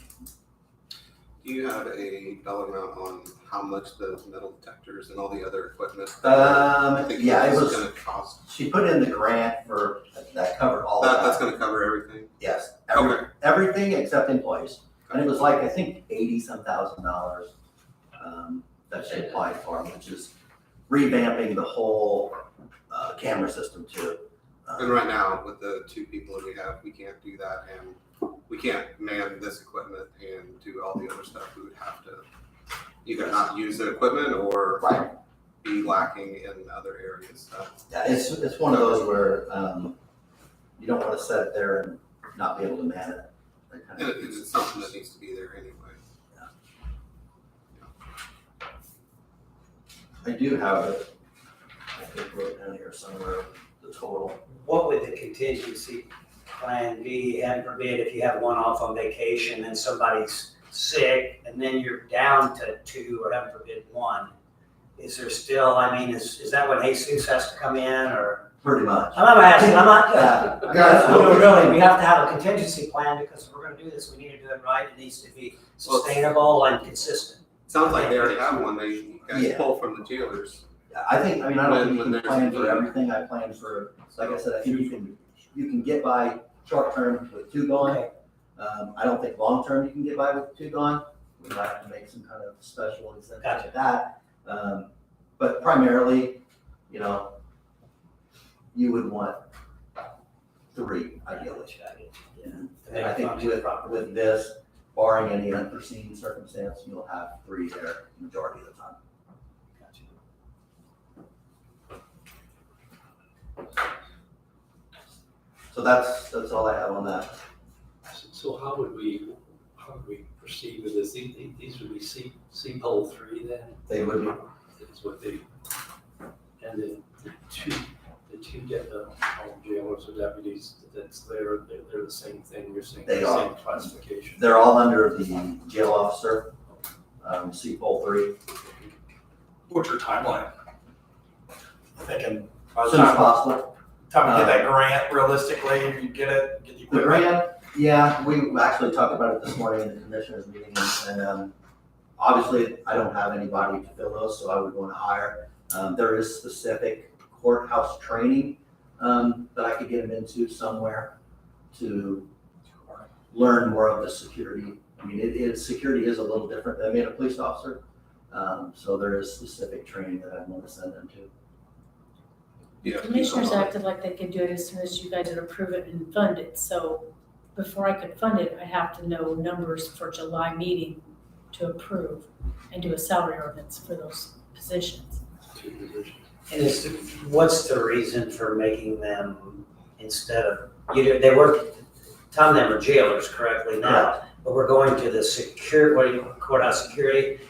[SPEAKER 13] Do you have a dollar amount on how much the metal detectors and all the other equipment?
[SPEAKER 18] Yeah, it was.
[SPEAKER 13] Gonna cost.
[SPEAKER 18] She put in the grant for that covered all of that.
[SPEAKER 13] That's gonna cover everything?
[SPEAKER 18] Yes.
[SPEAKER 13] Okay.
[SPEAKER 18] Everything except employees. And it was like, I think, $80-some thousand that she applied for, which is revamping the whole camera system too.
[SPEAKER 13] And right now, with the two people that we have, we can't do that, and we can't man this equipment and do all the other stuff. We would have to either not use the equipment or be lacking in other areas.
[SPEAKER 18] Yeah, it's one of those where you don't want to sit it there and not be able to man it. That kind
[SPEAKER 13] And
[SPEAKER 18] of-
[SPEAKER 13] it's something that needs to be there anyway.
[SPEAKER 18] I do have it. I think wrote down here somewhere the total.
[SPEAKER 12] What would the contingency plan be, heaven forbid, if you have one off on vacation and somebody's sick and then you're down to two, or heaven forbid, one? Is there still, is that when Jesus has to come in, or?
[SPEAKER 18] Pretty much.
[SPEAKER 12] I'm not asking, I'm not,
[SPEAKER 18] Yeah.
[SPEAKER 12] really, we have to have a contingency plan because if we're gonna do this, we need to do it right. It needs to be sustainable and consistent.
[SPEAKER 13] Sounds like they already have one they guys
[SPEAKER 18] Yeah.
[SPEAKER 13] pull from the jailers.
[SPEAKER 18] I don't think
[SPEAKER 13] When
[SPEAKER 18] you can
[SPEAKER 13] there's
[SPEAKER 18] plan
[SPEAKER 13] a
[SPEAKER 18] for
[SPEAKER 13] need.
[SPEAKER 18] everything. I plan for, like I said, I think you can get by short term with 2 gone. I don't think long term you can get by with 2 gone. We might have to make some kind of special exemption to that. But primarily, you would want 3 ideally. And I think with this, barring any unforeseen circumstance, you'll have 3 there the majority of the time. So that's all I have on that.
[SPEAKER 2] So how would we proceed with this? These would be C-pole 3 then?
[SPEAKER 18] They would be.
[SPEAKER 2] Is what they, and the two jailers or deputies that's there, they're the same thing, you're saying,
[SPEAKER 18] They
[SPEAKER 2] the
[SPEAKER 18] are.
[SPEAKER 2] same classification?
[SPEAKER 18] They're all under the jail officer, C-pole 3.
[SPEAKER 8] What's your timeline? I'm thinking by
[SPEAKER 18] As
[SPEAKER 8] the
[SPEAKER 18] soon as
[SPEAKER 8] time
[SPEAKER 18] possible.
[SPEAKER 8] we get that grant, realistically, you get it, get the
[SPEAKER 18] The
[SPEAKER 8] equipment.
[SPEAKER 18] grant, yeah, we actually talked about it this morning in the commissioners meeting, and obviously, I don't have anybody to fill those, so I would want to hire. There is specific courthouse training, that I could get them into somewhere to learn more of the security. I mean, security is a little different than being a police officer. So there is specific training that I want to send them to.
[SPEAKER 13] Yeah.
[SPEAKER 4] Commissioners acted like they could do it as soon as you guys would approve it and fund it, so before I could fund it, I have to know numbers for July meeting to approve and do a salary ordinance for those positions.
[SPEAKER 12] And what's the reason for making them instead of, they work, Tom, them are jailers correctly now, but we're going to the courthouse security?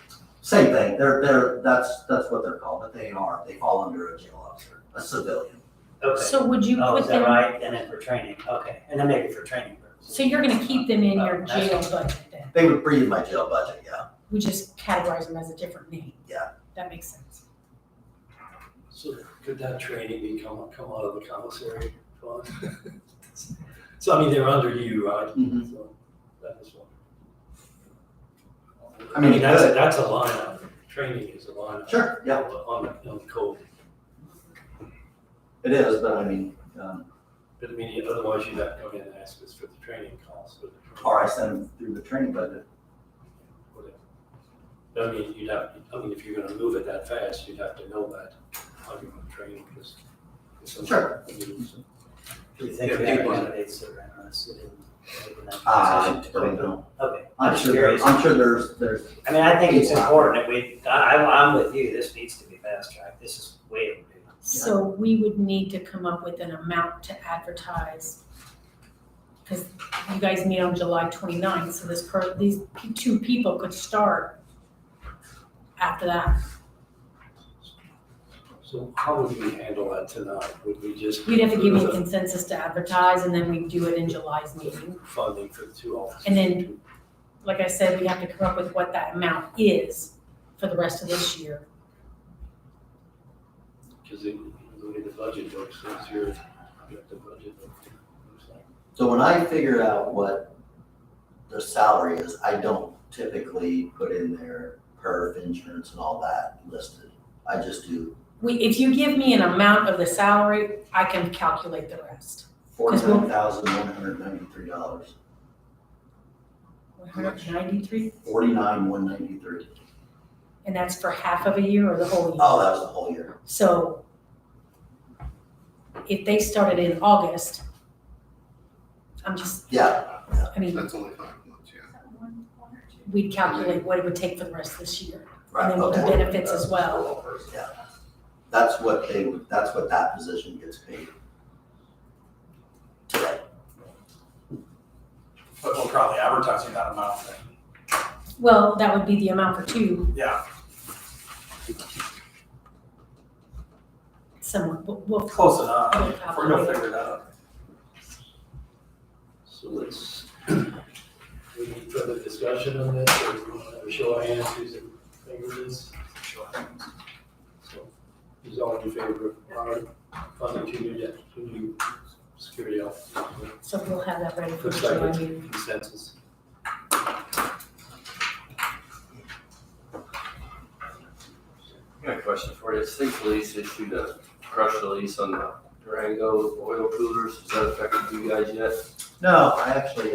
[SPEAKER 18] Same thing, that's what they're called, but they fall under a jail officer, a civilian.
[SPEAKER 12] Okay.
[SPEAKER 4] So would you
[SPEAKER 12] Oh,
[SPEAKER 4] put
[SPEAKER 12] is that
[SPEAKER 4] them,
[SPEAKER 12] right? And then for training, okay, and then maybe for training purposes.
[SPEAKER 4] so you're gonna keep them in your jail budget then?
[SPEAKER 18] They would breathe my jail budget, yeah.
[SPEAKER 4] We just categorize them as a different name?
[SPEAKER 18] Yeah.
[SPEAKER 4] That makes sense.
[SPEAKER 2] So could that training come out of the commissary fund? So I mean, they're under you, right?
[SPEAKER 18] Mhm.
[SPEAKER 2] So that is one.
[SPEAKER 18] I mean,
[SPEAKER 2] That's a line item. Training is a line item.
[SPEAKER 18] Sure, yeah.
[SPEAKER 2] On the code.
[SPEAKER 18] It is, but I mean,
[SPEAKER 2] But I mean, otherwise you'd have to come in and ask us for the training costs.
[SPEAKER 18] or I send them through the training budget.
[SPEAKER 2] I mean, if you're gonna move it that fast, you'd have to know that, how you're gonna train, because.
[SPEAKER 18] Sure.
[SPEAKER 12] Do you think we have candidates that are interested in making that
[SPEAKER 18] I
[SPEAKER 12] position?
[SPEAKER 18] don't know.
[SPEAKER 12] Okay,
[SPEAKER 18] I'm
[SPEAKER 12] just
[SPEAKER 18] sure,
[SPEAKER 12] curious.
[SPEAKER 18] I'm sure there's.
[SPEAKER 12] I mean, I think it's important that I'm with you, this needs to be fast tracked, this is way overdue.
[SPEAKER 4] So we would need to come up with an amount to advertise. Because you guys meet on July 29th, so these two people could start after that.
[SPEAKER 2] So how would we handle that tonight? Would we just?
[SPEAKER 4] We'd have to give you a consensus to advertise, and then we'd do it in July's meeting.
[SPEAKER 2] Funding for the two offices.
[SPEAKER 4] And then, like I said, we have to come up with what that amount is for the rest of this year.
[SPEAKER 2] Because the way the budget looks, this year, you have the budget looks like.
[SPEAKER 18] So when I figure out what the salary is, I don't typically put in there perf, insurance and all that listed. I just do
[SPEAKER 4] If you give me an amount of the salary, I can calculate the rest.
[SPEAKER 18] $49,193.
[SPEAKER 4] 193,
[SPEAKER 18] $49,193.
[SPEAKER 4] and that's for half of a year or the whole year?
[SPEAKER 18] Oh, that was the whole year.
[SPEAKER 4] So if they started in August, I mean,
[SPEAKER 13] That's only 5 months, yeah.
[SPEAKER 4] we'd calculate what it would take for the rest of this year.
[SPEAKER 18] Right,
[SPEAKER 4] And then with the
[SPEAKER 18] okay.
[SPEAKER 4] benefits as well.
[SPEAKER 18] Yeah. That's what that position gets paid. Today.
[SPEAKER 8] But we're probably advertising that amount then.
[SPEAKER 4] Well, that would be the amount for two,
[SPEAKER 8] Yeah.
[SPEAKER 4] somewhat, we'll.
[SPEAKER 8] Close enough.
[SPEAKER 4] we'll
[SPEAKER 8] We're gonna
[SPEAKER 4] calculate.
[SPEAKER 8] figure it out.
[SPEAKER 2] So we need further discussion on this, or we want to have a show of hands, who's in favor of this? So, who's all in favor of our funding two new security officers?
[SPEAKER 4] So we'll have that ready for
[SPEAKER 2] Looks
[SPEAKER 4] July
[SPEAKER 2] like
[SPEAKER 4] meeting.
[SPEAKER 2] it's consensus.
[SPEAKER 5] I got a question for you. State Police issued a press release on the Durango oil coolers. Has that affected you guys yet?
[SPEAKER 18] No, I actually,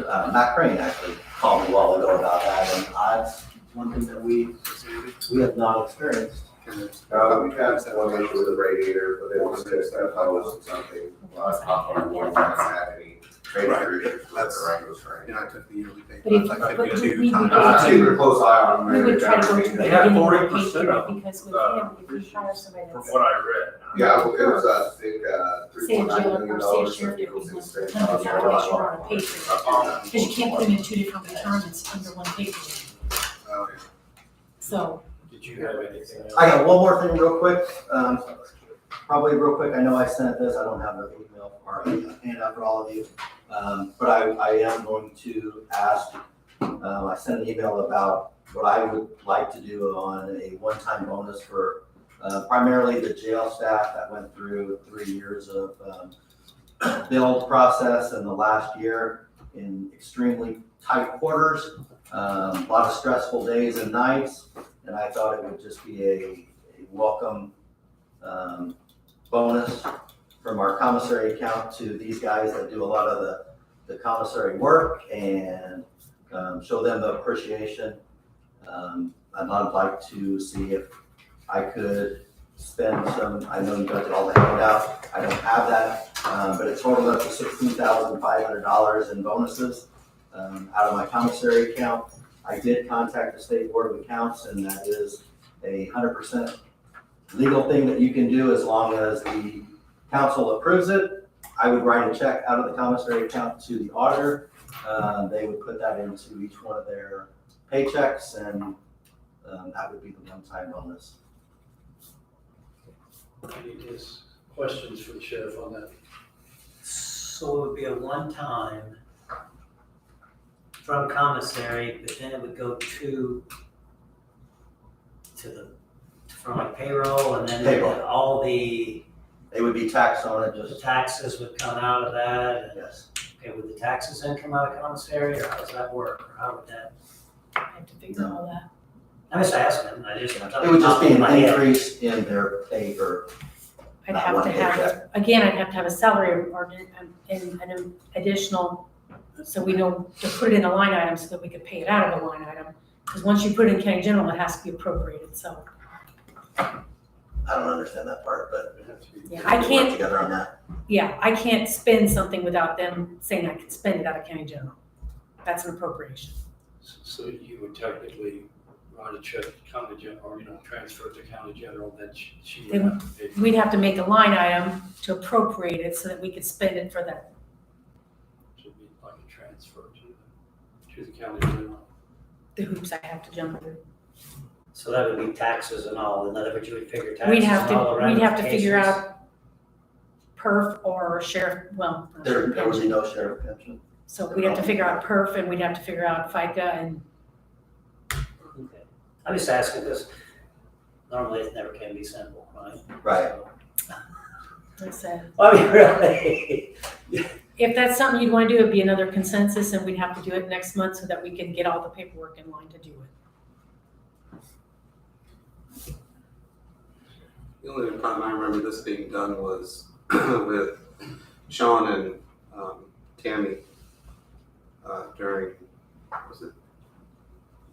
[SPEAKER 18] Matt Crane actually called me a while ago about that, and that's one thing that we have not experienced.
[SPEAKER 19] We had one issue with the radiator, but they wanted to step hose or something. Poplar one haven't had any major issues with
[SPEAKER 13] That's-
[SPEAKER 19] Durango's train.
[SPEAKER 13] Yeah, I took the yearly pay.
[SPEAKER 4] But if,
[SPEAKER 13] Like
[SPEAKER 4] but
[SPEAKER 13] 52
[SPEAKER 4] we would
[SPEAKER 13] times.
[SPEAKER 4] go
[SPEAKER 19] I keep a close eye on them.
[SPEAKER 4] we would try to go to the
[SPEAKER 5] They have
[SPEAKER 4] beginning of the
[SPEAKER 5] 40%
[SPEAKER 4] pay period,
[SPEAKER 5] of them,
[SPEAKER 4] because with him, if we hire somebody
[SPEAKER 5] From
[SPEAKER 4] that's,
[SPEAKER 5] what I read.
[SPEAKER 19] Yeah, well, it was, I think,
[SPEAKER 4] say a
[SPEAKER 19] $3.9
[SPEAKER 4] jail
[SPEAKER 19] million
[SPEAKER 4] or say a
[SPEAKER 19] for
[SPEAKER 4] sheriff,
[SPEAKER 19] people
[SPEAKER 4] if
[SPEAKER 19] to
[SPEAKER 4] we
[SPEAKER 19] stay.
[SPEAKER 4] want to make sure on a pay period. Because you can't put them in two different retirements under one pay period.
[SPEAKER 13] Oh, yeah.
[SPEAKER 4] So,
[SPEAKER 2] Did you have anything else?
[SPEAKER 18] I got one more thing real quick, probably real quick, I know I sent this, I don't have the email or handout for all of you. But I am going to ask, I sent an email about what I would like to do on a one-time bonus for primarily the jail staff that went through 3 years of build process in the last year in extremely tight quarters, a lot of stressful days and nights, and I thought it would just be a welcome bonus from our commissary account to these guys that do a lot of the commissary work and show them the appreciation. I'd like to see if I could spend some, I know you guys did all the handout, I don't have that, but it totaled up to $16,500 in bonuses out of my commissary account. I did contact the State Board of Accounts, and that is a 100% legal thing that you can do as long as the council approves it. I would write a check out of the commissary account to the auditor. They would put that into each one of their paychecks, and that would be the one-time bonus.
[SPEAKER 2] Any just questions for the sheriff on that?
[SPEAKER 12] So it would be a one-time from commissary, but then it would go to the, from like payroll, and then
[SPEAKER 18] Payroll.
[SPEAKER 12] all the
[SPEAKER 18] They would be taxed on it,
[SPEAKER 12] the
[SPEAKER 18] just,
[SPEAKER 12] taxes would come out of that.
[SPEAKER 18] yes.
[SPEAKER 12] Okay, would the taxes then come out of commissary, or how does that work, or how would that?
[SPEAKER 4] I have to figure all that.
[SPEAKER 12] I'm just asking, I just.
[SPEAKER 18] It would just be an increase in their pay for
[SPEAKER 4] I'd
[SPEAKER 18] that
[SPEAKER 4] have
[SPEAKER 18] one
[SPEAKER 4] to have,
[SPEAKER 18] paycheck.
[SPEAKER 4] again, I'd have to have a salary ordinance and an additional, so we know to put it in a line item so that we could pay it out of a line item. Because once you put it in county general, it has to be appropriated, so,
[SPEAKER 18] I don't understand that part, but
[SPEAKER 4] yeah, I
[SPEAKER 18] we'll work
[SPEAKER 4] can't,
[SPEAKER 18] together on that.
[SPEAKER 4] yeah, I can't spend something without them saying I can spend it out of county general. That's an appropriation.
[SPEAKER 2] So you would technically write a check to county general, or, transfer it to county general, then she would
[SPEAKER 4] Then
[SPEAKER 2] have to pay.
[SPEAKER 4] We'd have to make a line item to appropriate it so that we could spend it for that.
[SPEAKER 2] Should be like a transfer to the county general.
[SPEAKER 4] The hoops I have to jump through.
[SPEAKER 12] So that would be taxes and all, in other words, you would figure taxes
[SPEAKER 4] We'd have
[SPEAKER 12] and all the
[SPEAKER 4] to, we'd have to figure
[SPEAKER 12] ramifications.
[SPEAKER 4] out perf or sheriff, well, not
[SPEAKER 18] There would be
[SPEAKER 4] pension.
[SPEAKER 18] no sheriff pension.
[SPEAKER 4] So we'd have to figure out perf and we'd have to figure out FICA and
[SPEAKER 12] Okay. I'm just asking this, normally it never can be simple, right?
[SPEAKER 18] Right.
[SPEAKER 4] that's it.
[SPEAKER 12] I mean, really,
[SPEAKER 4] If that's something you'd want to do, it'd be another consensus and we'd have to do it next month so that we can get all the paperwork in line to do it.
[SPEAKER 13] The only time I remember this being done was with Sean and Tammy during, was it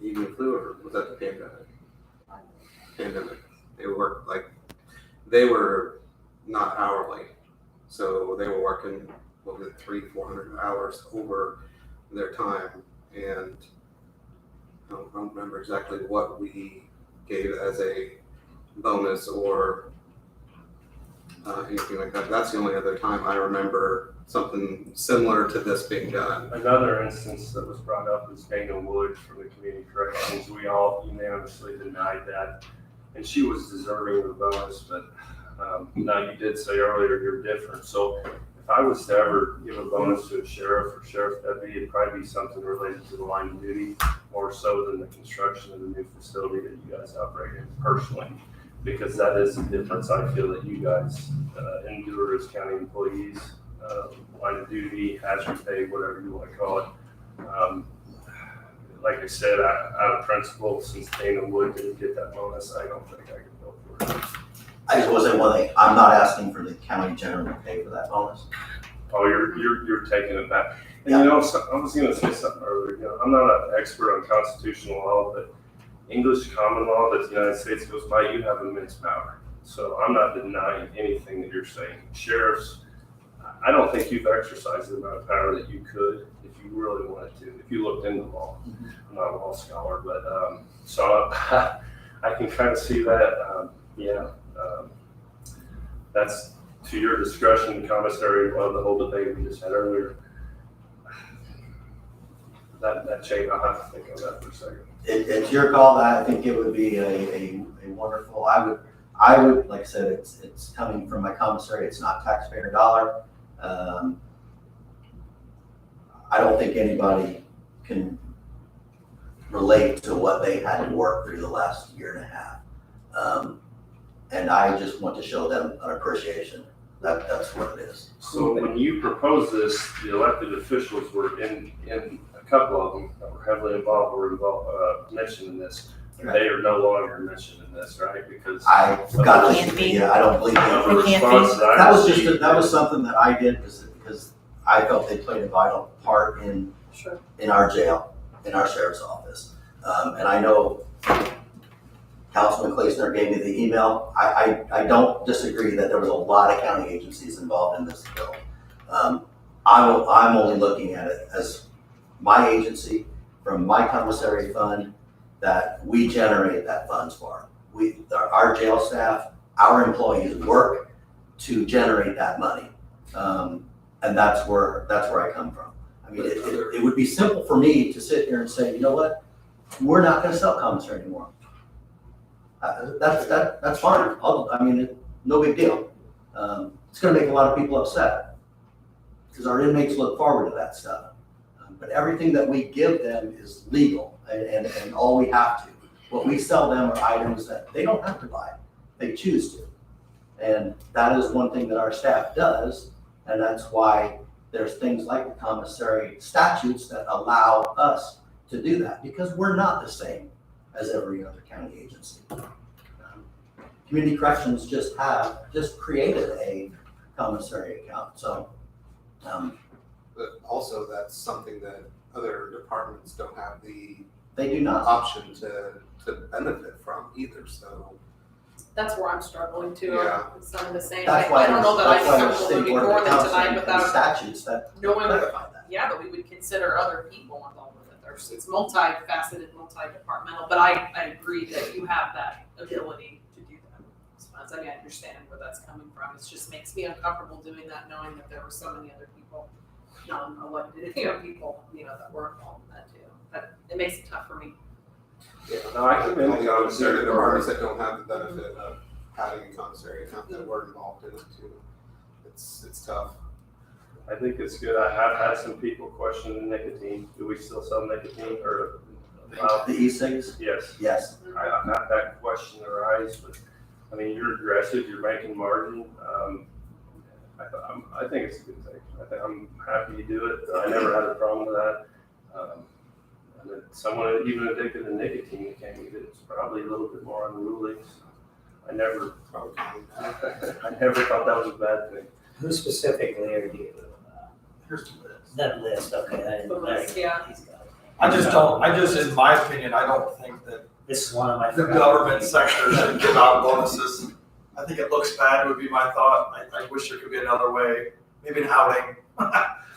[SPEAKER 13] evening flu or was that the pandemic? Pandemic. They worked they were not hourly, so they were working, 300-400 hours over their time, and I don't remember exactly what we gave as a bonus or anything like that. That's the only other time I remember something similar to this being done.
[SPEAKER 5] Another instance that was brought up is Dana Wood from the Community Corrections. We all unanimously denied that, and she was deserving of the bonus, but now you did say earlier you're different. So if I was to ever give a bonus to a sheriff or sheriff deputy, it'd probably be something related to the line of duty, more so than the construction of the new facility that you guys operate in personally, because that is the difference I feel that you guys endure as county employees. Line of duty, hazard pay, whatever you want to call it. Like I said, out of principle, since Dana Wood didn't get that bonus, I don't think I can vote for it.
[SPEAKER 18] I just will say one thing, I'm not asking for the county general to pay for that bonus.
[SPEAKER 5] Oh, you're taking it back. And I was gonna say something earlier, I'm not an expert on constitutional law, but English common law that the United States goes by, you have immense power. So I'm not denying anything that you're saying. Sheriffs, I don't think you've exercised the amount of power that you could if you really wanted to, if you looked into law. I'm not a law scholar, but, so I can kind of see that, that's to your discretion, commissary, of the whole debate we just had earlier. That change, I'll have to think on that for a second.
[SPEAKER 18] It's your call. I think it would be a wonderful, I would, like I said, it's coming from my commissary, it's not taxpayer dollar. I don't think anybody can relate to what they had to work through the last year and a half. And I just want to show them an appreciation. That's what it is.
[SPEAKER 5] So when you proposed this, the elected officials were in a couple of them that were heavily involved, mentioned in this. They are no longer mentioned in this, right? Because.
[SPEAKER 18] I got
[SPEAKER 4] Can't
[SPEAKER 18] it,
[SPEAKER 4] be.
[SPEAKER 18] yeah, I don't believe
[SPEAKER 5] Of
[SPEAKER 18] that.
[SPEAKER 5] the
[SPEAKER 4] They can't be.
[SPEAKER 5] responses I
[SPEAKER 18] That was just,
[SPEAKER 5] received,
[SPEAKER 18] that was something that I did because I felt they played a vital part in our jail, in our sheriff's office. And I know Councilman Claesner gave me the email. I don't disagree that there was a lot of county agencies involved in this bill. I'm only looking at it as my agency from my commissary fund that we generate that funds for. Our jail staff, our employees work to generate that money. And that's where I come from. I mean, it would be simple for me to sit here and say, you know what? We're not gonna sell commissary anymore. That's fine. No big deal. It's gonna make a lot of people upset because our inmates look forward to that stuff. But everything that we give them is legal and all we have to. What we sell them are items that they don't have to buy. They choose to. And that is one thing that our staff does. And that's why there's things like the commissary statutes that allow us to do that because we're not the same as every other county agency. Community corrections just created a commissary account. So,
[SPEAKER 13] But also that's something that other departments don't have the
[SPEAKER 18] they do not.
[SPEAKER 13] option to benefit from either, so.
[SPEAKER 6] That's where I'm struggling too.
[SPEAKER 13] Yeah.
[SPEAKER 6] It's some of the same.
[SPEAKER 18] That's
[SPEAKER 6] I
[SPEAKER 18] why
[SPEAKER 6] don't know that I'm
[SPEAKER 18] that's why there's
[SPEAKER 6] comfortable
[SPEAKER 18] state
[SPEAKER 6] moving
[SPEAKER 18] board of
[SPEAKER 6] more than
[SPEAKER 18] accounts
[SPEAKER 6] tonight
[SPEAKER 18] and
[SPEAKER 6] without
[SPEAKER 18] statutes that
[SPEAKER 6] knowing
[SPEAKER 18] clarify that.
[SPEAKER 6] Yeah, but we would consider other people involved with it. It's multifaceted, multi-departmental, but I agree that you have that ability to do that. As far as I understand where that's coming from. It just makes me uncomfortable doing that, knowing that there were so many other people, non-elected, people, that were involved in that too. But it makes it tough for me.
[SPEAKER 5] Yeah, no, I commend the
[SPEAKER 13] There
[SPEAKER 5] commissary
[SPEAKER 13] are departments
[SPEAKER 5] department.
[SPEAKER 13] that don't have the benefit of having a commissary account that were involved in it too. It's tough.
[SPEAKER 5] I think it's good. I have had some people question the nicotine. Do we still sell nicotine or?
[SPEAKER 18] The e-cigs?
[SPEAKER 5] Yes.
[SPEAKER 18] Yes.
[SPEAKER 5] I've had that question arise, but I mean, you're aggressive, you're making margin. I think it's a good thing. I'm happy you do it. I never had a problem with that. And then someone even addicted to nicotine that can't eat it, it's probably a little bit more unruly. I never thought that was a bad thing.
[SPEAKER 12] Who specifically are you?
[SPEAKER 8] Here's the list.
[SPEAKER 12] That list, okay. I
[SPEAKER 6] The
[SPEAKER 12] didn't-
[SPEAKER 6] list, yeah.
[SPEAKER 12] he's got it.
[SPEAKER 8] I just, in my opinion, I don't think that
[SPEAKER 12] This is one of my.
[SPEAKER 8] the government sector should give out bonuses. I think it looks bad would be my thought. I wish there could be another way, maybe an outing.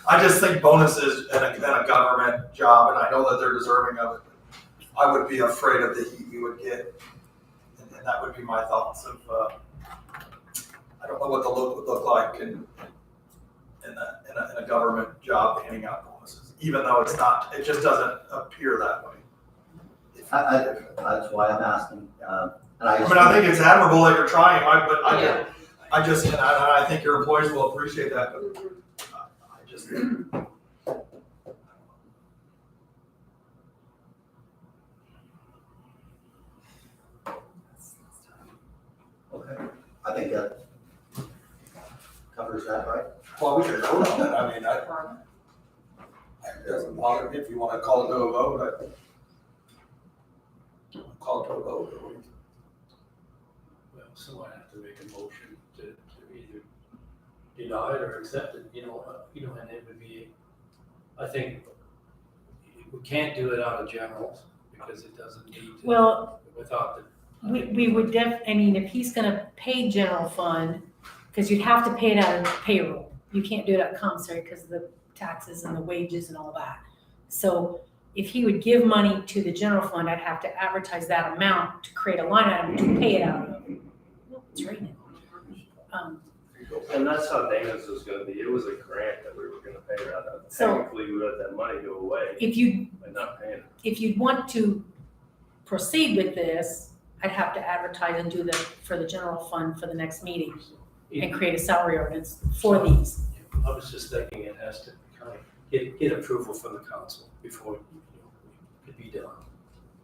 [SPEAKER 8] I just think bonuses in a government job, and I know that they're deserving of it. I would be afraid of the heat we would get. And that would be my thoughts of, I don't know what the look would look like in a government job handing out bonuses, even though it's not, it just doesn't appear that way.
[SPEAKER 18] That's why I'm asking.
[SPEAKER 8] I think it's admirable that you're trying, and I think your employees will appreciate that, but I just.
[SPEAKER 18] Okay, I think that covers that, right?
[SPEAKER 8] Well, we can vote on it, I mean, it doesn't bother me if you wanna call it to a vote, call it to a vote.
[SPEAKER 2] Well, someone have to make a motion to either deny it or accept it, and it would be, I think, we can't do it out of generals because it doesn't need to.
[SPEAKER 4] Well,
[SPEAKER 2] Without the.
[SPEAKER 4] we would if he's gonna pay general fund, because you'd have to pay it out of payroll. You can't do it out of commissary because of the taxes and the wages and all that. So if he would give money to the general fund, I'd have to advertise that amount to create a line item to pay it out of. It's raining.
[SPEAKER 5] And that's how Dana's was gonna be. It was a grant that we were gonna pay her out of.
[SPEAKER 4] So-
[SPEAKER 5] Technically, we let that money go away by not paying it.
[SPEAKER 4] If you'd want to proceed with this, I'd have to advertise and do for the general fund for the next meeting and create a salary ordinance for these.
[SPEAKER 2] I was just thinking it has to kind of get approval from the council before it could be done,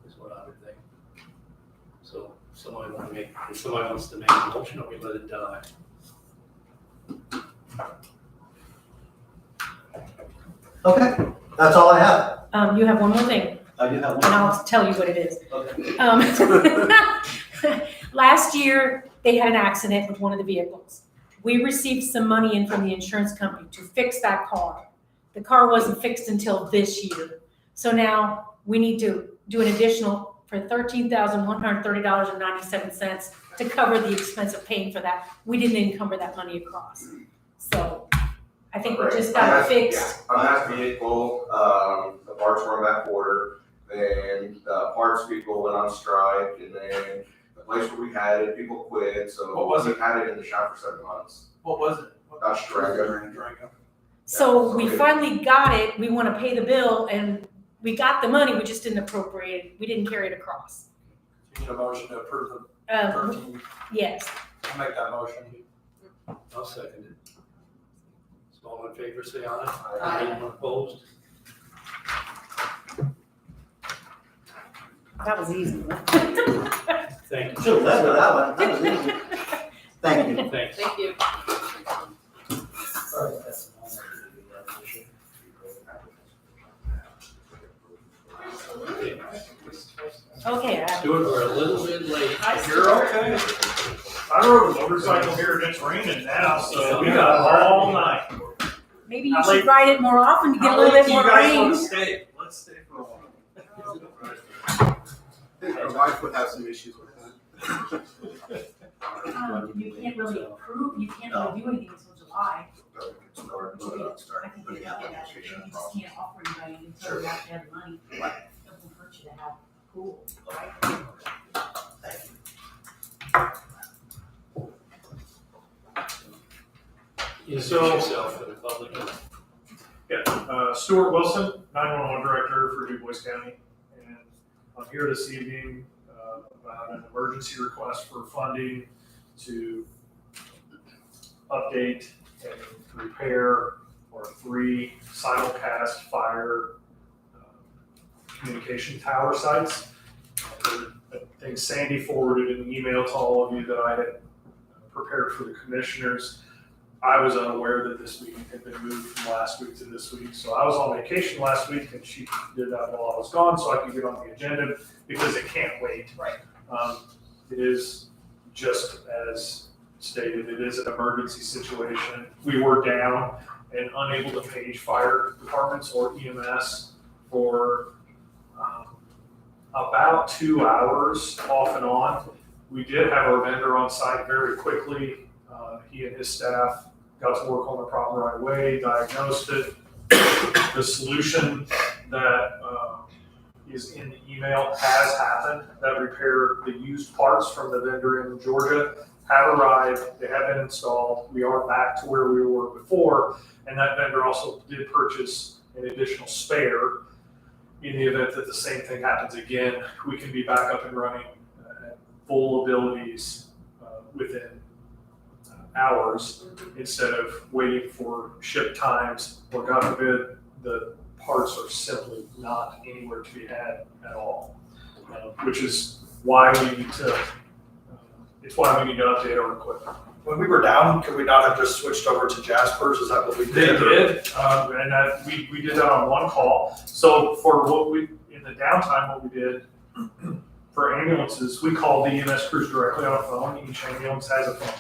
[SPEAKER 2] is what I would think. So if somebody wants to make a motion, or we let it die.
[SPEAKER 18] Okay, that's all I have.
[SPEAKER 4] You have one more thing.
[SPEAKER 3] I do have one.
[SPEAKER 4] and I'll tell you what it is.
[SPEAKER 3] Okay.
[SPEAKER 4] Last year, they had an accident with one of the vehicles. We received some money in from the insurance company to fix that car. The car wasn't fixed until this year. So now we need to do an additional for $13,130.97 to cover the expense of paying for that. We didn't encumber that money across. So I think we just got it fixed.
[SPEAKER 19] On that vehicle, the parts were on back order, then the parts people went on strike, and then the place where we had it, people quit, so.
[SPEAKER 8] What was
[SPEAKER 19] we had it in the shop for 7 months.
[SPEAKER 8] What was it?
[SPEAKER 19] Dodge Durango.
[SPEAKER 4] So we finally got it. We want to pay the bill and we got the money. We just didn't appropriate it. We didn't carry it across.
[SPEAKER 8] You need a motion to approve the
[SPEAKER 4] Um,
[SPEAKER 8] 13.
[SPEAKER 4] yes.
[SPEAKER 8] I'll make that motion.
[SPEAKER 2] I'll second it. So all in favor, say aye.
[SPEAKER 14] Aye.
[SPEAKER 2] Anyone opposed?
[SPEAKER 4] That was easy.
[SPEAKER 2] Thank you.
[SPEAKER 18] Should have led with that one. That was easy. Thank you.
[SPEAKER 2] Thanks.
[SPEAKER 6] Thank you.
[SPEAKER 4] Okay.
[SPEAKER 2] Stuart, we're a little bit late.
[SPEAKER 15] You're okay. I rode a motorcycle here and it's raining now, so we got all night.
[SPEAKER 4] Maybe you should ride it more often to get a little bit more rain.
[SPEAKER 15] Stay? Let's stay for a while.
[SPEAKER 13] I think our wife would have some issues with that.
[SPEAKER 4] You can't really approve, you can't really do anything until July. I think they got that, you just can't offer anybody until you have to have the money. It won't hurt you to have pool, right?
[SPEAKER 2] Introduce yourself for the public.
[SPEAKER 15] Yeah, Stuart Wilson, 911 Director for Du Bois County. And I'm here this evening about an emergency request for funding to update and repair our 3 simulcast fire communication tower sites. I think Sandy forwarded an email to all of you that I had prepared for the commissioners. I was unaware that this meeting had been moved from last week to this week. So I was on vacation last week and she did that while I was gone so I could get on the agenda because it can't wait.
[SPEAKER 6] Right.
[SPEAKER 15] It is just as stated, it is an emergency situation. We were down and unable to page fire departments or EMS for about 2 hours off and on. We did have our vendor on site very quickly. He and his staff got to work on the problem right away, diagnosed it. The solution that is in the email has happened. That repair, the used parts from the vendor in Georgia have arrived. They have been installed. We are back to where we were before. And that vendor also did purchase an additional spare. In the event that the same thing happens again, we can be back up and running at full abilities within hours instead of waiting for ship times, or God forbid, the parts are simply not anywhere to be had at all. Which is why we need to, it's why we need to update our equipment.
[SPEAKER 8] When we were down, could we not have just switched over to Jasper's? Is that what we did?
[SPEAKER 15] They did, and that, we did that on one call. So for what we, in the downtime, what we did for ambulances, we called the EMS crews directly on a phone. Each ambulance has a phone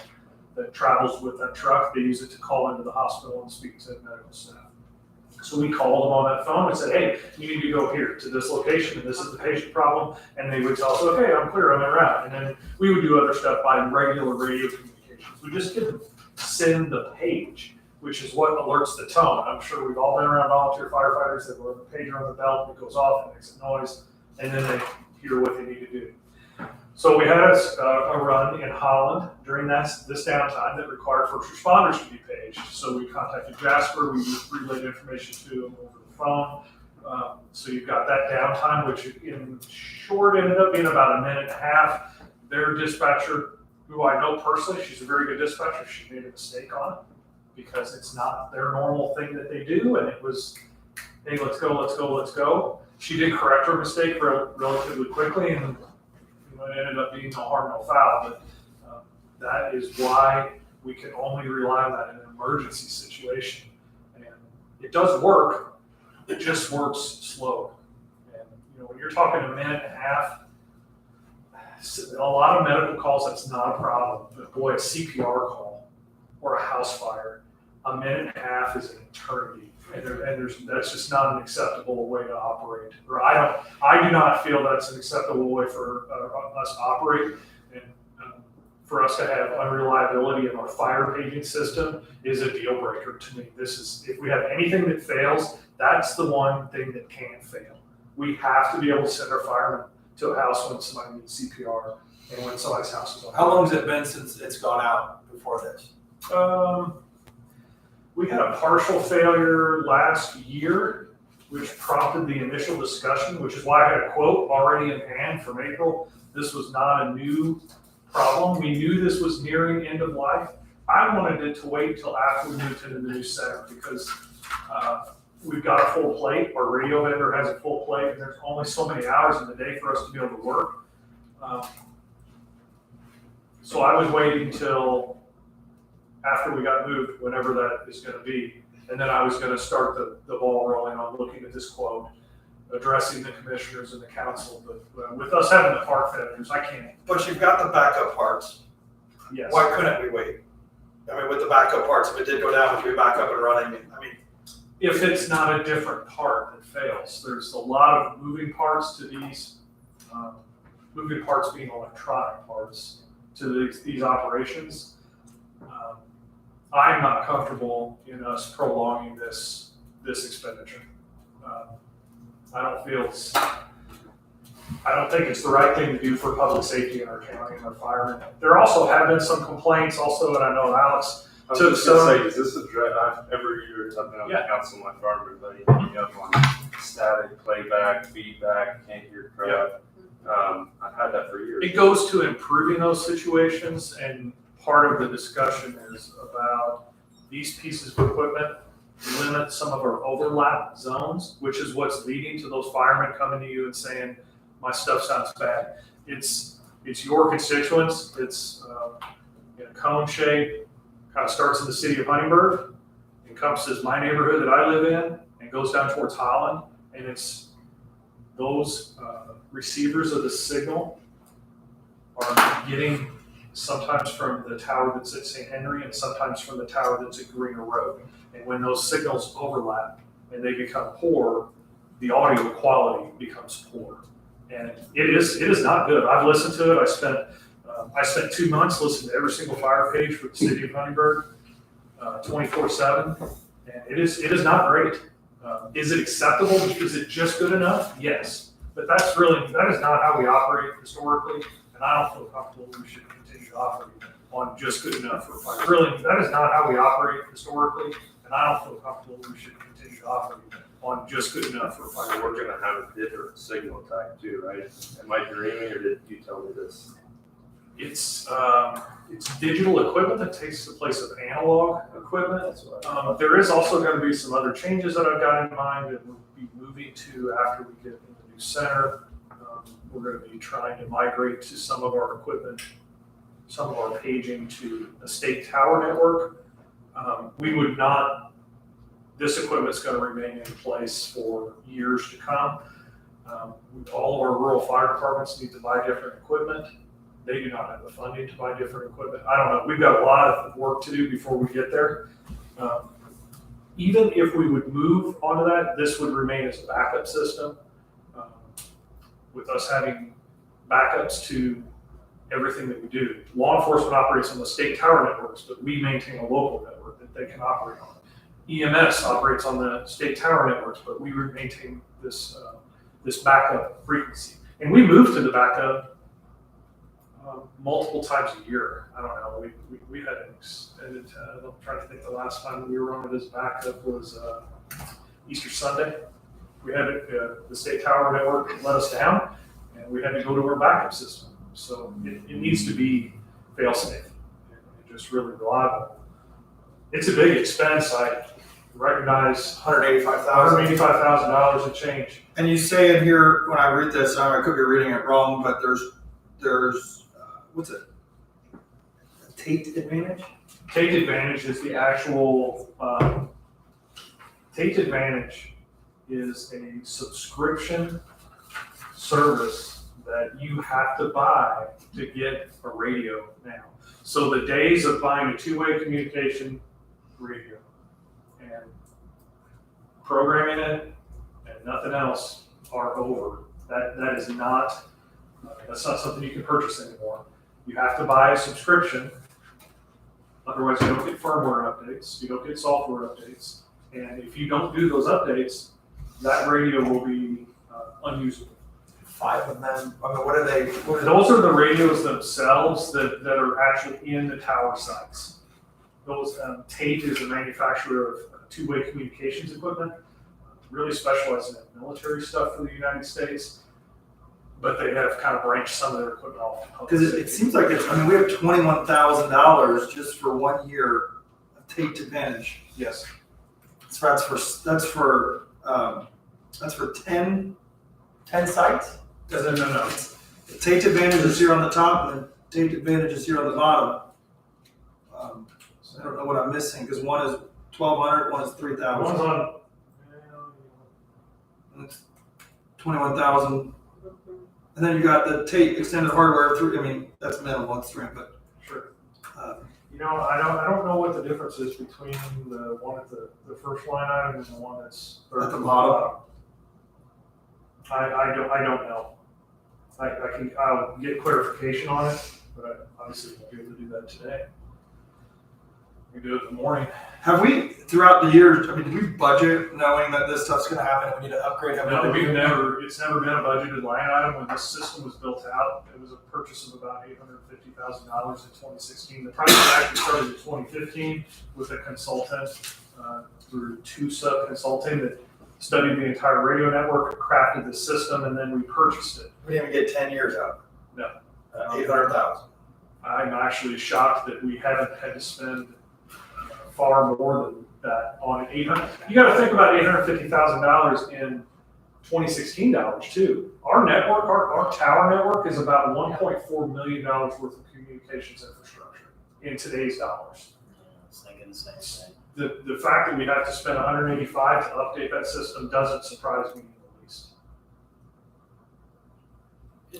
[SPEAKER 15] that travels with that truck. They use it to call into the hospital and speak to medical staff. So we called them on that phone and said, hey, you need to go here to this location, and this is the patient problem. And they would tell us, okay, I'm clear, I'm en route. And then we would do other stuff by regular radio communications. We just didn't send the page, which is what alerts the tone. I'm sure we've all been around volunteer firefighters that were the pager on the belt, it goes off, it makes a noise, and then they hear what they need to do. So we had a run in Holland during this downtime that required first responders to be paged. So we contacted Jasper, we relayed information to them over the phone. So you've got that downtime, which in short ended up being about a minute and a half. Their dispatcher, who I know personally, she's a very good dispatcher, she made a mistake on it because it's not their normal thing that they do. And it was, hey, let's go, let's go, let's go. She did correct her mistake relatively quickly, and it ended up being no harm, no foul, but that is why we can only rely on that in an emergency situation. And it does work, it just works slow. And when you're talking a minute and a half, a lot of medical calls, that's not a problem. But boy, a CPR call or a house fire, a minute and a half is an eternity. That's just not an acceptable way to operate. Or I do not feel that's an acceptable way for us to operate. And for us to have unreliability in our fire paging system is a deal breaker to me. If we have anything that fails, that's the one thing that can fail. We have to be able to send our firemen to a house when somebody needs CPR and when somebody's house is on fire.
[SPEAKER 8] How long has it been since it's gone out before this?
[SPEAKER 15] We had a partial failure last year, which prompted the initial discussion, which is why I had a quote already in hand from April. This was not a new problem. We knew this was nearing end of life. I wanted it to wait till after we moved into the new center because we've got a full plate. Our radio vendor has a full plate, and there's only so many hours in the day for us to be able to work. So I was waiting till after we got moved, whenever that is going to be. And then I was going to start the ball rolling on looking at this quote, addressing the commissioners and the council. But with us having the part failures, I can't.
[SPEAKER 8] But you've got the backup parts.
[SPEAKER 15] Yes.
[SPEAKER 8] Why couldn't we wait? I mean, with the backup parts, if it did go down, we could be back up and running. I mean,
[SPEAKER 15] If it's not a different part that fails, there's a lot of moving parts to these, moving parts being electronic parts to these operations. I'm not comfortable in us prolonging this expenditure. I don't think it's the right thing to do for public safety in our county and our firemen. There also have been some complaints also, and I know Alex
[SPEAKER 5] I was
[SPEAKER 15] took
[SPEAKER 5] just gonna
[SPEAKER 15] some.
[SPEAKER 5] say, is this a dread? Every year I've been on the council, my farm, everybody hit me up on static, playback, feedback, can't hear crap. I've had that for years.
[SPEAKER 15] It goes to improving those situations, and part of the discussion is about these pieces of equipment limit some of our overlap zones, which is what's leading to those firemen coming to you and saying, my stuff sounds bad. It's your constituents, it's in a cone shape, kind of starts in the city of Huntingburg, encompasses my neighborhood that I live in, and goes down towards Holland, and it's those receivers of the signal are getting sometimes from the tower that's at St. Henry and sometimes from the tower that's at Greener Road. And when those signals overlap and they become poor, the audio quality becomes poor. And it is not good. I've listened to it. I spent 2 months listening to every single fire page for the city of Huntingburg, 24/7, and it is not great. Is it acceptable? Is it just good enough? Yes. But that is not how we operate historically, and I don't feel comfortable we should continue to operate on just good enough for fire. That is not how we operate historically, and I don't feel comfortable we should continue to operate on just good enough for fire.
[SPEAKER 5] We're gonna have a different signal type too, right? Am I dreaming, or did you tell me this?
[SPEAKER 15] It's digital equipment that takes the place of analog equipment. There is also going to be some other changes that I've got in mind that we'll be moving to after we get in the new center. We're going to be trying to migrate to some of our equipment, some of our paging to a state tower network. This equipment's going to remain in place for years to come. All of our rural fire departments need to buy different equipment. They do not have the funding to buy different equipment. I don't know. We've got a lot of work to do before we get there. Even if we would move onto that, this would remain as a backup system. With us having backups to everything that we do. Law enforcement operates on the state tower networks, but we maintain a local network that they can operate on. EMS operates on the state tower networks, but we maintain this backup frequency. And we move to the backup multiple times a year. I don't know. We had an extended. I'm trying to think. The last time we were on this backup was Easter Sunday. We had the state tower network let us down, and we had to go to our backup system. So it needs to be fail-safe and just really reliable. It's a big expense. I recognize $185,000 a change.
[SPEAKER 8] And you say in here, when I read this, I could be reading it wrong, but there's what's it? Tate Advantage?
[SPEAKER 15] Tate Advantage is the actual, Tate Advantage is a subscription service that you have to buy to get a radio now. So the days of buying a two-way communication radio and programming it and nothing else are over. That is not, that's not something you can purchase anymore. You have to buy a subscription. Otherwise, you don't get firmware updates, you don't get software updates. And if you don't do those updates, that radio will be unusable.
[SPEAKER 8] 5 of them, I mean, what are they?
[SPEAKER 15] Those are the radios themselves that are actually in the tower sites. Those, Tate is a manufacturer of two-way communications equipment, really specializing in military stuff for the United States. But they have kind of branched some of their equipment off.
[SPEAKER 8] Because it seems like it's, I mean, we have $21,000 just for 1 year of Tate Advantage.
[SPEAKER 15] Yes.
[SPEAKER 8] So that's for 10 sites?
[SPEAKER 15] No.
[SPEAKER 8] Tate Advantage is here on the top, and then Tate Advantage is here on the bottom. I don't know what I'm missing, because one is 1,200, one is 3,000.
[SPEAKER 15] One's on.
[SPEAKER 8] And it's 21,000. And then you got the Tate extended hardware through. I mean, that's minimal, it's 300, but
[SPEAKER 15] Sure. You know, I don't know what the difference is between the one at the first line item and the one that's
[SPEAKER 8] at the bottom.
[SPEAKER 15] I don't know. I'll get clarification on it, but I obviously won't be able to do that today. We do it in the morning.
[SPEAKER 8] Have we, throughout the years, I mean, do we budget knowing that this stuff's gonna happen and we need to upgrade?
[SPEAKER 15] No, it's never been a budgeted line item. When this system was built out, it was a purchase of about $850,000 in 2016. The project actually started in 2015 with a consultant, through two sub-consulting that studied the entire radio network, crafted the system, and then we purchased it.
[SPEAKER 8] We didn't even get 10 years out.
[SPEAKER 15] No.
[SPEAKER 8] 800,000.
[SPEAKER 15] I'm actually shocked that we haven't had to spend far more than that on $800. You got to think about $850,000 in 2016 dollars too. Our network, our tower network, is about $1.4 million worth of communications infrastructure in today's dollars.
[SPEAKER 12] I was thinking the same thing.
[SPEAKER 15] The fact that we have to spend $185 to update that system doesn't surprise me in the least.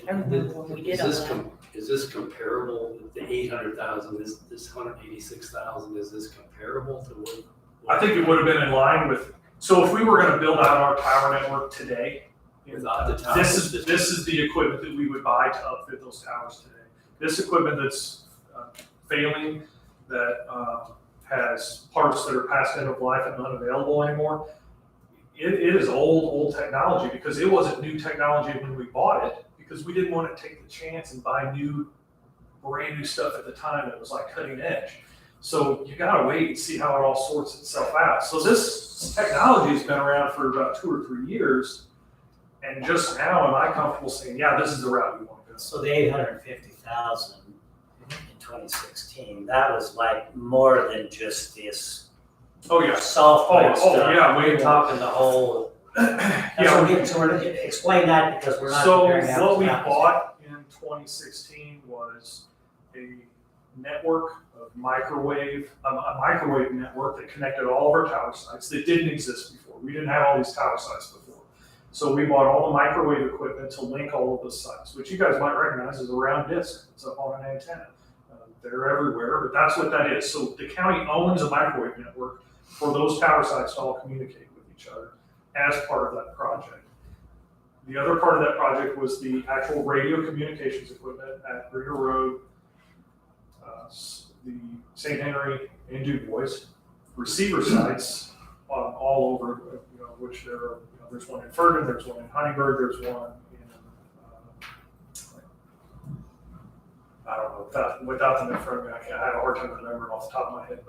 [SPEAKER 4] I remember when we did all that.
[SPEAKER 2] Is this comparable, the 800,000, this 186,000, is this comparable to what?
[SPEAKER 15] I think it would have been in line with, so if we were gonna build out our tower network today,
[SPEAKER 2] Without the tower?
[SPEAKER 15] this is the equipment that we would buy to outfit those towers today. This equipment that's failing, that has parts that are past end of life and unavailable anymore, it is old technology, because it wasn't new technology when we bought it, because we didn't want to take the chance and buy brand new stuff at the time that was like cutting edge. So you gotta wait and see how it all sorts itself out. So this technology has been around for about 2 or 3 years, and just now am I comfortable saying, yeah, this is the route we want to go.
[SPEAKER 12] So the 850,000 in 2016, that was like more than just this
[SPEAKER 15] Oh yeah.
[SPEAKER 12] software stuff.
[SPEAKER 15] Yeah,
[SPEAKER 12] We're talking the whole.
[SPEAKER 15] Yeah.
[SPEAKER 12] So we're explain that, because we're not
[SPEAKER 15] So
[SPEAKER 12] comparing apples
[SPEAKER 15] what we
[SPEAKER 12] to apples.
[SPEAKER 15] bought in 2016 was a network of a microwave network that connected all of our tower sites that didn't exist before. We didn't have all these tower sites before. So we bought all the microwave equipment to link all of those sites, which you guys might recognize as a round disc. It's up on an antenna. They're everywhere, but that's what that is. So the county owns a microwave network for those tower sites to all communicate with each other as part of that project. The other part of that project was the actual radio communications equipment at Ringer Road, the St. Henry and Du Bois, receiver sites all over, which there are, there's one in Ferguson, there's one in Huntingburg, there's one in, I don't know, without them in front of me, I have a hard time remembering off the top of my head.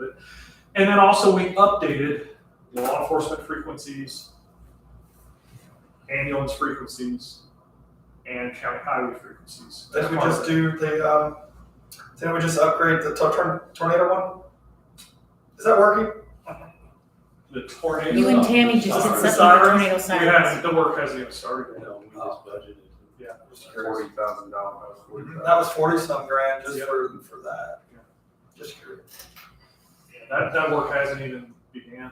[SPEAKER 15] And then also we updated law enforcement frequencies, ambulance frequencies, and county highway frequencies.
[SPEAKER 8] Didn't we just do the, didn't we just upgrade the tornado one? Is that working?
[SPEAKER 15] The tornado.
[SPEAKER 4] You and Tammy just did something with tornado sirens.
[SPEAKER 15] Yeah, the work hasn't even started yet.
[SPEAKER 2] No, we just budgeted.
[SPEAKER 15] Yeah.
[SPEAKER 5] $40,000.
[SPEAKER 8] That was 40-some grand just for that. Just curious.
[SPEAKER 15] Yeah, that work hasn't even began.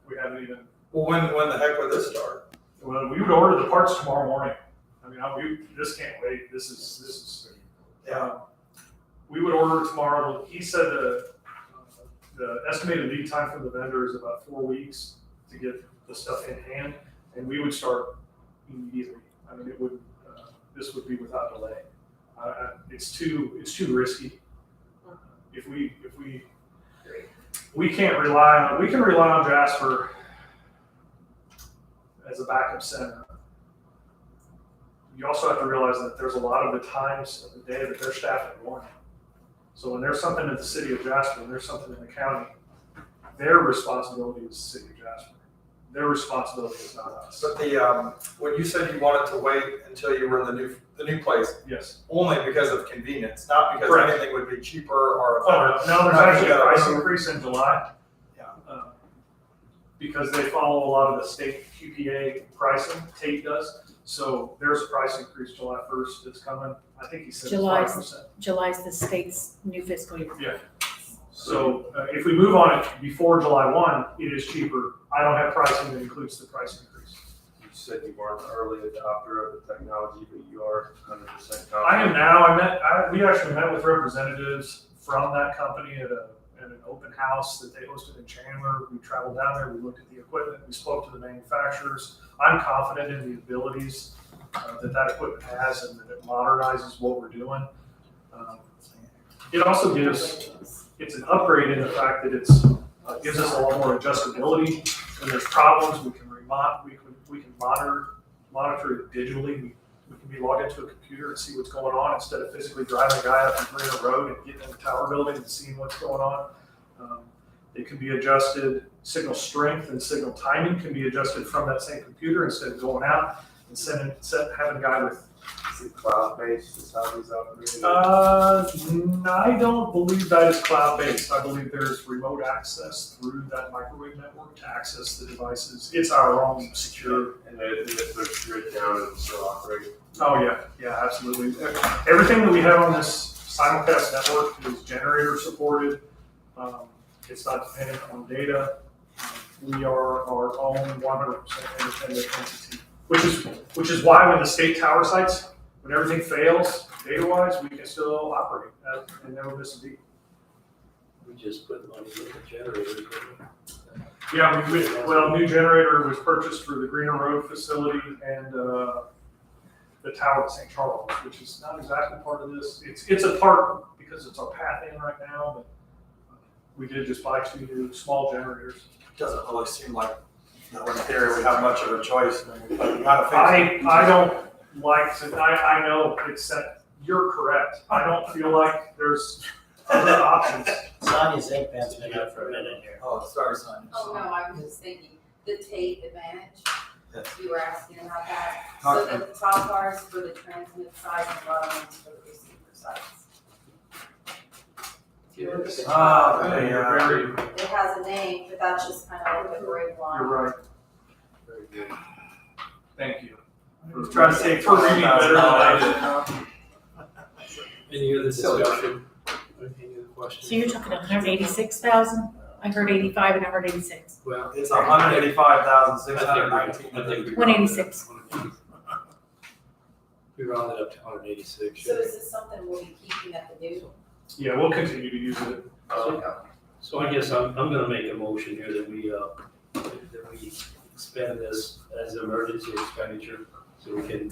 [SPEAKER 15] We haven't even.
[SPEAKER 8] Well, when the heck would this start?
[SPEAKER 15] Well, we would order the parts tomorrow morning. I we just can't wait. This is, we would order tomorrow. He said the estimated lead time from the vendor is about 4 weeks to get the stuff in hand, and we would start immediately. I mean, it would, this would be without delay. It's too risky. If we can't rely on, we can rely on Jasper as a backup center. You also have to realize that there's a lot of the times of the day that they're staffed at morning. So when there's something in the city of Jasper, and there's something in the county, their responsibility is the city of Jasper. Their responsibility is not us.
[SPEAKER 8] But the, when you said you wanted to wait until you were in the new place,
[SPEAKER 15] Yes.
[SPEAKER 8] only because of convenience, not because
[SPEAKER 15] Correct.
[SPEAKER 8] anything would be cheaper or.
[SPEAKER 15] No, there's actually a
[SPEAKER 8] Yeah.
[SPEAKER 15] price increase in July. Because they follow a lot of the state QPA pricing, Tate does. So there's a price increase July 1st that's coming. I think he said it's 5%.
[SPEAKER 4] July's the state's new fiscal year.
[SPEAKER 15] Yeah. So if we move on it before July 1, it is cheaper. I don't have pricing that includes the price increase.
[SPEAKER 5] You said you weren't an early adopter of the technology, but you are 100% confident.
[SPEAKER 15] I am now. We actually met with representatives from that company at an open house that they hosted in Chandler. We traveled down there, we looked at the equipment, we spoke to the manufacturers. I'm confident in the abilities that equipment has and that it modernizes what we're doing. It also it's an upgrade in the fact that it gives us a lot more adjustability. When there's problems, we can monitor it digitally. We can be logged into a computer and see what's going on instead of physically driving a guy up the Marina Road and getting in the tower building and seeing what's going on. It can be adjusted, signal strength and signal timing can be adjusted from that same computer instead of going out and having a guy with.
[SPEAKER 5] Is it cloud-based, is how these operate?
[SPEAKER 15] I don't believe that is cloud-based. I believe there's remote access through that microwave network to access the devices. It's our own secure.
[SPEAKER 5] And if they're straight down, it'll still operate.
[SPEAKER 15] Oh, yeah, absolutely. Everything that we have on this simulcast network is generator supported. It's not dependent on data. We are our own 100% independent entity, which is why when the state tower sites, when everything fails, data-wise, we can still operate and never miss a beat.
[SPEAKER 2] We just put money in the generator.
[SPEAKER 15] Yeah, new generator was purchased for the Greener Road facility and the tower at St. Charles, which is not exactly part of this. It's a part because it's our path in right now, but we did just buy 2 new small generators.
[SPEAKER 8] Doesn't really seem like, in theory, we have much of a choice. We gotta fix it.
[SPEAKER 15] I don't like to, I know it's that, you're correct. I don't feel like there's other options.
[SPEAKER 12] Sonia's ink pen's been up for a minute here.
[SPEAKER 8] Oh, sorry, Sonia.
[SPEAKER 14] Oh, no, I was just thinking, the Tate Advantage,
[SPEAKER 8] Yes.
[SPEAKER 14] you were asking about that.
[SPEAKER 8] Talk
[SPEAKER 14] So the top bars for the transmit side and bottom ones for the receiver sides. If you look at the top, it has a name, but that's just kind of like a gray line.
[SPEAKER 15] You're right.
[SPEAKER 5] Very good.
[SPEAKER 15] Thank you.
[SPEAKER 8] I was trying to say
[SPEAKER 15] For reading better than I
[SPEAKER 2] Any other discussion? Any other questions?
[SPEAKER 4] So you're talking 186,000? I heard 85 and I heard 86.
[SPEAKER 2] Well,
[SPEAKER 8] It's 185,619.
[SPEAKER 2] I think we
[SPEAKER 4] 186.
[SPEAKER 2] We rounded up to 186.
[SPEAKER 14] So is this something we'll be keeping at the new?
[SPEAKER 15] Yeah, we'll continue to use it.
[SPEAKER 2] So I guess I'm gonna make a motion here that we expand this as an emergency expenditure, so we can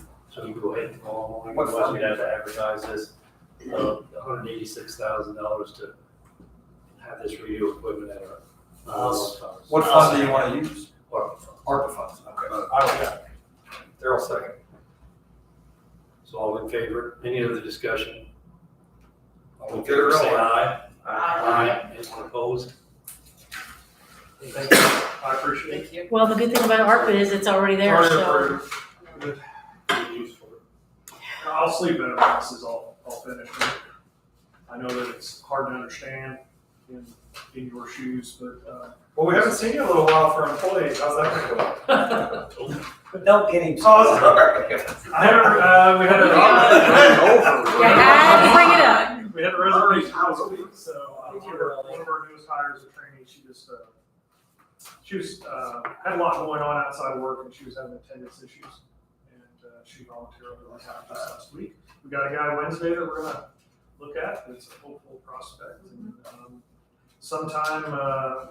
[SPEAKER 2] go ahead tomorrow morning,
[SPEAKER 8] What
[SPEAKER 2] otherwise
[SPEAKER 8] fund?
[SPEAKER 2] we'd have to advertise this, $186,000 to have this radio equipment at our.
[SPEAKER 8] What fund do you want to use?
[SPEAKER 2] ARPA funds.
[SPEAKER 8] ARPA funds, okay. I like that. Daryl second.
[SPEAKER 2] So all in favor, any other discussion? All in
[SPEAKER 8] Okay,
[SPEAKER 2] favor, say
[SPEAKER 8] roll.
[SPEAKER 2] aye.
[SPEAKER 14] Aye.
[SPEAKER 2] Anyone opposed?
[SPEAKER 15] Thank you. I appreciate it.
[SPEAKER 14] Thank you.
[SPEAKER 4] Well, the good thing about ARPA is it's already there,
[SPEAKER 15] Already
[SPEAKER 4] so.
[SPEAKER 15] approved. Good. I'll sleep better when this is all finished. I know that it's hard to understand in your shoes, but,
[SPEAKER 8] Well, we haven't seen you in a little while for employees. How's that gonna go?
[SPEAKER 12] But don't get him
[SPEAKER 8] Oh,
[SPEAKER 12] started.
[SPEAKER 8] sorry.
[SPEAKER 15] I had we had a.
[SPEAKER 4] You had to bring it up.
[SPEAKER 15] We had a reservation last week, so one of our newest hires, a trainee, she had a lot going on outside of work and she was having attendance issues. And she volunteered over the half this last week. We got a guy Wednesday that we're gonna look at, it's a hopeful prospect. And, sometime,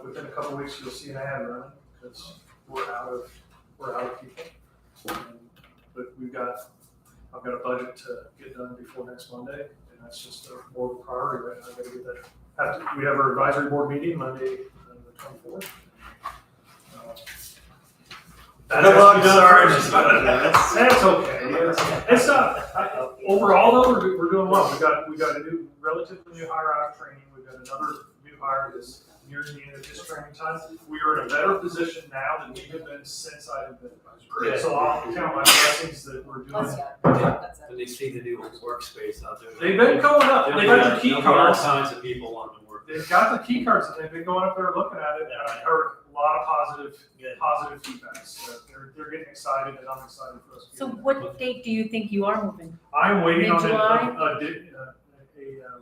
[SPEAKER 15] within a couple weeks, you'll see an ad running, because we're out of people. But I've got a budget to get done before next Monday, and that's just more of a priority right now. I gotta get that. We have our advisory board meeting Monday, the 24th. That's okay. It's not, overall though, we're doing well. We got a new, relatively new hire out of training. We've got another new hire that's nearing the end of his training time. We are in a better position now than we have been since I've been advisor. So I'll count my blessings that we're doing.
[SPEAKER 2] When they see the new workspace out there.
[SPEAKER 15] They've been going up. They got the key
[SPEAKER 2] All
[SPEAKER 15] cards.
[SPEAKER 2] kinds of people wanting to work.
[SPEAKER 15] They've got the key cards, and they've been going up there looking at it, and I heard a lot of positive feedback. So they're getting excited, and I'm excited for us.
[SPEAKER 4] So what date do you think you are moving?
[SPEAKER 15] I'm waiting on
[SPEAKER 4] Mid-July?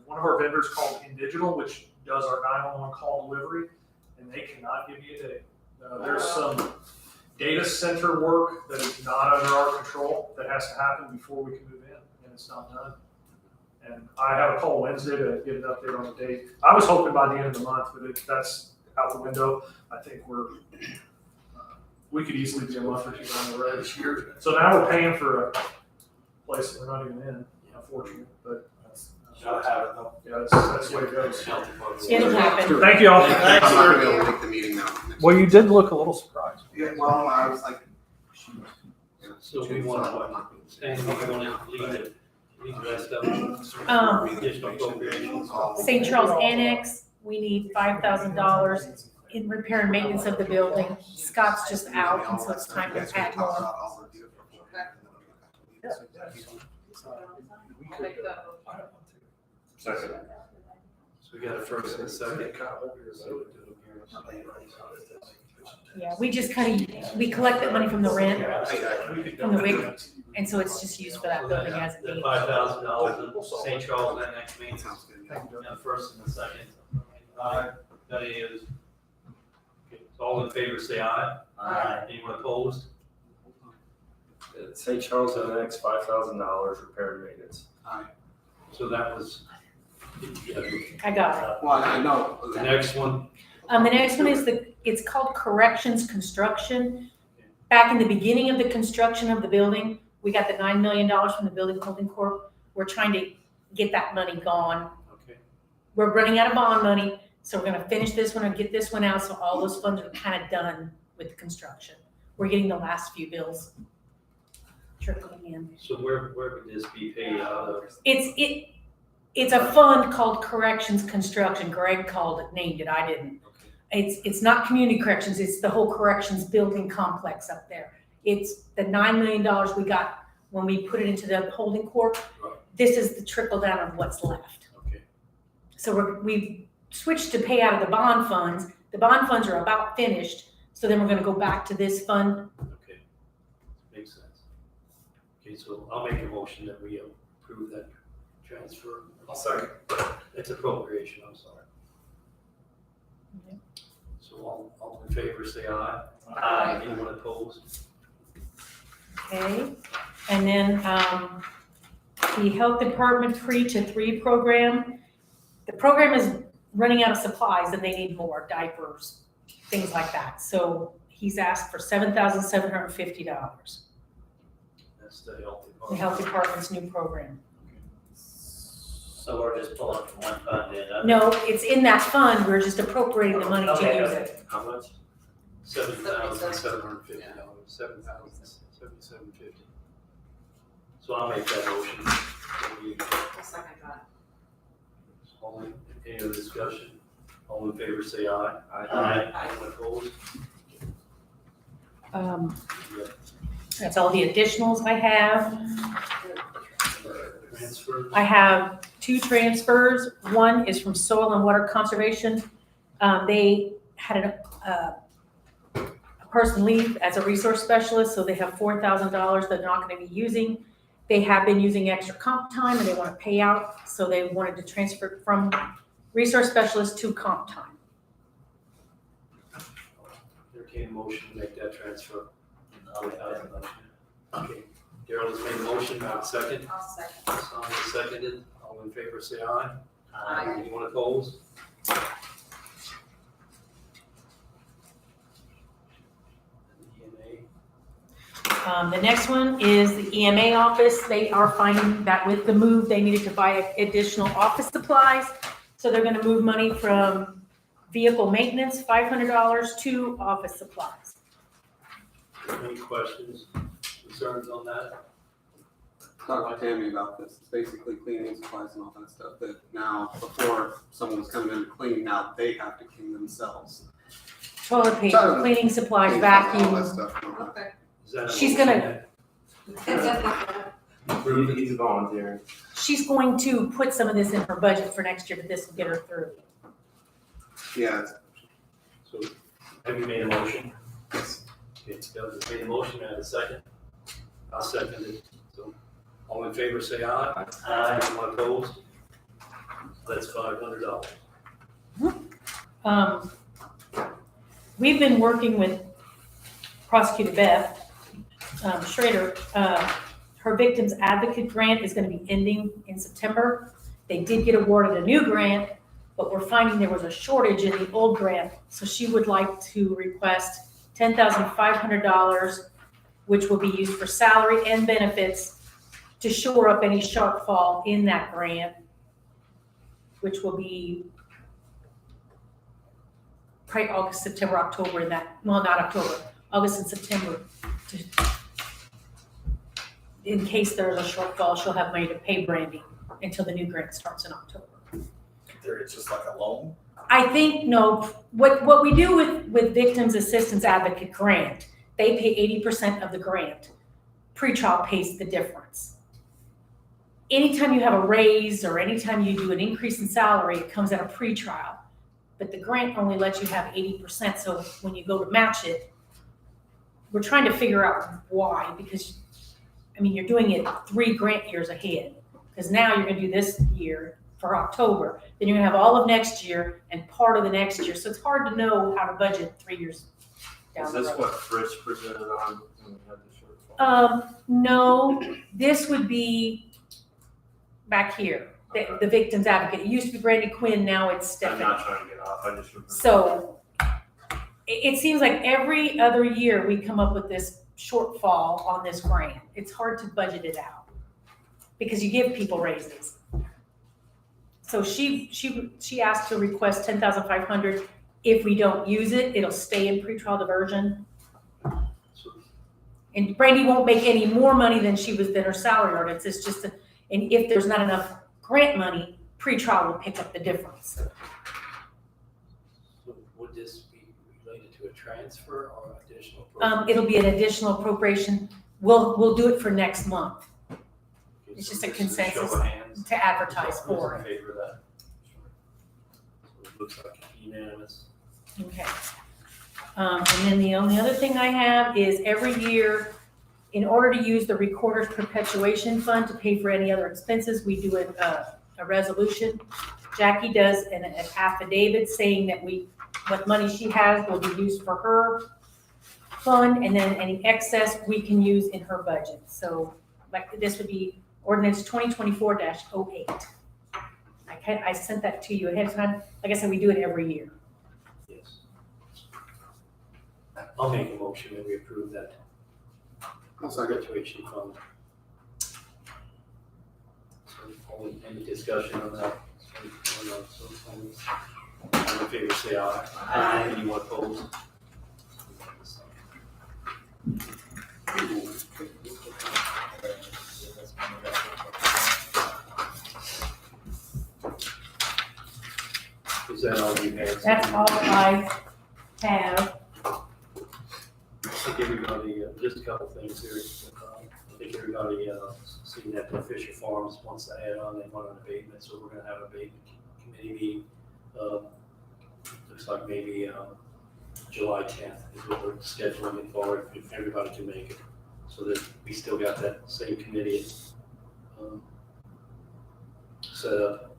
[SPEAKER 15] one of our vendors called InDigital, which does our 911 call delivery, and they cannot give you a date. There's some data center work that is not under our control that has to happen before we can move in, and it's not done. And I have a call Wednesday to get an update on the date. I was hoping by the end of the month, but that's out the window. I think we could easily be a month or two down the road this year. So now we're paying for a place that we're not even in, unfortunately, but.
[SPEAKER 2] Gotta have it though.
[SPEAKER 15] Yeah, that's the way it goes.
[SPEAKER 4] It'll happen.
[SPEAKER 15] Thank you all.
[SPEAKER 13] I'm not gonna be able to make the meeting now.
[SPEAKER 15] Well, you did look a little surprised.
[SPEAKER 13] Yeah, well, I was like.
[SPEAKER 2] So we want to, Stan, we want to leave the rest of them. Additional appropriations.
[SPEAKER 4] St. Charles Annex, we need $5,000 in repair and maintenance of the building. Scott's just out, and so it's time to add more.
[SPEAKER 6] I'll make that.
[SPEAKER 2] Second. So we got a first and a second.
[SPEAKER 4] Yeah, we just we collect that money from the rent, from the WIC, and so it's just used for that building as a
[SPEAKER 2] The
[SPEAKER 4] need.
[SPEAKER 2] $5,000 in St. Charles Annex maintenance. And the first and the second. Got any others? Okay, so all in favor, say aye.
[SPEAKER 11] Aye.
[SPEAKER 2] Anyone opposed?
[SPEAKER 5] St. Charles Annex, $5,000 repair and maintenance.
[SPEAKER 2] So that was.
[SPEAKER 4] I got it.
[SPEAKER 13] Well, I know.
[SPEAKER 2] The next one,
[SPEAKER 4] The next one is it's called Corrections Construction. Back in the beginning of the construction of the building, we got the $9 million from the Building Holding Corp. We're trying to get that money gone.
[SPEAKER 2] okay.
[SPEAKER 4] We're running out of bond money, so we're gonna finish this one and get this one out, so all those funds are kind of done with the construction. We're getting the last few bills trickling in.
[SPEAKER 2] So where would this be paid out of?
[SPEAKER 4] It's a fund called Corrections Construction. Greg named it, I didn't. It's not community corrections, it's the whole corrections building complex up there. It's the $9 million we got when we put it into the holding corp.
[SPEAKER 2] Right.
[SPEAKER 4] This is the trickle down of what's left.
[SPEAKER 2] Okay.
[SPEAKER 4] So we switched to pay out of the bond funds. The bond funds are about finished, so then we're gonna go back to this fund.
[SPEAKER 2] Okay, makes sense. Okay, so I'll make a motion that we approve that transfer.
[SPEAKER 8] I'll second.
[SPEAKER 2] It's appropriation, I'm sorry.
[SPEAKER 4] Okay.
[SPEAKER 2] So all in favor, say aye.
[SPEAKER 6] Aye.
[SPEAKER 2] Anyone opposed?
[SPEAKER 4] Okay, and then, the Health Department 3-to-3 program. The program is running out of supplies and they need more diapers, things like that. So he's asked for $7,750.
[SPEAKER 2] That's the health department.
[SPEAKER 4] The Health Department's new program.
[SPEAKER 11] So we're just pulling from one fund in.
[SPEAKER 4] No, it's in that fund, we're just appropriating the money to
[SPEAKER 11] Okay,
[SPEAKER 4] use
[SPEAKER 11] okay.
[SPEAKER 4] it.
[SPEAKER 2] How much? $7,750. $7,750. So I'll make that motion.
[SPEAKER 6] I'll second that.
[SPEAKER 2] Any other discussion? All in favor, say aye.
[SPEAKER 11] Aye.
[SPEAKER 2] Anyone opposed?
[SPEAKER 4] That's all the additionals I have.
[SPEAKER 2] Transfer.
[SPEAKER 4] I have 2 transfers. One is from Soil and Water Conservation. They had a person leave as a resource specialist, so they have $4,000 they're not going to be using. They have been using extra comp time and they want to pay out, so they wanted to transfer from resource specialist to comp time.
[SPEAKER 2] Entertain a motion to make that transfer. Okay. Daryl has made a motion, I have a second.
[SPEAKER 6] I'll second.
[SPEAKER 2] Sonia seconded, all in favor say aye.
[SPEAKER 6] Aye.
[SPEAKER 2] Anyone opposed? EMA,
[SPEAKER 4] The next one is the EMA office. They are finding that with the move, they needed to buy additional office supplies. So they're gonna move money from vehicle maintenance, $500, to office supplies.
[SPEAKER 2] any questions, concerns on that?
[SPEAKER 13] Talked to Tammy about this, it's basically cleaning supplies and all that stuff, that now, before someone was coming in to clean, now they have to clean themselves.
[SPEAKER 4] Toilet paper, cleaning supplies,
[SPEAKER 13] All
[SPEAKER 4] vacuum.
[SPEAKER 13] that stuff.
[SPEAKER 6] Okay.
[SPEAKER 2] Is that a
[SPEAKER 4] She's
[SPEAKER 2] motion
[SPEAKER 4] gonna-
[SPEAKER 2] Approve.
[SPEAKER 5] He's volunteering.
[SPEAKER 4] She's going to put some of this in her budget for next year, but this will get her through.
[SPEAKER 13] Yeah,
[SPEAKER 2] So, have you made a motion? Yes. Okay, Doug has made a motion, I have a second. I'll second it. So, all in favor say aye. Aye. Anyone opposed? That's $500.
[SPEAKER 4] We've been working with Prosecutor Beth Schrader. Her Victims Advocate Grant is gonna be ending in September. They did get awarded a new grant, but we're finding there was a shortage in the old grant. So she would like to request $10,500, which will be used for salary and benefits to shore up any shortfall in that grant, which will be probably August, September, October, in that, well, not October, August and September. In case there's a shortfall, she'll have money to pay Brandy until the new grant starts in October.
[SPEAKER 8] It's just like a loan.
[SPEAKER 4] I think, no, what we do with Victims Assistance Advocate Grant, they pay 80% of the grant. Pretrial pays the difference. Anytime you have a raise or anytime you do an increase in salary, it comes at a pretrial. But the grant only lets you have 80%, so when you go to match it, we're trying to figure out why, because, I mean, you're doing it 3 grant years ahead. Because now you're gonna do this year for October, then you're gonna have all of next year and part of the next year, so it's hard to know how to budget 3 years down
[SPEAKER 5] Is
[SPEAKER 4] the road.
[SPEAKER 5] this what Fritz presented on when we had the shortfall?
[SPEAKER 4] No, this would be back here, the Victims Advocate. It used to be Brandy Quinn, now it's
[SPEAKER 5] I'm
[SPEAKER 4] Stephanie.
[SPEAKER 5] not trying to get off, I just remember.
[SPEAKER 4] So it seems like every other year we come up with this shortfall on this grant. It's hard to budget it out because you give people raises. So she asked to request $10,500. If we don't use it, it'll stay in pretrial diversion. And Brandy won't make any more money than her salary ordinance. It's just, and if there's not enough grant money, pretrial will pick up the difference.
[SPEAKER 2] So would this be related to a transfer or additional?
[SPEAKER 4] It'll be an additional appropriation. We'll do it for next month. It's just a consensus to advertise for
[SPEAKER 2] Who's in
[SPEAKER 4] it.
[SPEAKER 2] favor of that? So it looks like unanimous.
[SPEAKER 4] Okay. And then the only other thing I have is every year, in order to use the Recorder's Perpetuation Fund to pay for any other expenses, we do a resolution. Jackie does an affidavit saying that what money she has will be used for her fund, and then any excess we can use in her budget. So like this would be ordinance 2024-08. I sent that to you ahead of time. Like I said, we do it every year.
[SPEAKER 2] Yes. I'll make a motion that we approve that. Perpetuation fund. So, any discussion on that? All in favor, say aye. Aye. Anyone opposed? Is that all you have?
[SPEAKER 4] That's all I have.
[SPEAKER 2] I think everybody, just a couple things here. I think everybody seen that the Fisher Farms wants to add on, they want an abatement, so we're gonna have a abatement committee meeting. Looks like maybe July 10th is what we're scheduling it for, if everybody can make it. So that we still got that same committee set up.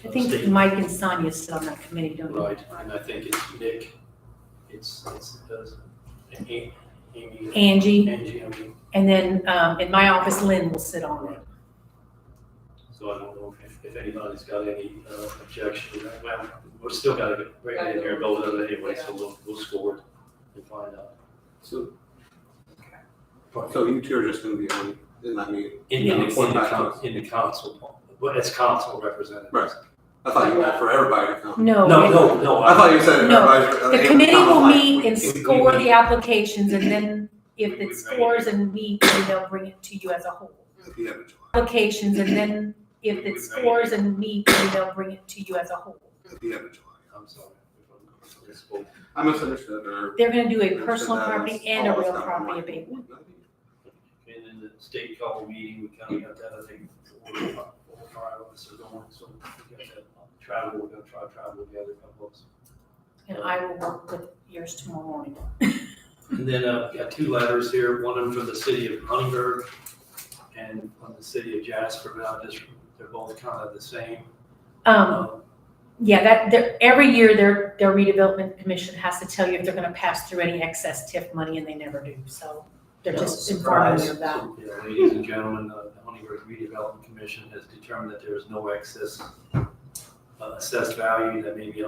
[SPEAKER 4] I think Mike and Sonia sit on that committee, don't you?
[SPEAKER 2] Right, and I think it's Nick,
[SPEAKER 4] Angie,
[SPEAKER 2] Angie, I mean,
[SPEAKER 4] and then, in my office, Lynn will sit on it.
[SPEAKER 2] so I don't know if anybody's got any objection to that. Well, we're still gotta bring it in here and go with it anyway, so we'll score it and find out.
[SPEAKER 13] So you two are just gonna be on, in that meeting?
[SPEAKER 2] In
[SPEAKER 13] Yeah.
[SPEAKER 2] the council, but as council representatives.
[SPEAKER 13] Right. I thought you meant for everybody to come.
[SPEAKER 4] No.
[SPEAKER 2] No.
[SPEAKER 13] I thought you said
[SPEAKER 4] No,
[SPEAKER 13] everybody.
[SPEAKER 4] the committee will meet and
[SPEAKER 2] we-
[SPEAKER 4] score the applications, and then if it scores and meets, then they'll bring it to you as a whole.
[SPEAKER 13] At the end of July.
[SPEAKER 4] Applications, and then if it scores and meets, then they'll bring it to you as a whole.
[SPEAKER 13] At the end of July.
[SPEAKER 2] I'm sorry.
[SPEAKER 13] I misunderstood or.
[SPEAKER 4] They're gonna do a personal
[SPEAKER 13] Understood that
[SPEAKER 4] property
[SPEAKER 13] as
[SPEAKER 4] and a
[SPEAKER 13] always
[SPEAKER 4] real
[SPEAKER 13] done
[SPEAKER 4] property
[SPEAKER 13] right.
[SPEAKER 4] abatement.
[SPEAKER 2] And in the state call meeting, we kind of got that, I think, 4 or 5 of us are going, so we got that travel, we're gonna try to travel together, a couple of us.
[SPEAKER 4] And I will work with yours tomorrow morning.
[SPEAKER 2] And then, got 2 letters here, one of them from the city of Huntingburg and from the city of Jasper, but they're both kind of the same.
[SPEAKER 4] Yeah, every year their redevelopment commission has to tell you if they're gonna pass through any excess TIF money, and they never do, so they're just informing you of that.
[SPEAKER 2] So, yeah, ladies and gentlemen, the Huntingburg Redevelopment Commission has determined that there is no excess assessed value that may be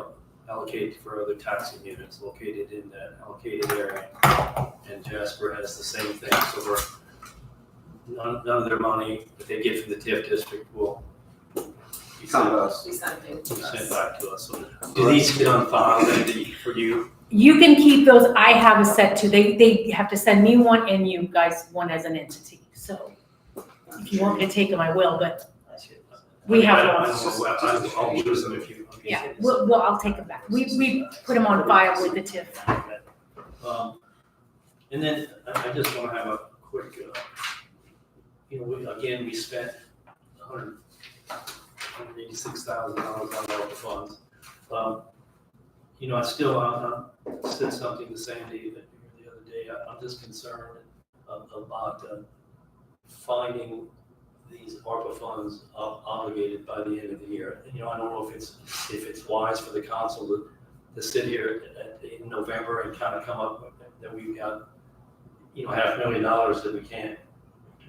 [SPEAKER 2] allocated for other taxing units located in that allocated area. And Jasper has the same thing, so none of their money that they get from the TIF district will be
[SPEAKER 13] Come to us.
[SPEAKER 6] We sent it to us.
[SPEAKER 2] sent back to us. So do these get on file then for you?
[SPEAKER 4] You can keep those, I have a set too, they have to send me one and you guys one as an entity, so if you want me to take them, I will, but we have one.
[SPEAKER 2] I'll use them if you.
[SPEAKER 4] Yeah, I'll take them back. We put them on file with the TIF.
[SPEAKER 2] And then I just want to have a quick, we spent $186,000 on ARPA funds. I said something to Sandy the other day. I'm just concerned about finding these ARPA funds obligated by the end of the year. I don't know if it's wise for the council to sit here in November and kind of come up with that we've got, $500,000 that we can't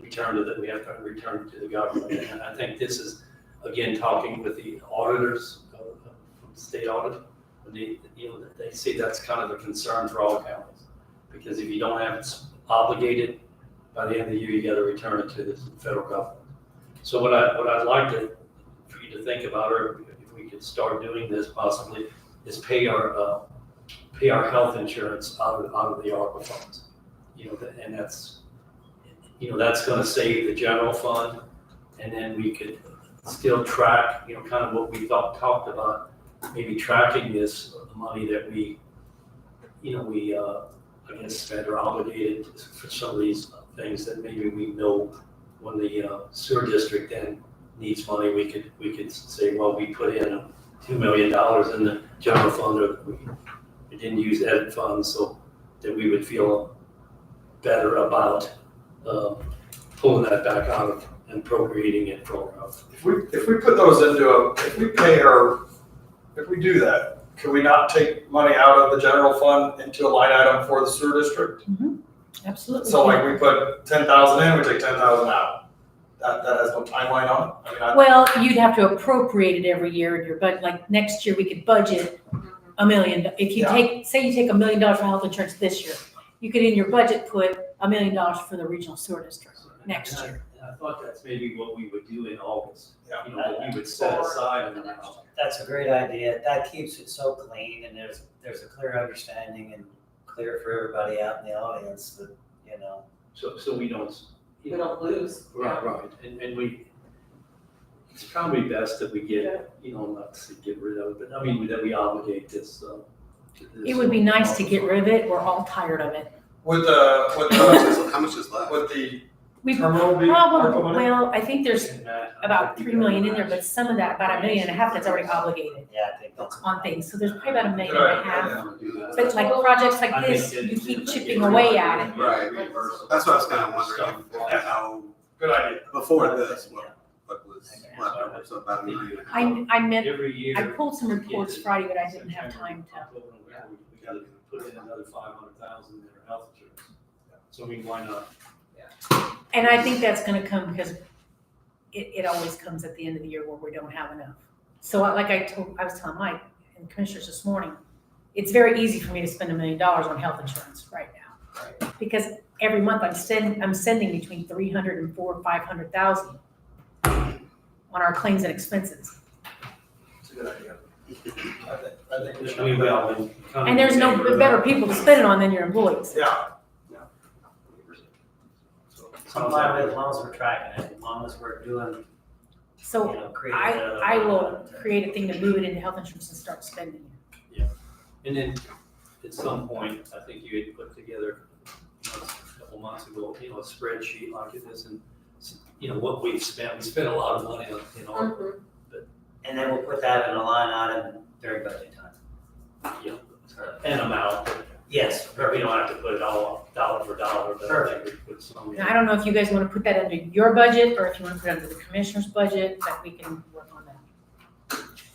[SPEAKER 2] return we have to return to the government. And I think this is, again, talking with the auditors from state audit. They see that's kind of a concern for all counties, because if you don't have it obligated by the end of the year, you got to return it to the federal government. So what I'd like for you to think about, or if we could start doing this possibly, is pay our health insurance out of the ARPA funds. And that's going to save the general fund, and then we could still track, kind of what we talked about. Maybe tracking this money that we spent or obligated for some of these things that maybe we know when the sewer district then needs money, we could say, well, we put in $2 million in the general fund, or we didn't use edit funds, so that we would feel better about pulling that back out of and appropriating it for.
[SPEAKER 8] If we put those if we do that, can we not take money out of the general fund into a line item for the sewer district?
[SPEAKER 4] Absolutely.
[SPEAKER 8] So like we put 10,000 in, we take 10,000 out. That has no timeline on it?
[SPEAKER 4] Well, you'd have to appropriate it every year in your budget. Like next year, we could budget $1 million. If you say you take $1 million for health insurance this year, you could in your budget put $1 million for the regional sewer district next year.
[SPEAKER 2] I thought that's maybe what we would do in August. That we would set aside.
[SPEAKER 12] That's a great idea. That keeps it so clean, and there's a clear understanding and clear for everybody out in the audience that,
[SPEAKER 2] So we don't.
[SPEAKER 6] We don't lose.
[SPEAKER 2] Right. And it's probably best that we get, not to get rid of it, but I mean, that we obligate this.
[SPEAKER 4] It would be nice to get rid of it. We're all tired of it.
[SPEAKER 13] How much is left?
[SPEAKER 8] With the
[SPEAKER 4] We
[SPEAKER 8] terminal
[SPEAKER 4] probably,
[SPEAKER 8] ARPA money?
[SPEAKER 4] well, I think there's about 3 million in there, but some of that, about 1.5 million that's already obligated
[SPEAKER 12] Yeah, I think that's.
[SPEAKER 4] on things. So there's probably about 1.5 million. But like projects like this, you keep chipping away at it.
[SPEAKER 13] Right. That's what I was kind of wondering, how,
[SPEAKER 8] Good idea.
[SPEAKER 13] before this, what was left over, so about $1.5 million.
[SPEAKER 4] I meant,
[SPEAKER 2] Every year.
[SPEAKER 4] I pulled some reports Friday, but I didn't have time to.
[SPEAKER 2] We got to put in another 500,000 in our health insurance. So I mean, why not?
[SPEAKER 4] And I think that's gonna come because it always comes at the end of the year where we don't have enough. So like I was telling Mike and the commissioners this morning, it's very easy for me to spend $1 million on health insurance right now. Because every month I'm sending between 300 and 400 or 500,000 on our claims and expenses.
[SPEAKER 8] It's a good idea. I think we should.
[SPEAKER 2] I mean, well, when.
[SPEAKER 4] And there's no better people to spend it on than your employees.
[SPEAKER 8] Yeah.
[SPEAKER 12] I'm fine with it as long as we're tracking it, as long as we're doing,
[SPEAKER 4] So
[SPEAKER 12] you know, creating.
[SPEAKER 4] I will create a thing to move it into health insurance and start spending it.
[SPEAKER 2] And then at some point, I think you had put together, you know, a couple months ago, you know, a spreadsheet like this and, you know, what we've spent. We spent a lot of money on, you know,
[SPEAKER 12] And then we'll put that in a line item during budget time.
[SPEAKER 2] you know, an amount.
[SPEAKER 12] Yes.
[SPEAKER 2] Or we don't have to put it all dollar for dollar, but I think we put some.
[SPEAKER 4] Now, I don't know if you guys want to put that under your budget or if you want to put it under the commissioner's budget, that we can work on that.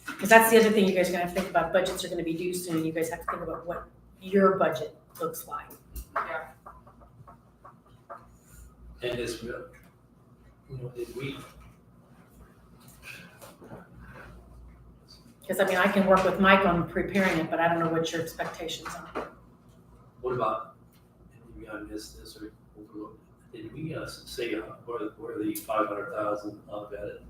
[SPEAKER 4] Because that's the other thing you guys are going to have to think about. Budgets are going to be due soon. You guys have to think about what your budget looks like.
[SPEAKER 2] And this, you know, did we,
[SPEAKER 4] Because I mean, I can work with Mike on preparing it, but I don't know what your expectations are.
[SPEAKER 2] what about, maybe I missed this or overlooked, did we say where the 500,000 out of it,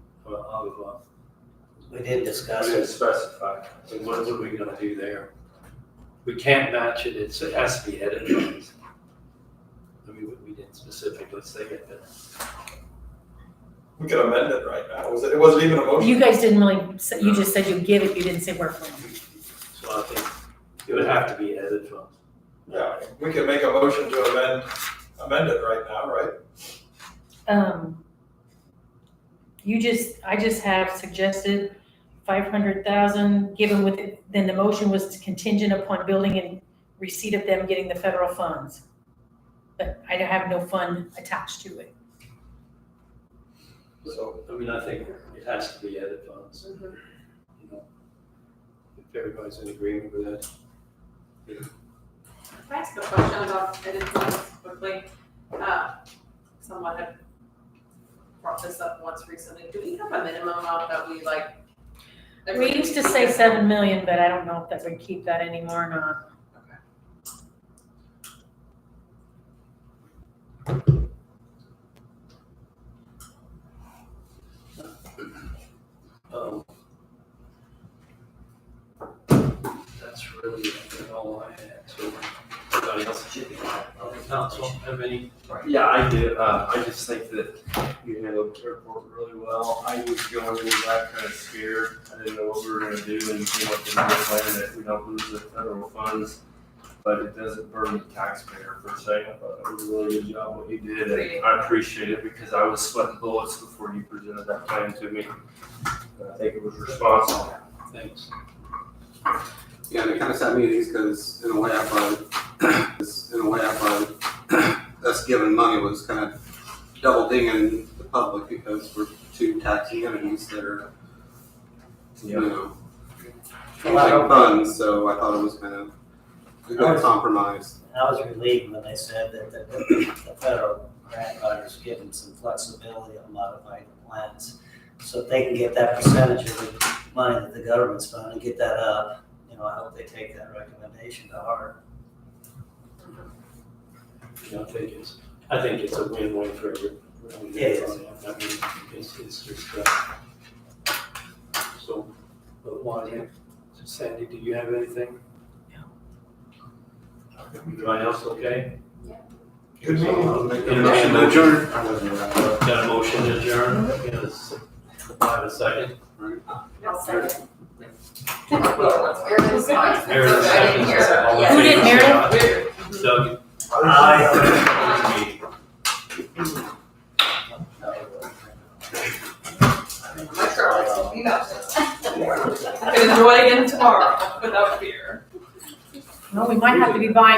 [SPEAKER 12] We did discuss
[SPEAKER 5] We didn't
[SPEAKER 12] it.
[SPEAKER 2] specify, so what are we gonna do there? We can't match it, it has to be edit funds. I mean, we didn't specifically say it, but.
[SPEAKER 8] We could amend it right now. It wasn't even a motion.
[SPEAKER 4] You guys didn't really, you just said you give it, you didn't say where from.
[SPEAKER 2] So I think it would have to be edit funds.
[SPEAKER 8] Yeah, we could make a motion to amend it right now, right?
[SPEAKER 4] I just have suggested 500,000 given with it, then the motion was contingent upon building and receipt of them getting the federal funds. But I don't have no fund attached to it.
[SPEAKER 2] So, I mean, I think it has to be edit funds. You know, if everybody's in agreement with that.
[SPEAKER 6] Can I ask a question about edit funds quickly? Someone had brought this up once recently. Do we have a minimum amount that we like?
[SPEAKER 4] We used to say 7 million, but I don't know if that would keep that anymore or not.
[SPEAKER 2] That's really all I had, so anybody else? Council, have any?
[SPEAKER 11] Yeah, I do. I just think that you handled the airport really well. I was going into that kind of scared. I didn't know what we were gonna do and came up with a plan that we don't lose the federal funds, but it doesn't burden the taxpayer per se. I thought that was a really good job what you did, and I appreciate it because I was sweating bullets before you presented that plan to me. And I think it was responsible.
[SPEAKER 2] Thanks.
[SPEAKER 13] Yeah, and it kind of set me at ease because in a way I thought, us giving money was kind of double dinging the public because we're two taxing entities that are, you know, using funds, so I thought it was kind of a good compromise.
[SPEAKER 12] I was relieved when they said that the federal grant writers given some flexibility on modifying the plans. So if they can get that percentage of the money that the government's funding and get that up, you know, I hope they take that recommendation to heart.
[SPEAKER 2] You know, I think it's a win-win for everyone.
[SPEAKER 12] It is.
[SPEAKER 2] I mean, it's just, so, but one, Sandy, do you have anything? Everybody else okay?
[SPEAKER 8] Good meeting.
[SPEAKER 2] Motion to adjourn. Got a motion to adjourn, yes. I have a second.
[SPEAKER 14] Second.
[SPEAKER 2] Meredith seconds. All in
[SPEAKER 4] Who did,
[SPEAKER 2] favor, say
[SPEAKER 4] Meredith?
[SPEAKER 2] aye. Doug?
[SPEAKER 12] Aye.
[SPEAKER 6] I can enjoy it again tomorrow without fear.
[SPEAKER 4] Well, we might have to be buying